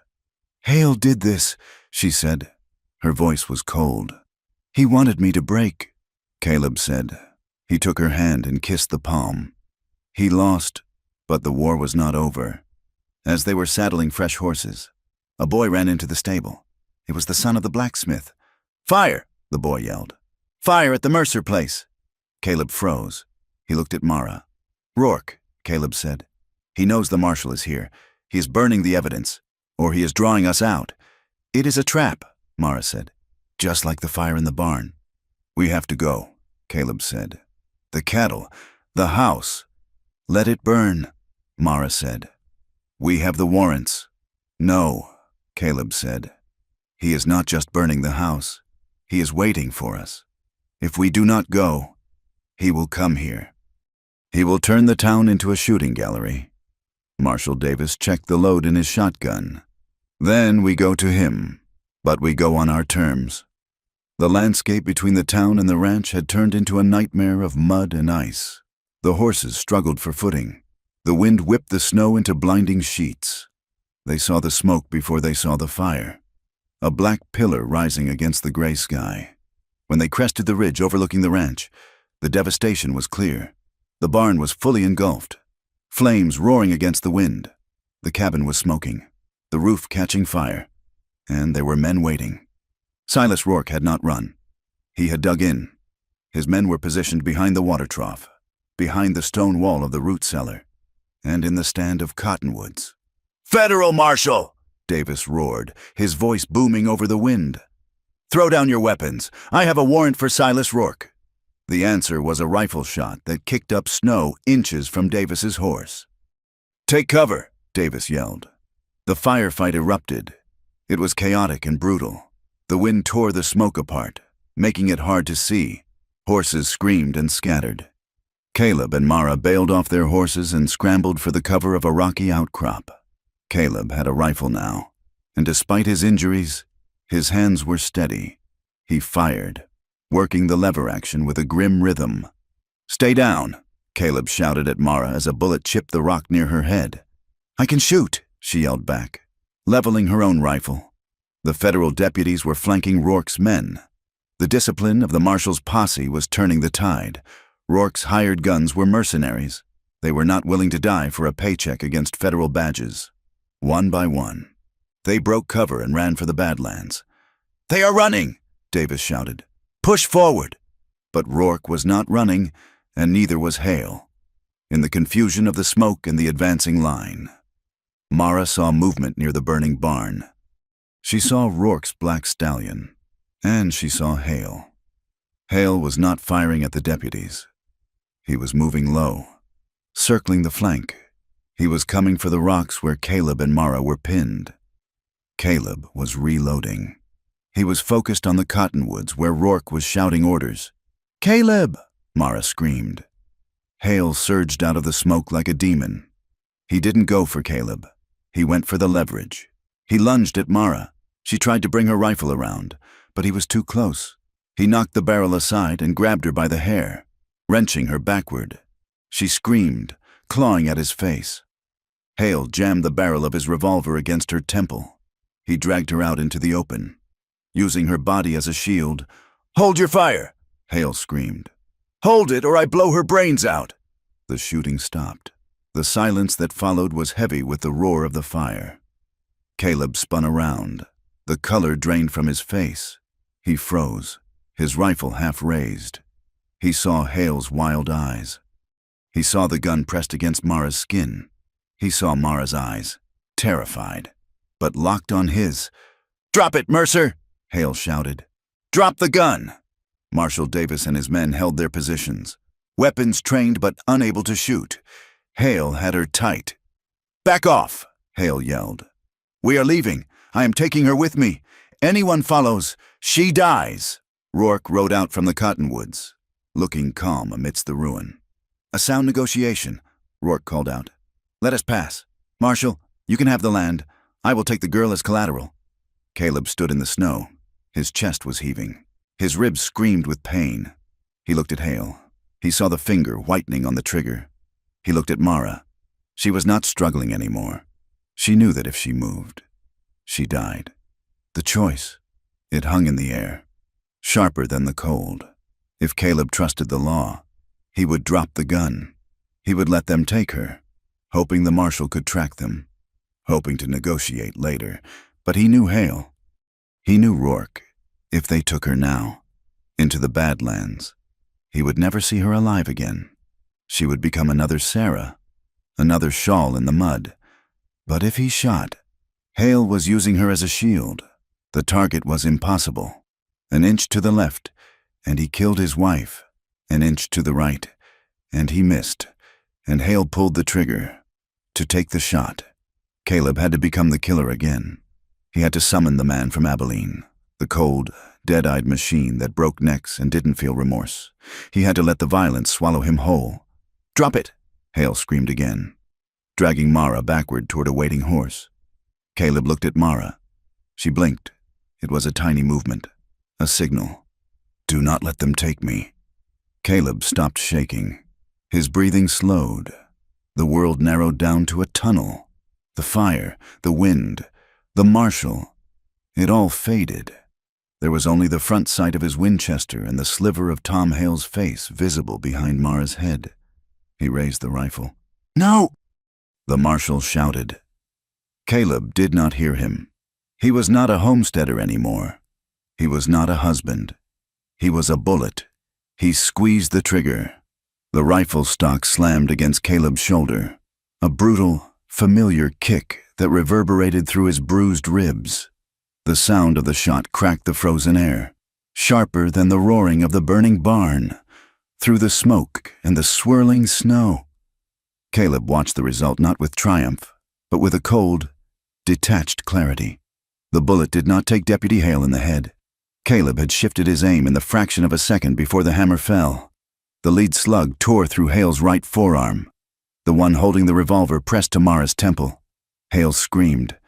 "Hale did this," she said. Her voice was cold. "He wanted me to break," Caleb said. He took her hand and kissed the palm. He lost, but the war was not over. As they were saddling fresh horses, a boy ran into the stable. It was the son of the blacksmith. "Fire!" the boy yelled. "Fire at the Mercer place!" Caleb froze. He looked at Mara. "Rourke," Caleb said. "He knows the marshal is here. He is burning the evidence, or he is drawing us out." "It is a trap," Mara said. "Just like the fire in the barn." "We have to go," Caleb said. "The cattle, the house." "Let it burn," Mara said. "We have the warrants." "No," Caleb said. "He is not just burning the house. He is waiting for us. If we do not go, he will come here. He will turn the town into a shooting gallery." Marshal Davis checked the load in his shotgun. "Then we go to him, but we go on our terms." The landscape between the town and the ranch had turned into a nightmare of mud and ice. The horses struggled for footing. The wind whipped the snow into blinding sheets. They saw the smoke before they saw the fire, a black pillar rising against the gray sky. When they crested the ridge overlooking the ranch, the devastation was clear. The barn was fully engulfed, flames roaring against the wind. The cabin was smoking, the roof catching fire, and there were men waiting. Silas Rourke had not run. He had dug in. His men were positioned behind the water trough, behind the stone wall of the root cellar, and in the stand of cottonwoods. "Federal Marshal!" Davis roared, his voice booming over the wind. "Throw down your weapons. I have a warrant for Silas Rourke." The answer was a rifle shot that kicked up snow inches from Davis's horse. "Take cover," Davis yelled. The firefight erupted. It was chaotic and brutal. The wind tore the smoke apart, making it hard to see. Horses screamed and scattered. Caleb and Mara bailed off their horses and scrambled for the cover of a rocky outcrop. Caleb had a rifle now, and despite his injuries, his hands were steady. He fired, working the lever action with a grim rhythm. "Stay down," Caleb shouted at Mara as a bullet chipped the rock near her head. "I can shoot," she yelled back, leveling her own rifle. The federal deputies were flanking Rourke's men. The discipline of the marshal's posse was turning the tide. Rourke's hired guns were mercenaries. They were not willing to die for a paycheck against federal badges. One by one, they broke cover and ran for the Badlands. "They are running!" Davis shouted. "Push forward!" But Rourke was not running, and neither was Hale. In the confusion of the smoke and the advancing line, Mara saw movement near the burning barn. She saw Rourke's black stallion, and she saw Hale. Hale was not firing at the deputies. He was moving low, circling the flank. He was coming for the rocks where Caleb and Mara were pinned. Caleb was reloading. He was focused on the cottonwoods where Rourke was shouting orders. "Caleb!" Mara screamed. Hale surged out of the smoke like a demon. He didn't go for Caleb. He went for the leverage. He lunged at Mara. She tried to bring her rifle around, but he was too close. He knocked the barrel aside and grabbed her by the hair, wrenching her backward. She screamed, clawing at his face. Hale jammed the barrel of his revolver against her temple. He dragged her out into the open, using her body as a shield. "Hold your fire!" Hale screamed. "Hold it or I blow her brains out!" The shooting stopped. The silence that followed was heavy with the roar of the fire. Caleb spun around. The color drained from his face. He froze, his rifle half raised. He saw Hale's wild eyes. He saw the gun pressed against Mara's skin. He saw Mara's eyes, terrified, but locked on his. "Drop it, Mercer!" Hale shouted. "Drop the gun!" Marshal Davis and his men held their positions, weapons trained but unable to shoot. Hale had her tight. "Back off!" Hale yelled. "We are leaving. I am taking her with me. Anyone follows, she dies." Rourke rode out from the cottonwoods, looking calm amidst the ruin. "A sound negotiation," Rourke called out. "Let us pass. Marshal, you can have the land. I will take the girl as collateral." Caleb stood in the snow. His chest was heaving. His ribs screamed with pain. He looked at Hale. He saw the finger whitening on the trigger. He looked at Mara. She was not struggling anymore. She knew that if she moved, she died. The choice, it hung in the air, sharper than the cold. If Caleb trusted the law, he would drop the gun. He would let them take her, hoping the marshal could track them, hoping to negotiate later. But he knew Hale. He knew Rourke. If they took her now, into the Badlands, he would never see her alive again. She would become another Sarah, another shawl in the mud. But if he shot, Hale was using her as a shield. The target was impossible. An inch to the left, and he killed his wife. An inch to the right, and he missed, and Hale pulled the trigger to take the shot. Caleb had to become the killer again. He had to summon the man from Abilene, the cold, dead-eyed machine that broke necks and didn't feel remorse. He had to let the violence swallow him whole. "Drop it!" Hale screamed again, dragging Mara backward toward a waiting horse. Caleb looked at Mara. She blinked. It was a tiny movement, a signal. "Do not let them take me." Caleb stopped shaking. His breathing slowed. The world narrowed down to a tunnel. The fire, the wind, the marshal, it all faded. There was only the front sight of his Winchester and the sliver of Tom Hale's face visible behind Mara's head. He raised the rifle. "No!" the marshal shouted. Caleb did not hear him. He was not a homesteader anymore. He was not a husband. He was a bullet. He squeezed the trigger. The rifle stock slammed against Caleb's shoulder, a brutal, familiar kick that reverberated through his bruised ribs. The sound of the shot cracked the frozen air, sharper than the roaring of the burning barn, through the smoke and the swirling snow. Caleb watched the result not with triumph, but with a cold, detached clarity. The bullet did not take Deputy Hale in the head. Caleb had shifted his aim in the fraction of a second before the hammer fell. The lead slug tore through Hale's right forearm. The one holding the revolver pressed to Mara's temple. Hale screamed,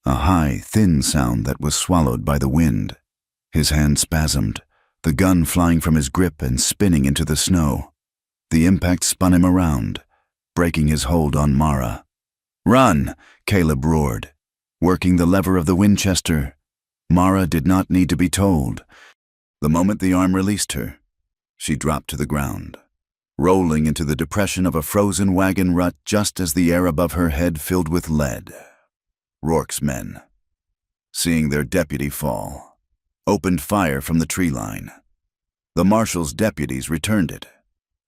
a high, thin sound that was swallowed by the wind. His hand spasmed, the gun flying from his grip and spinning into the snow. The impact spun him around, breaking his hold on Mara. "Run!" Caleb roared, working the lever of the Winchester. Mara did not need to be told. The moment the arm released her, she dropped to the ground, rolling into the depression of a frozen wagon rut just as the air above her head filled with lead. Rourke's men, seeing their deputy fall, opened fire from the tree line. The marshal's deputies returned it,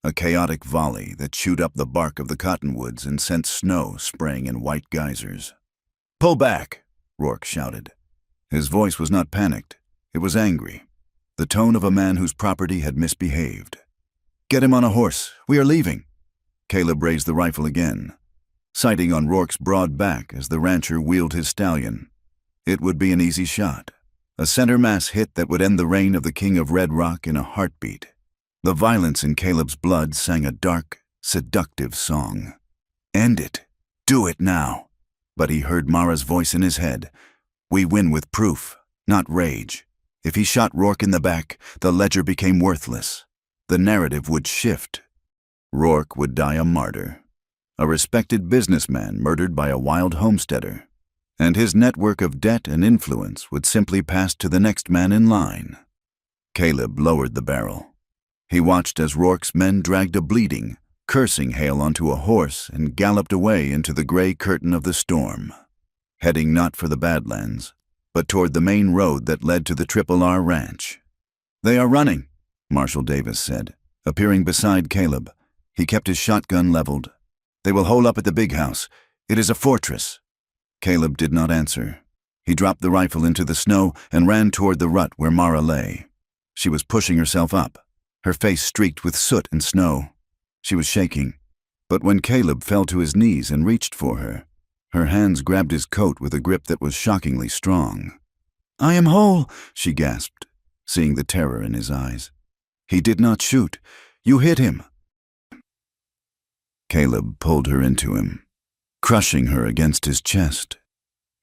a chaotic volley that chewed up the bark of the cottonwoods and sent snow spraying in white geysers. "Pull back!" Rourke shouted. His voice was not panicked. It was angry, the tone of a man whose property had misbehaved. "Get him on a horse. We are leaving." Caleb raised the rifle again, sighting on Rourke's broad back as the rancher wheeled his stallion. It would be an easy shot, a center-mass hit that would end the reign of the King of Red Rock in a heartbeat. The violence in Caleb's blood sang a dark, seductive song. End it. Do it now. But he heard Mara's voice in his head. We win with proof, not rage. If he shot Rourke in the back, the ledger became worthless. The narrative would shift. Rourke would die a martyr, a respected businessman murdered by a wild homesteader, and his network of debt and influence would simply pass to the next man in line. Caleb lowered the barrel. He watched as Rourke's men dragged a bleeding, cursing Hale onto a horse and galloped away into the gray curtain of the storm, heading not for the Badlands, but toward the main road that led to the Triple R Ranch. "They are running," Marshal Davis said, appearing beside Caleb. He kept his shotgun leveled. "They will hole up at the big house. It is a fortress." Caleb did not answer. He dropped the rifle into the snow and ran toward the rut where Mara lay. She was pushing herself up, her face streaked with soot and snow. She was shaking, but when Caleb fell to his knees and reached for her, her hands grabbed his coat with a grip that was shockingly strong. "I am whole," she gasped, seeing the terror in his eyes. "He did not shoot. You hit him." Caleb pulled her into him, crushing her against his chest.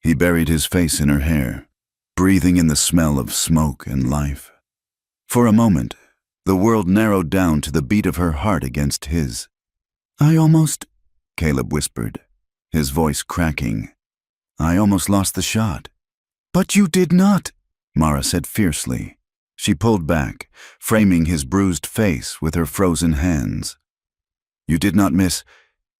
He buried his face in her hair, breathing in the smell of smoke and life. For a moment, the world narrowed down to the beat of her heart against his. "I almost," Caleb whispered, his voice cracking. "I almost lost the shot." "But you did not," Mara said fiercely. She pulled back, framing his bruised face with her frozen hands. "You did not miss,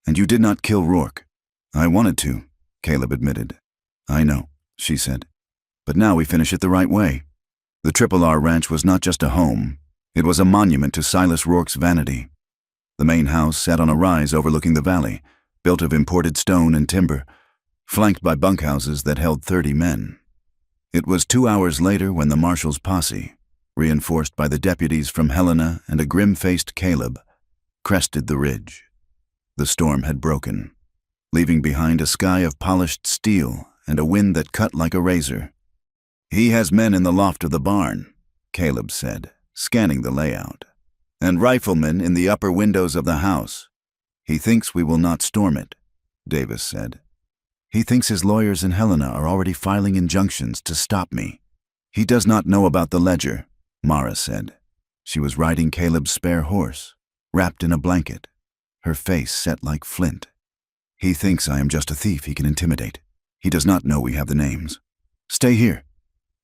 and you did not kill Rourke." "I wanted to," Caleb admitted. "I know," she said. "But now we finish it the right way." The Triple R Ranch was not just a home. It was a monument to Silas Rourke's vanity. The main house sat on a rise overlooking the valley, built of imported stone and timber, flanked by bunkhouses that held 30 men. It was 2 hours later when the marshal's posse, reinforced by the deputies from Helena and a grim-faced Caleb, crested the ridge. The storm had broken, leaving behind a sky of polished steel and a wind that cut like a razor. "He has men in the loft of the barn," Caleb said, scanning the layout, "and riflemen in the upper windows of the house. He thinks we will not storm it," Davis said. "He thinks his lawyers in Helena are already filing injunctions to stop me." "He does not know about the ledger," Mara said. She was riding Caleb's spare horse, wrapped in a blanket, her face set like flint. "He thinks I am just a thief he can intimidate. He does not know we have the names." "Stay here,"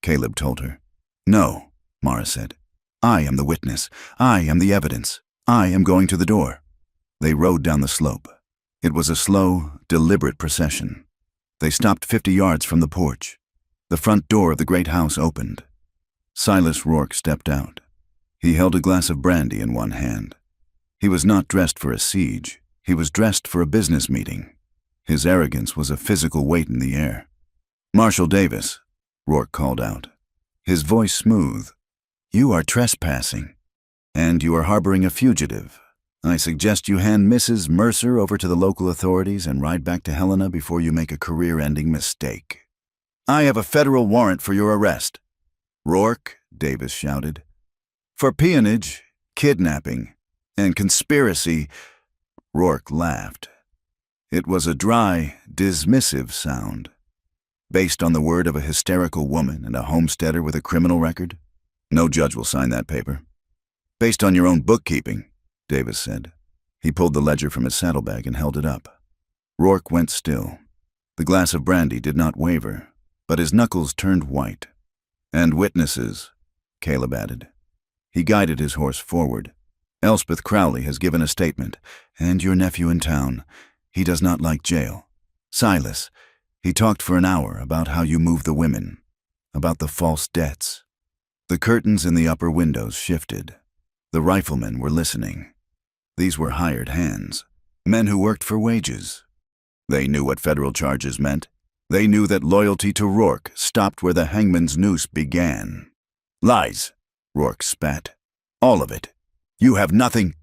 Caleb told her. "No," Mara said. "I am the witness. I am the evidence. I am going to the door." They rode down the slope. It was a slow, deliberate procession. They stopped 50 yards from the porch. The front door of the great house opened. Silas Rourke stepped out. He held a glass of brandy in one hand. He was not dressed for a siege. He was dressed for a business meeting. His arrogance was a physical weight in the air. "Marshal Davis," Rourke called out, his voice smooth. "You are trespassing, and you are harboring a fugitive. I suggest you hand Mrs. Mercer over to the local authorities and ride back to Helena before you make a career-ending mistake." "I have a federal warrant for your arrest." "Rourke," Davis shouted. "For peonage, kidnapping, and conspiracy." Rourke laughed. It was a dry, dismissive sound, based on the word of a hysterical woman and a homesteader with a criminal record. "No judge will sign that paper." "Based on your own bookkeeping," Davis said. He pulled the ledger from his saddlebag and held it up. Rourke went still. The glass of brandy did not waver, but his knuckles turned white. "And witnesses," Caleb added. He guided his horse forward. "Elspeth Crowley has given a statement, and your nephew in town. He does not like jail. Silas, he talked for an hour about how you move the women, about the false debts." The curtains in the upper windows shifted. The riflemen were listening. These were hired hands, men who worked for wages. They knew what federal charges meant. They knew that loyalty to Rourke stopped where the hangman's noose began. "Lies," Rourke spat. "All of it. You have nothing."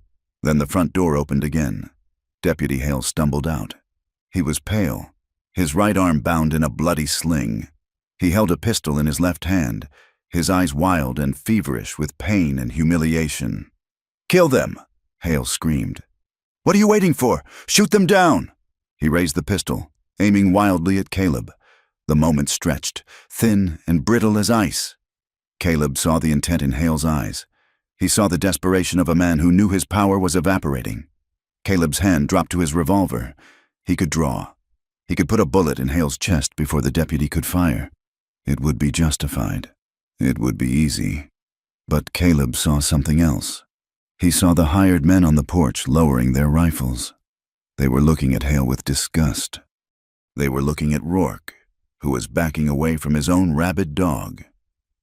Then the front door opened again. Deputy Hale stumbled out. He was pale, his right arm bound in a bloody sling. He held a pistol in his left hand, his eyes wild and feverish with pain and humiliation. "Kill them!" Hale screamed. "What are you waiting for? Shoot them down!" He raised the pistol, aiming wildly at Caleb. The moment stretched, thin and brittle as ice. Caleb saw the intent in Hale's eyes. He saw the desperation of a man who knew his power was evaporating. Caleb's hand dropped to his revolver. He could draw. He could put a bullet in Hale's chest before the deputy could fire. It would be justified. It would be easy. But Caleb saw something else. He saw the hired men on the porch lowering their rifles. They were looking at Hale with disgust. They were looking at Rourke, who was backing away from his own rabid dog.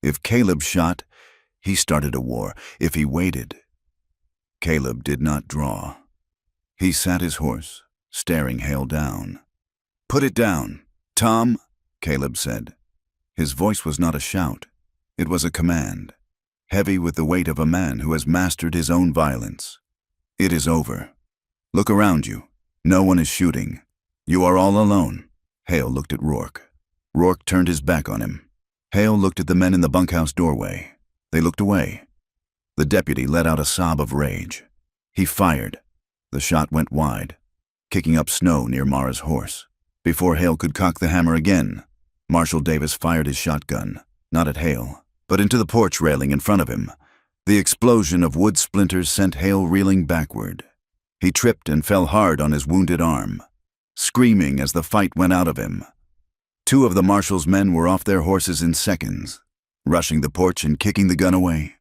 If Caleb shot, he started a war. If he waited, Caleb did not draw. He sat his horse, staring Hale down. "Put it down, Tom," Caleb said. His voice was not a shout. It was a command, heavy with the weight of a man who has mastered his own violence. "It is over. Look around you. No one is shooting. You are all alone." Hale looked at Rourke. Rourke turned his back on him. Hale looked at the men in the bunkhouse doorway. They looked away. The deputy let out a sob of rage. He fired. The shot went wide, kicking up snow near Mara's horse. Before Hale could cock the hammer again, Marshal Davis fired his shotgun, not at Hale, but into the porch railing in front of him. The explosion of wood splinters sent Hale reeling backward. He tripped and fell hard on his wounded arm, screaming as the fight went out of him. Two of the marshal's men were off their horses in seconds, rushing the porch and kicking the gun away.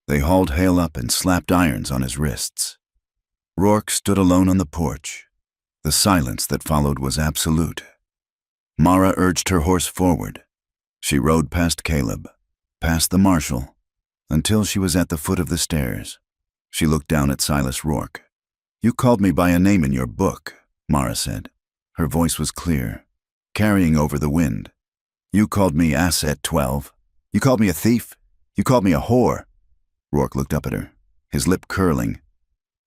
They hauled Hale up and slapped irons on his wrists. Rourke stood alone on the porch. The silence that followed was absolute. Mara urged her horse forward. She rode past Caleb, past the marshal, until she was at the foot of the stairs. She looked down at Silas Rourke. "You called me by a name in your book," Mara said. Her voice was clear, carrying over the wind. "You called me Asset 12. You called me a thief. You called me a whore." Rourke looked up at her, his lip curling.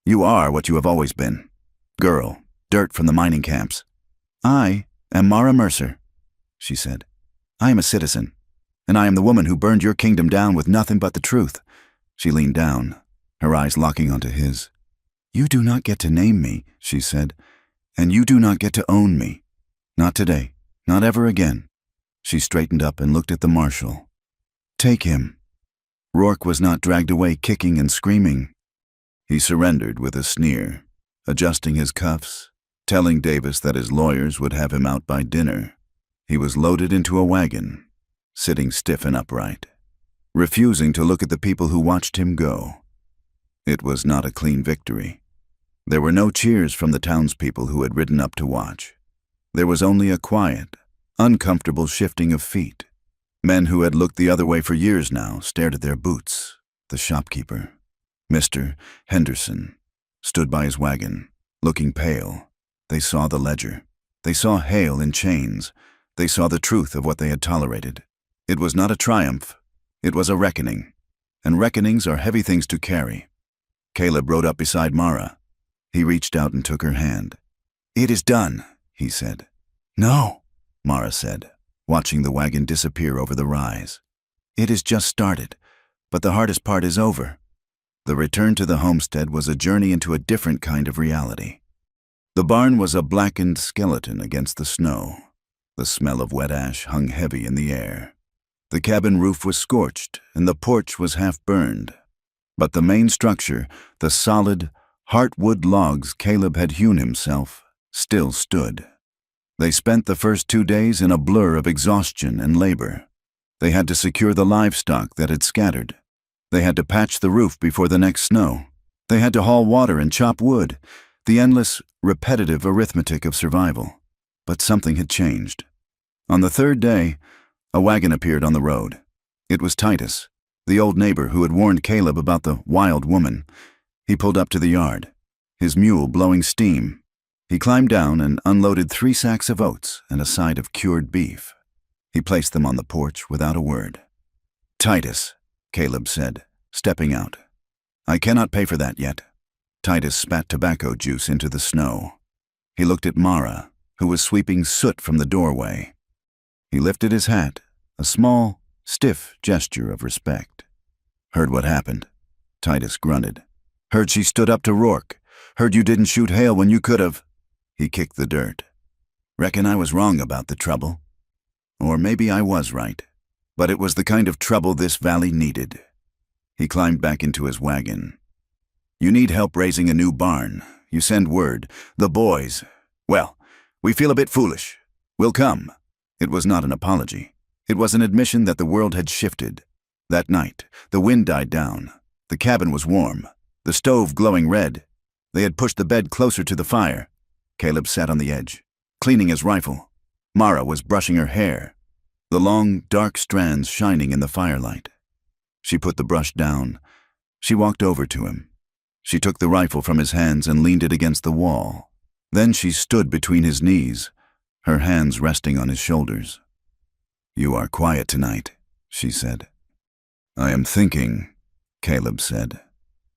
"You are what you have always been. Girl, dirt from the mining camps." "I am Mara Mercer," she said. "I am a citizen, and I am the woman who burned your kingdom down with nothing but the truth." She leaned down, her eyes locking onto his. "You do not get to name me," she said, "and you do not get to own me. Not today, not ever again." She straightened up and looked at the marshal. "Take him." Rourke was not dragged away kicking and screaming. He surrendered with a sneer, adjusting his cuffs, telling Davis that his lawyers would have him out by dinner. He was loaded into a wagon, sitting stiff and upright, refusing to look at the people who watched him go. It was not a clean victory. There were no cheers from the townspeople who had ridden up to watch. There was only a quiet, uncomfortable shifting of feet. Men who had looked the other way for years now stared at their boots. The shopkeeper, Mr. Henderson, stood by his wagon, looking pale. They saw the ledger. They saw Hale in chains. They saw the truth of what they had tolerated. It was not a triumph. It was a reckoning. And reckonings are heavy things to carry. Caleb rode up beside Mara. He reached out and took her hand. "It is done," he said. "No," Mara said, watching the wagon disappear over the rise. "It has just started, but the hardest part is over." The return to the homestead was a journey into a different kind of reality. The barn was a blackened skeleton against the snow. The smell of wet ash hung heavy in the air. The cabin roof was scorched, and the porch was half burned. But the main structure, the solid, heartwood logs Caleb had hewn himself, still stood. They spent the first 2 days in a blur of exhaustion and labor. They had to secure the livestock that had scattered. They had to patch the roof before the next snow. They had to haul water and chop wood, the endless, repetitive arithmetic of survival. But something had changed. On the 3rd day, a wagon appeared on the road. It was Titus, the old neighbor who had warned Caleb about the wild woman. He pulled up to the yard, his mule blowing steam. He climbed down and unloaded 3 sacks of oats and a side of cured beef. He placed them on the porch without a word. "Titus," Caleb said, stepping out. "I cannot pay for that yet." Titus spat tobacco juice into the snow. He looked at Mara, who was sweeping soot from the doorway. He lifted his hat, a small, stiff gesture of respect. "Heard what happened?" Titus grunted. "Heard she stood up to Rourke. Heard you didn't shoot Hale when you could have." He kicked the dirt. "Reckon I was wrong about the trouble. Or maybe I was right. But it was the kind of trouble this valley needed." He climbed back into his wagon. "You need help raising a new barn. You send word. The boys. Well, we feel a bit foolish. We'll come." It was not an apology. It was an admission that the world had shifted. That night, the wind died down. The cabin was warm, the stove glowing red. They had pushed the bed closer to the fire. Caleb sat on the edge, cleaning his rifle. Mara was brushing her hair, the long, dark strands shining in the firelight. She put the brush down. She walked over to him. She took the rifle from his hands and leaned it against the wall. Then she stood between his knees, her hands resting on his shoulders. "You are quiet tonight," she said. "I am thinking," Caleb said.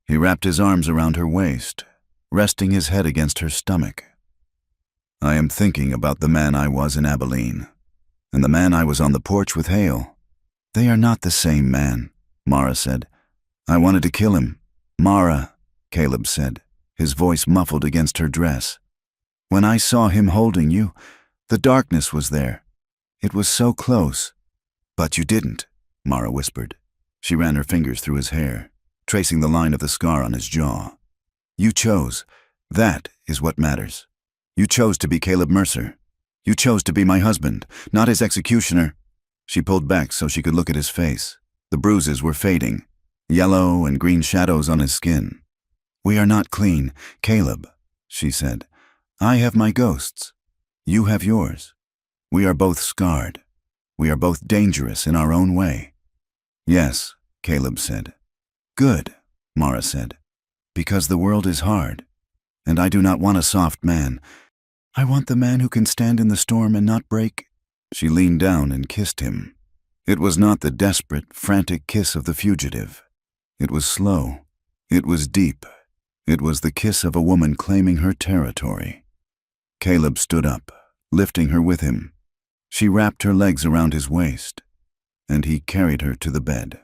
He wrapped his arms around her waist, resting his head against her stomach. "I am thinking about the man I was in Abilene, and the man I was on the porch with Hale. They are not the same man," Mara said. "I wanted to kill him." "Mara," Caleb said, his voice muffled against her dress. "When I saw him holding you, the darkness was there. It was so close." "But you didn't," Mara whispered. She ran her fingers through his hair, tracing the line of the scar on his jaw. "You chose. That is what matters. You chose to be Caleb Mercer. You chose to be my husband, not his executioner." She pulled back so she could look at his face. The bruises were fading, yellow and green shadows on his skin. "We are not clean, Caleb," she said. "I have my ghosts. You have yours. We are both scarred. We are both dangerous in our own way." "Yes," Caleb said. "Good," Mara said, "because the world is hard, and I do not want a soft man. I want the man who can stand in the storm and not break." She leaned down and kissed him. It was not the desperate, frantic kiss of the fugitive. It was slow. It was deep. It was the kiss of a woman claiming her territory. Caleb stood up, lifting her with him. She wrapped her legs around his waist, and he carried her to the bed.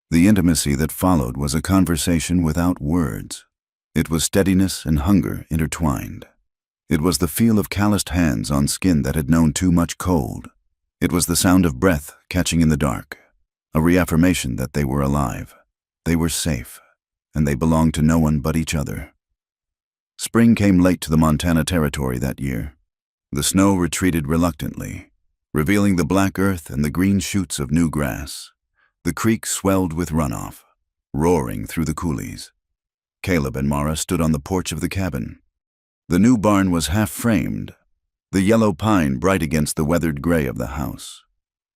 The intimacy that followed was a conversation without words. It was steadiness and hunger intertwined. It was the feel of calloused hands on skin that had known too much cold. It was the sound of breath catching in the dark, a reaffirmation that they were alive. They were safe, and they belonged to no one but each other. Spring came late to the Montana Territory that year. The snow retreated reluctantly, revealing the black earth and the green shoots of new grass. The creek swelled with runoff, roaring through the coulees. Caleb and Mara stood on the porch of the cabin. The new barn was half-framed, the yellow pine bright against the weathered gray of the house.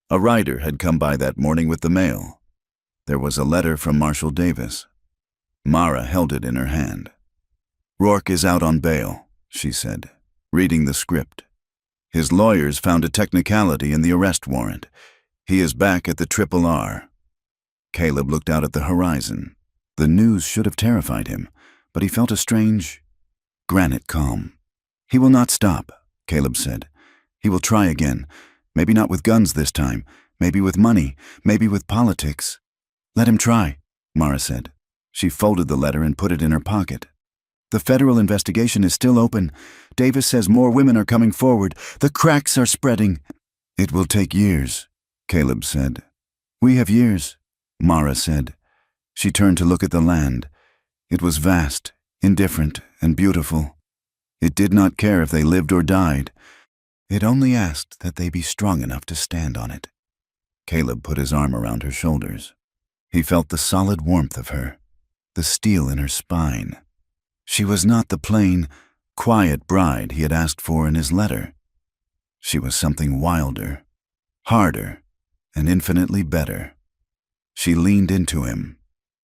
A rider had come by that morning with the mail. There was a letter from Marshal Davis. Mara held it in her hand. "Rourke is out on bail," she said, reading the script. "His lawyers found a technicality in the arrest warrant. He is back at the RRR." Caleb looked out at the horizon. The news should have terrified him, but he felt a strange, granite calm. "He will not stop," Caleb said. "He will try again. Maybe not with guns this time. Maybe with money. Maybe with politics." "Let him try," Mara said. She folded the letter and put it in her pocket. "The federal investigation is still open. Davis says more women are coming forward. The cracks are spreading." "It will take years," Caleb said. "We have years," Mara said. She turned to look at the land. It was vast, indifferent, and beautiful. It did not care if they lived or died. It only asked that they be strong enough to stand on it. Caleb put his arm around her shoulders. He felt the solid warmth of her, the steel in her spine. She was not the plain, quiet bride he had asked for in his letter. She was something wilder, harder, and infinitely better. She leaned into him.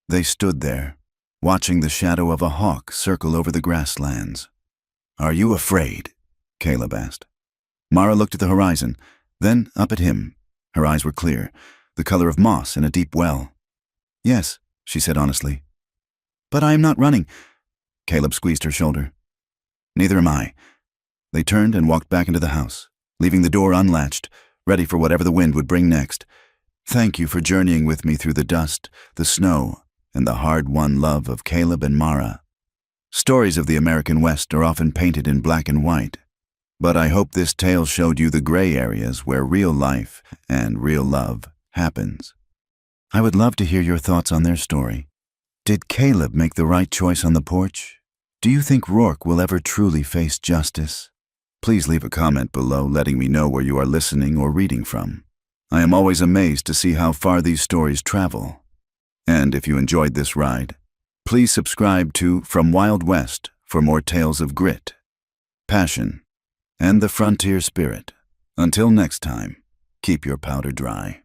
They stood there, watching the shadow of a hawk circle over the grasslands. "Are you afraid?" Caleb asked. Mara looked at the horizon, then up at him. Her eyes were clear, the color of moss in a deep well. "Yes," she said honestly. "But I am not running." Caleb squeezed her shoulder. "Neither am I." They turned and walked back into the house, leaving the door unlatched, ready for whatever the wind would bring next. Thank you for journeying with me through the dust, the snow, and the hard-won love of Caleb and Mara. Stories of the American West are often painted in black and white, but I hope this tale showed you the gray areas where real life and real love happens. I would love to hear your thoughts on their story. Did Caleb make the right choice on the porch? Do you think Rourke will ever truly face justice? Please leave a comment below letting me know where you are listening or reading from. I am always amazed to see how far these stories travel. And if you enjoyed this ride, please subscribe to From Wild West for more tales of grit, passion, and the frontier spirit. Until next time, keep your powder dry.